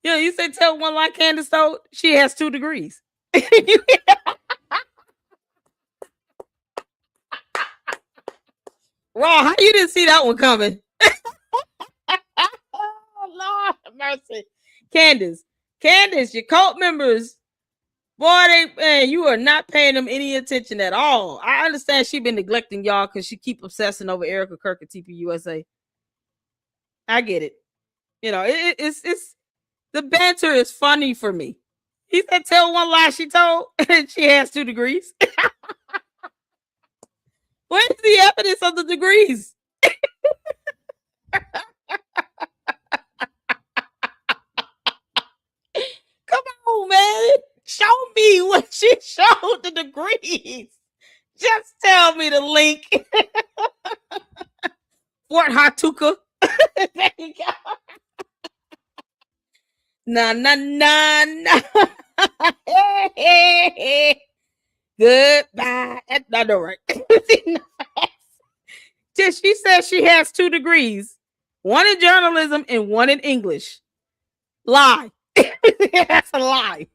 You said tell one lie, Candace, though. She has 2 degrees. Raw, how you didn't see that one coming? Oh, Lord have mercy. Candace, your cult members, boy, you are not paying them any attention at all. I understand she been neglecting y'all because she keep obsessing over Erika, Kirk, and TPUSA. I get it. You know, it's the banter is funny for me. He said, tell one lie she told, and she has 2 degrees. Where's the evidence of the degrees? Come on, man. Show me what she showed the degrees. Just tell me the link. Fort Hatuka. There you go. Nah. Goodbye. That's not right. She says she has 2 degrees, 1 in journalism and 1 in English. Lie. That's a lie.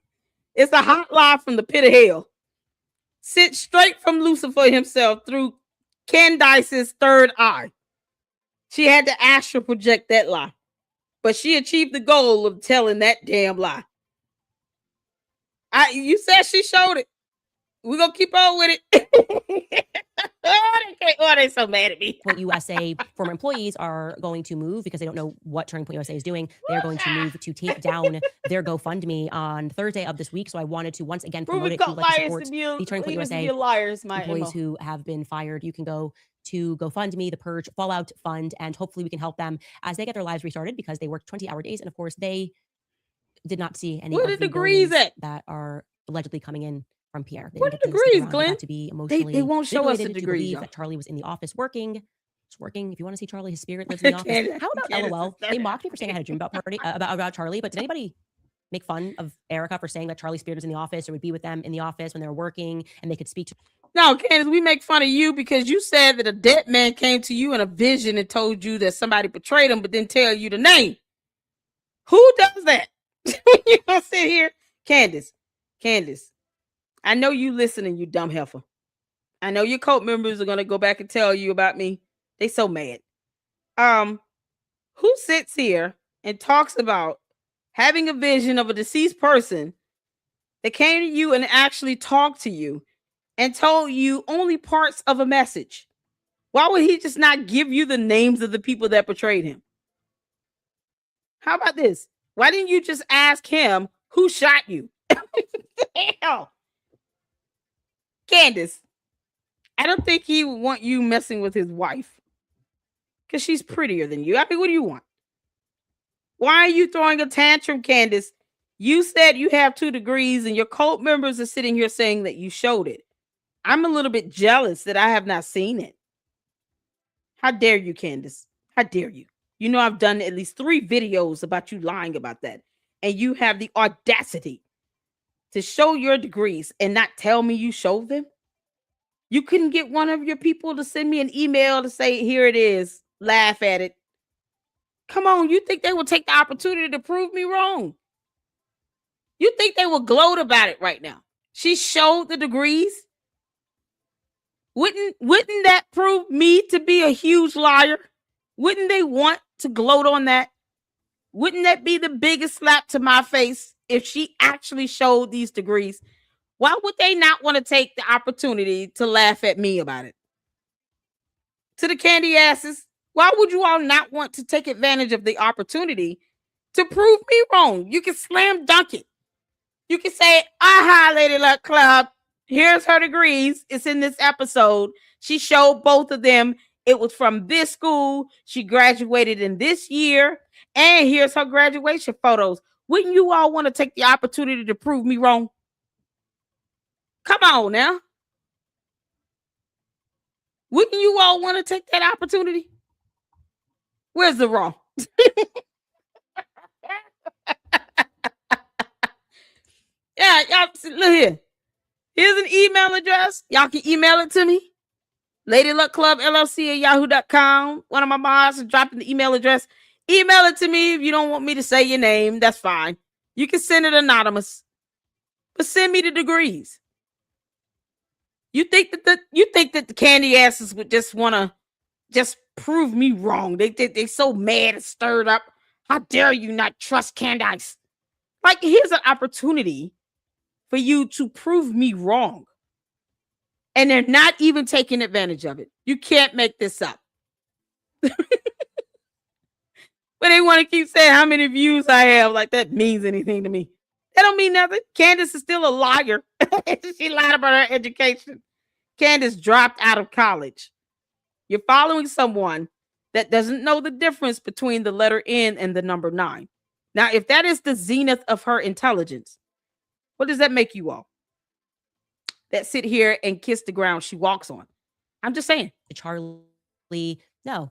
It's a hot lie from the pit of hell. Sent straight from Lucifer himself through Candace's 3rd eye. She had to astral project that lie, but she achieved the goal of telling that damn lie. You said she showed it. We're going to keep on with it. They so mad at me.
Point USA former employees are going to move because they don't know what Turning Point USA is doing. They're going to move to take down their GoFundMe on Thursday of this week. So I wanted to once again promote it to let support the Turning Point USA employees who have been fired. You can go to GoFundMe, the Purge Fallout Fund, and hopefully we can help them as they get their lives restarted because they worked 20-hour days. And of course, they did not see any of the degrees that are allegedly coming in from Pierre.
What are the degrees, Glenn?
To be emotionally
they won't show us the degrees.
That Charlie was in the office working. If you want to see Charlie, his spirit lives in the office. How about LOL? They mocked me for saying I had a dream about Charlie, but did anybody make fun of Erika for saying that Charlie's spirit was in the office or would be with them in the office when they were working and they could speak to?
No, Candace, we make fun of you because you said that a dead man came to you in a vision and told you that somebody betrayed him, but didn't tell you the name. Who does that? You gonna sit here, Candace. I know you listening, you dumb heifer. I know your cult members are gonna go back and tell you about me. They so mad. Who sits here and talks about having a vision of a deceased person that came to you and actually talked to you and told you only parts of a message? Why would he just not give you the names of the people that betrayed him? How about this? Why didn't you just ask him who shot you? Hell. Candace, I don't think he would want you messing with his wife because she's prettier than you. I mean, what do you want? Why are you throwing a tantrum, Candace? You said you have 2 degrees and your cult members are sitting here saying that you showed it. I'm a little bit jealous that I have not seen it. How dare you, Candace? How dare you? You know, I've done at least 3 videos about you lying about that. And you have the audacity to show your degrees and not tell me you showed them? You couldn't get one of your people to send me an email to say, here it is, laugh at it. Come on, you think they will take the opportunity to prove me wrong? You think they will gloat about it right now? She showed the degrees. Wouldn't that prove me to be a huge liar? Wouldn't they want to gloat on that? Wouldn't that be the biggest slap to my face if she actually showed these degrees? Why would they not want to take the opportunity to laugh at me about it? To the candy asses, why would you all not want to take advantage of the opportunity to prove me wrong? You can slam dunk it. You can say, aha, Lady Luck Club, here's her degrees. It's in this episode. She showed both of them. It was from this school. She graduated in this year. And here's her graduation photos. Wouldn't you all want to take the opportunity to prove me wrong? Come on now. Wouldn't you all want to take that opportunity? Where's the wrong? Yeah, y'all look here. Here's an email address. Y'all can email it to me. LadyLuckClubLLC@yahoo.com. One of my mods is dropping the email address. Email it to me if you don't want me to say your name. That's fine. You can send it anonymous. but send me the degrees. You think that the candy asses would just want to just prove me wrong? They so mad and stirred up. How dare you not trust Candace? Like, here's an opportunity for you to prove me wrong. And they're not even taking advantage of it. You can't make this up. But they want to keep saying how many views I have, like that means anything to me. That don't mean nothing. Candace is still a liar. She lied about her education. Candace dropped out of college. You're following someone that doesn't know the difference between the letter N and the number 9. Now, if that is the zenith of her intelligence, what does that make you all? That sit here and kiss the ground she walks on. I'm just saying.
Charlie, no.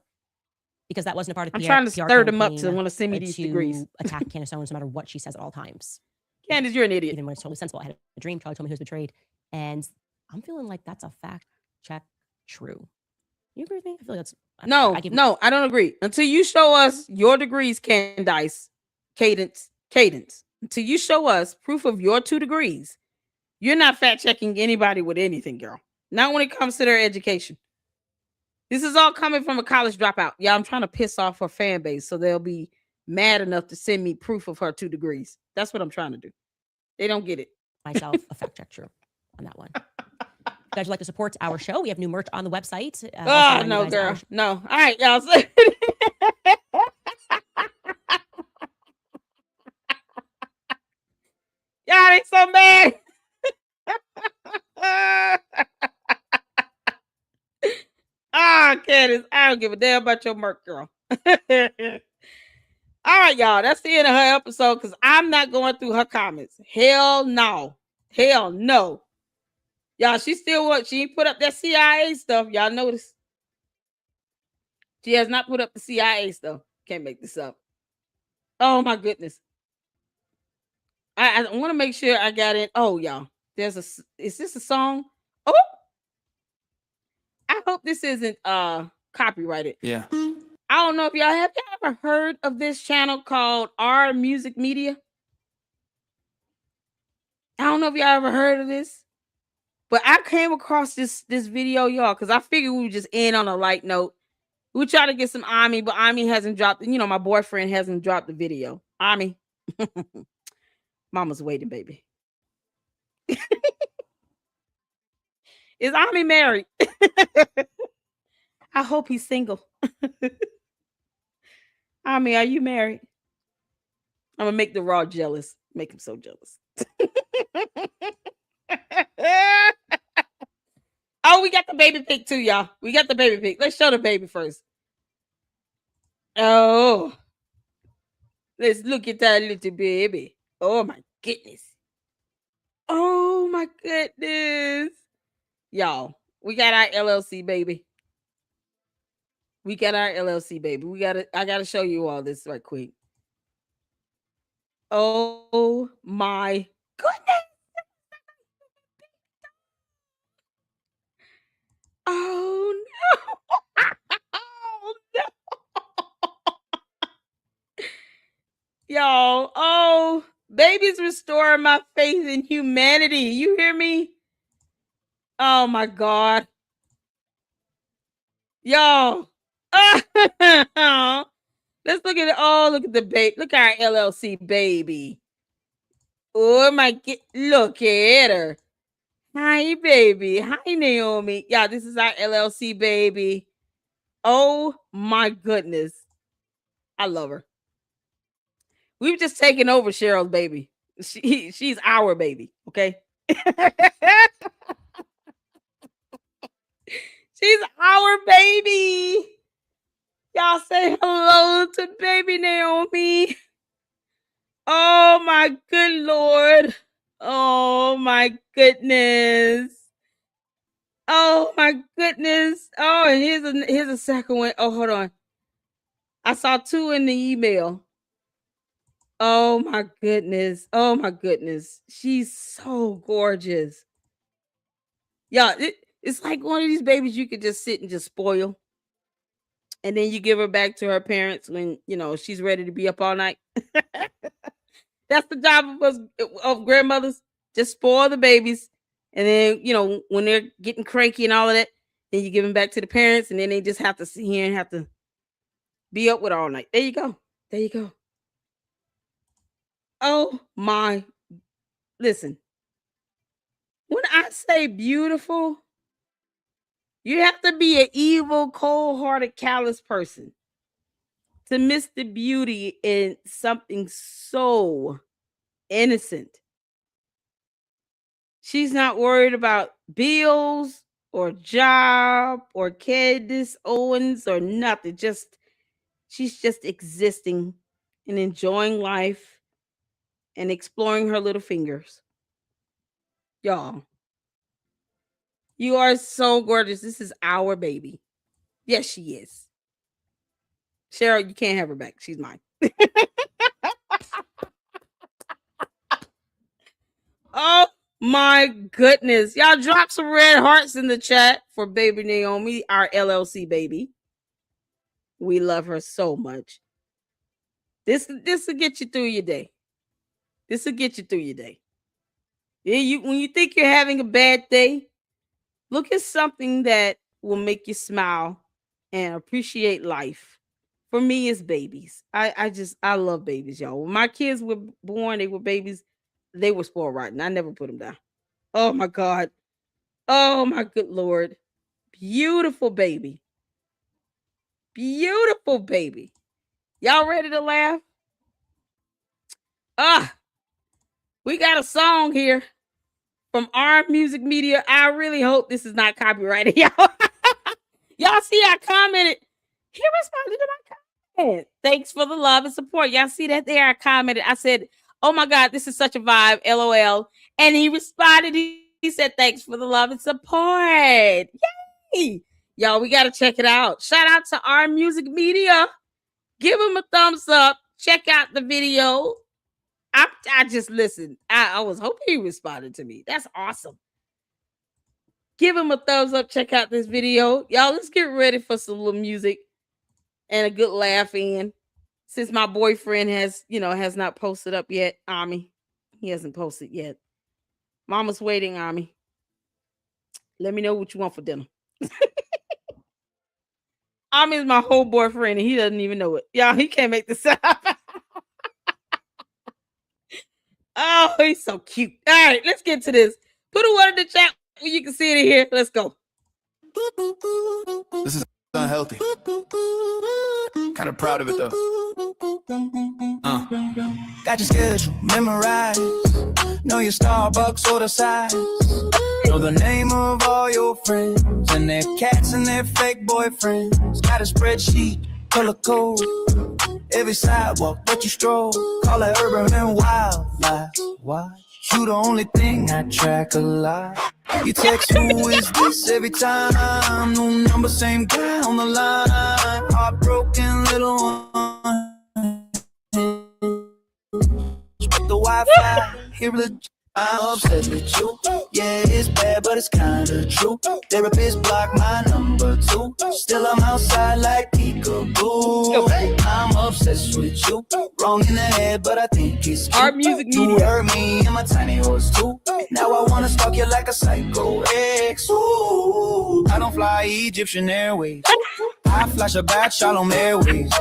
Because that wasn't a part of
I'm
PR,
trying to
PR
stir them up to
campaign,
want to send me these degrees.
to attack Candace Owens no matter what she says at all times.
Candace, you're an idiot.
Even when it's totally sensible. I had a dream. Charlie told me he was betrayed. And I'm feeling like that's a fact check true. You agree with me? I feel like that's...
No, I don't agree. Until you show us your degrees, Candace, Cadence. Until you show us proof of your 2 degrees, you're not fact checking anybody with anything, girl. Not when it comes to their education. This is all coming from a college dropout. Yeah, I'm trying to piss off her fan base so they'll be mad enough to send me proof of her 2 degrees. That's what I'm trying to do. They don't get it.
Myself a fact check true on that one. If you guys would like to support our show, we have new merch on the website.
No, girl. No. All right, y'all. Y'all ain't so mad. Candace, I don't give a damn about your merch, girl. All right, y'all. That's the end of her episode because I'm not going through her comments. Hell no. Hell no. Y'all, she ain't put up that CIA stuff. Y'all notice? She has not put up the CIA stuff. Can't make this up. Oh my goodness. I want to make sure I got it. Oh, y'all. Is this a song? Oh, I hope this isn't copyrighted.
Yeah.
I don't know if y'all have ever heard of this channel called R Music Media. I don't know if y'all ever heard of this, but I came across this video, y'all, because I figured we would just end on a light note. We try to get some Ami, but Ami hasn't dropped. You know, my boyfriend hasn't dropped the video. Ami, Mama's waiting, baby. Is Ami married? I hope he's single. Ami, are you married? I'm gonna make the Raw jealous. Make him so jealous. Oh, we got the baby pic too, y'all. We got the baby pic. Let's show the baby first. Oh, let's look at that little baby. Oh my goodness. Oh my goodness. Y'all, we got our LLC baby. We got our LLC baby. I gotta show you all this right quick. Oh my goodness. Oh no. Oh no. Y'all, oh, babies restore my faith in humanity. You hear me? Oh my God. Y'all. Let's look at it. Oh, look at the baby. Look at our LLC baby. Oh my God. Look at her. Hi, baby. Hi, Naomi. Yeah, this is our LLC baby. Oh my goodness. I love her. We've just taken over Cheryl's baby. She's our baby, okay? She's our baby. Y'all say hello to baby Naomi. Oh my good Lord. Oh my goodness. Oh my goodness. Oh, and here's a second one. Oh, hold on. I saw 2 in the email. Oh my goodness. Oh my goodness. She's so gorgeous. Yeah, it's like one of these babies you could just sit and just spoil. And then you give her back to her parents when, you know, she's ready to be up all night. That's the job of us, of grandmothers, Just spoil the babies. And then, when they're getting cranky and all of that, then you give them back to the parents, and then they just have to sit here and have to be up with all night. There you go. There you go. Oh my. Listen. When I say beautiful, you have to be an evil, cold-hearted, callous person to miss the beauty in something so innocent. She's not worried about bills or job or Candace Owens or nothing. She's just existing and enjoying life and exploring her little fingers. Y'all, you are so gorgeous. This is our baby. Yes, she is. Cheryl, you can't have her back. She's mine. Oh my goodness. Y'all drop some red hearts in the chat for baby Naomi, our LLC baby. We love her so much. This will get you through your day. This will get you through your day. Yeah, when you think you're having a bad day, look at something that will make you smile and appreciate life. For me, it's babies. I love babies, y'all. When my kids were born, they were babies. They were spoiled rotten. I never put them down. Oh my God. Oh my good Lord. Beautiful baby. Beautiful baby. Y'all ready to laugh? We got a song here from our music media. I really hope this is not copyrighted, y'all. Y'all see I commented. He responded to my comment. Thanks for the love and support. Y'all see that there? I commented. I said, oh my God, this is such a vibe. LOL. And he responded. He said, thanks for the love and support. Yay! Y'all, we got to check it out. Shout out to our music media. Give him a thumbs up. Check out the video. I just listened. I was hoping he responded to me. That's awesome. Give him a thumbs up. Check out this video. Y'all, let's get ready for some little music and a good laugh in. Since my boyfriend has not posted up yet, Ami. He hasn't posted yet. Mama's waiting, Ami. Let me know what you want for dinner. Ami is my whole boyfriend, and he doesn't even know it. Y'all, he can't make this up. Oh, he's so cute. All right, let's get to this. Put a word in the chat where you can see it in here. Let's go.
This is unhealthy. Kind of proud of it, though. Got your schedule memorized. Know your Starbucks order size. Know the name of all your friends and their cats and their fake boyfriends. Got a spreadsheet, color code. Every sidewalk that you stroll. Call it urban and wildlife. Why? You the only thing I track a lot. You text who is this every time. No number, same guy on the line. Heartbroken little one. Split the Wi-Fi. Here legit. I'm obsessed with you. Yeah, it's bad, but it's kinda true. Therapist blocked my number too. Still I'm outside like peekaboo. I'm obsessed with you. Wrong in the head, but I think it's cute.
Our music media.
You hurt me and my tiny horse too. Now I wanna stalk you like a psycho ex. Ooh, I don't fly Egyptian Airways. I flash a bad Shalom Airways.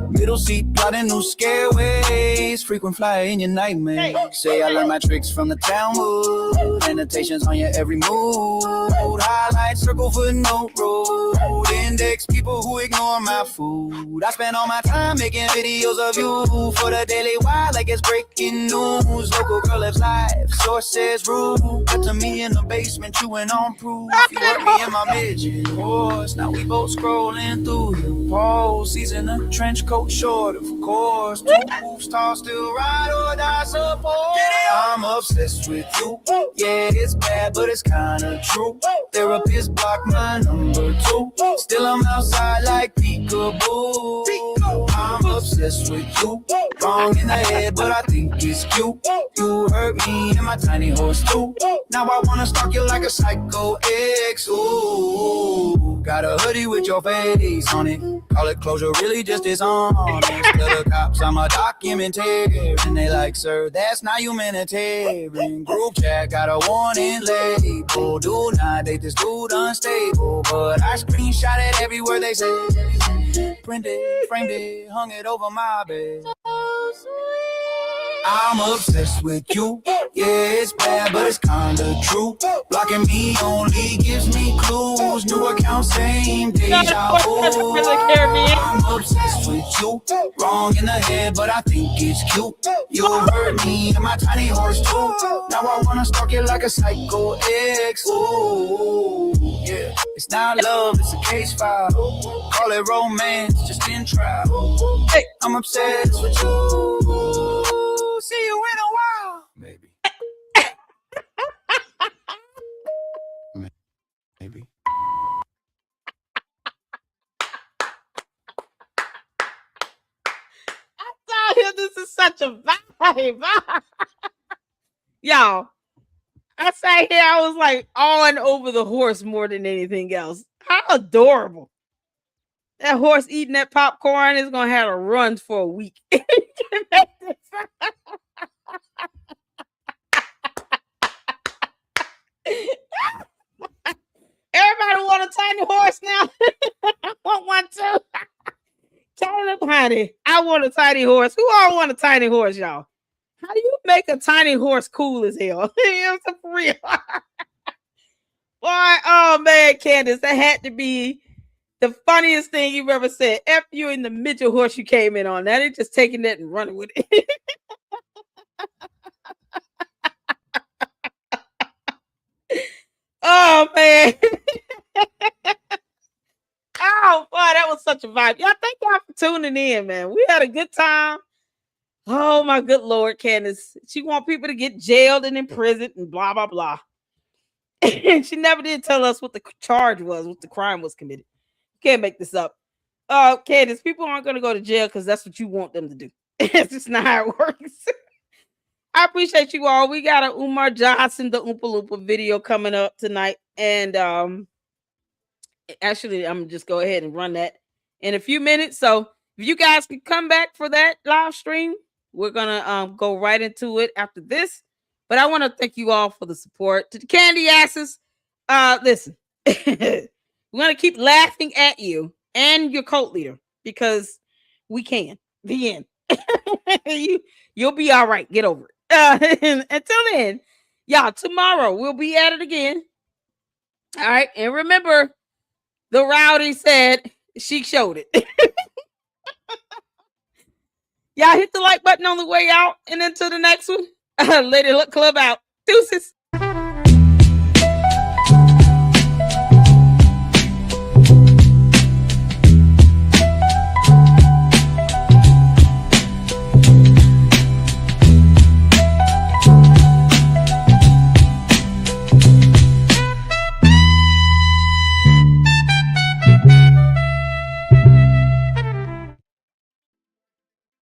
Middle seat plotting new scareways. Frequent flyer in your nightmare. Say I learned my tricks from the Talmud. Annotations on your every move. Highlight circle footnote road. Index people who ignore my food. I spend all my time making videos of you for the Daily Wire like it's breaking news. Local girl lives life. Source says rude. Got to me in the basement chewing on proof. You hurt me in my midget horse. Now we both scrolling through your posts. Season a trench coat short, of course. Two stars still ride or die support. I'm obsessed with you. Yeah, it's bad, but it's kinda true. Therapist blocked my number too. Still I'm outside like peekaboo. I'm obsessed obsessed with you. Wrong in the head, but I think it's cute. You hurt me and my tiny horse too. Now I wanna stalk you like a psycho ex. Ooh, got a hoodie with your face on it. Call it closure, really just dishonest. To the cops, I'm a documentarian. And they like, sir, that's not humanitarian. Group chat got a warning label. Do not date this dude unstable. But I screenshot it every word they say. Printed, framed it, hung it over my bed. I'm obsessed with you. Yeah, it's bad, but it's kinda true. Blocking me only gives me clues. New account, same deja vu. I'm obsessed with you. Wrong in the head, but I think it's cute. You hurt me and my tiny horse too. Now I wanna stalk you like a psycho ex. Ooh, yeah. It's not love, it's a case file. Call it romance, just in trial. Hey, I'm obsessed with you. See you in a while, maybe. Maybe.
I tell you, this is such a vibe. Y'all, I sat here, I was like on over the horse more than anything else. How adorable. That horse eating that popcorn is going to have a run for a week. Everybody want a tiny horse now? I want one too. Caleb, honey, I want a tiny horse. Who all want a tiny horse, y'all? How do you make a tiny horse cool as hell? It's for real. Boy, oh man, Candace, that had to be the funniest thing you've ever said. After you in the midget horse you came in on, now they're just taking that and running with it. Oh man. Oh boy, that was such a vibe. Y'all, thank y'all for tuning in, man. We had a good time. Oh my good Lord, Candace. She want people to get jailed and imprisoned and blah blah blah. And she never did tell us what the charge was, what the crime was committed. You can't make this up. Candace, people aren't gonna go to jail because that's what you want them to do. It's just not how it works. I appreciate you all. We got a Umar Johnson, the Oompa Loompa video coming up tonight. And actually, I'm just go ahead and run that in a few minutes. So if you guys can come back for that live stream, we're gonna go right into it after this. But I want to thank you all for the support. To the candy asses, listen, we're gonna keep laughing at you and your cult leader because we can. The end. You'll be all right. Get over it. Until then, y'all, tomorrow we'll be at it again. All right, and remember, the rowdy said she showed it. Y'all hit the like button on the way out, and until the next one, Lady Luck Club out. Deuces.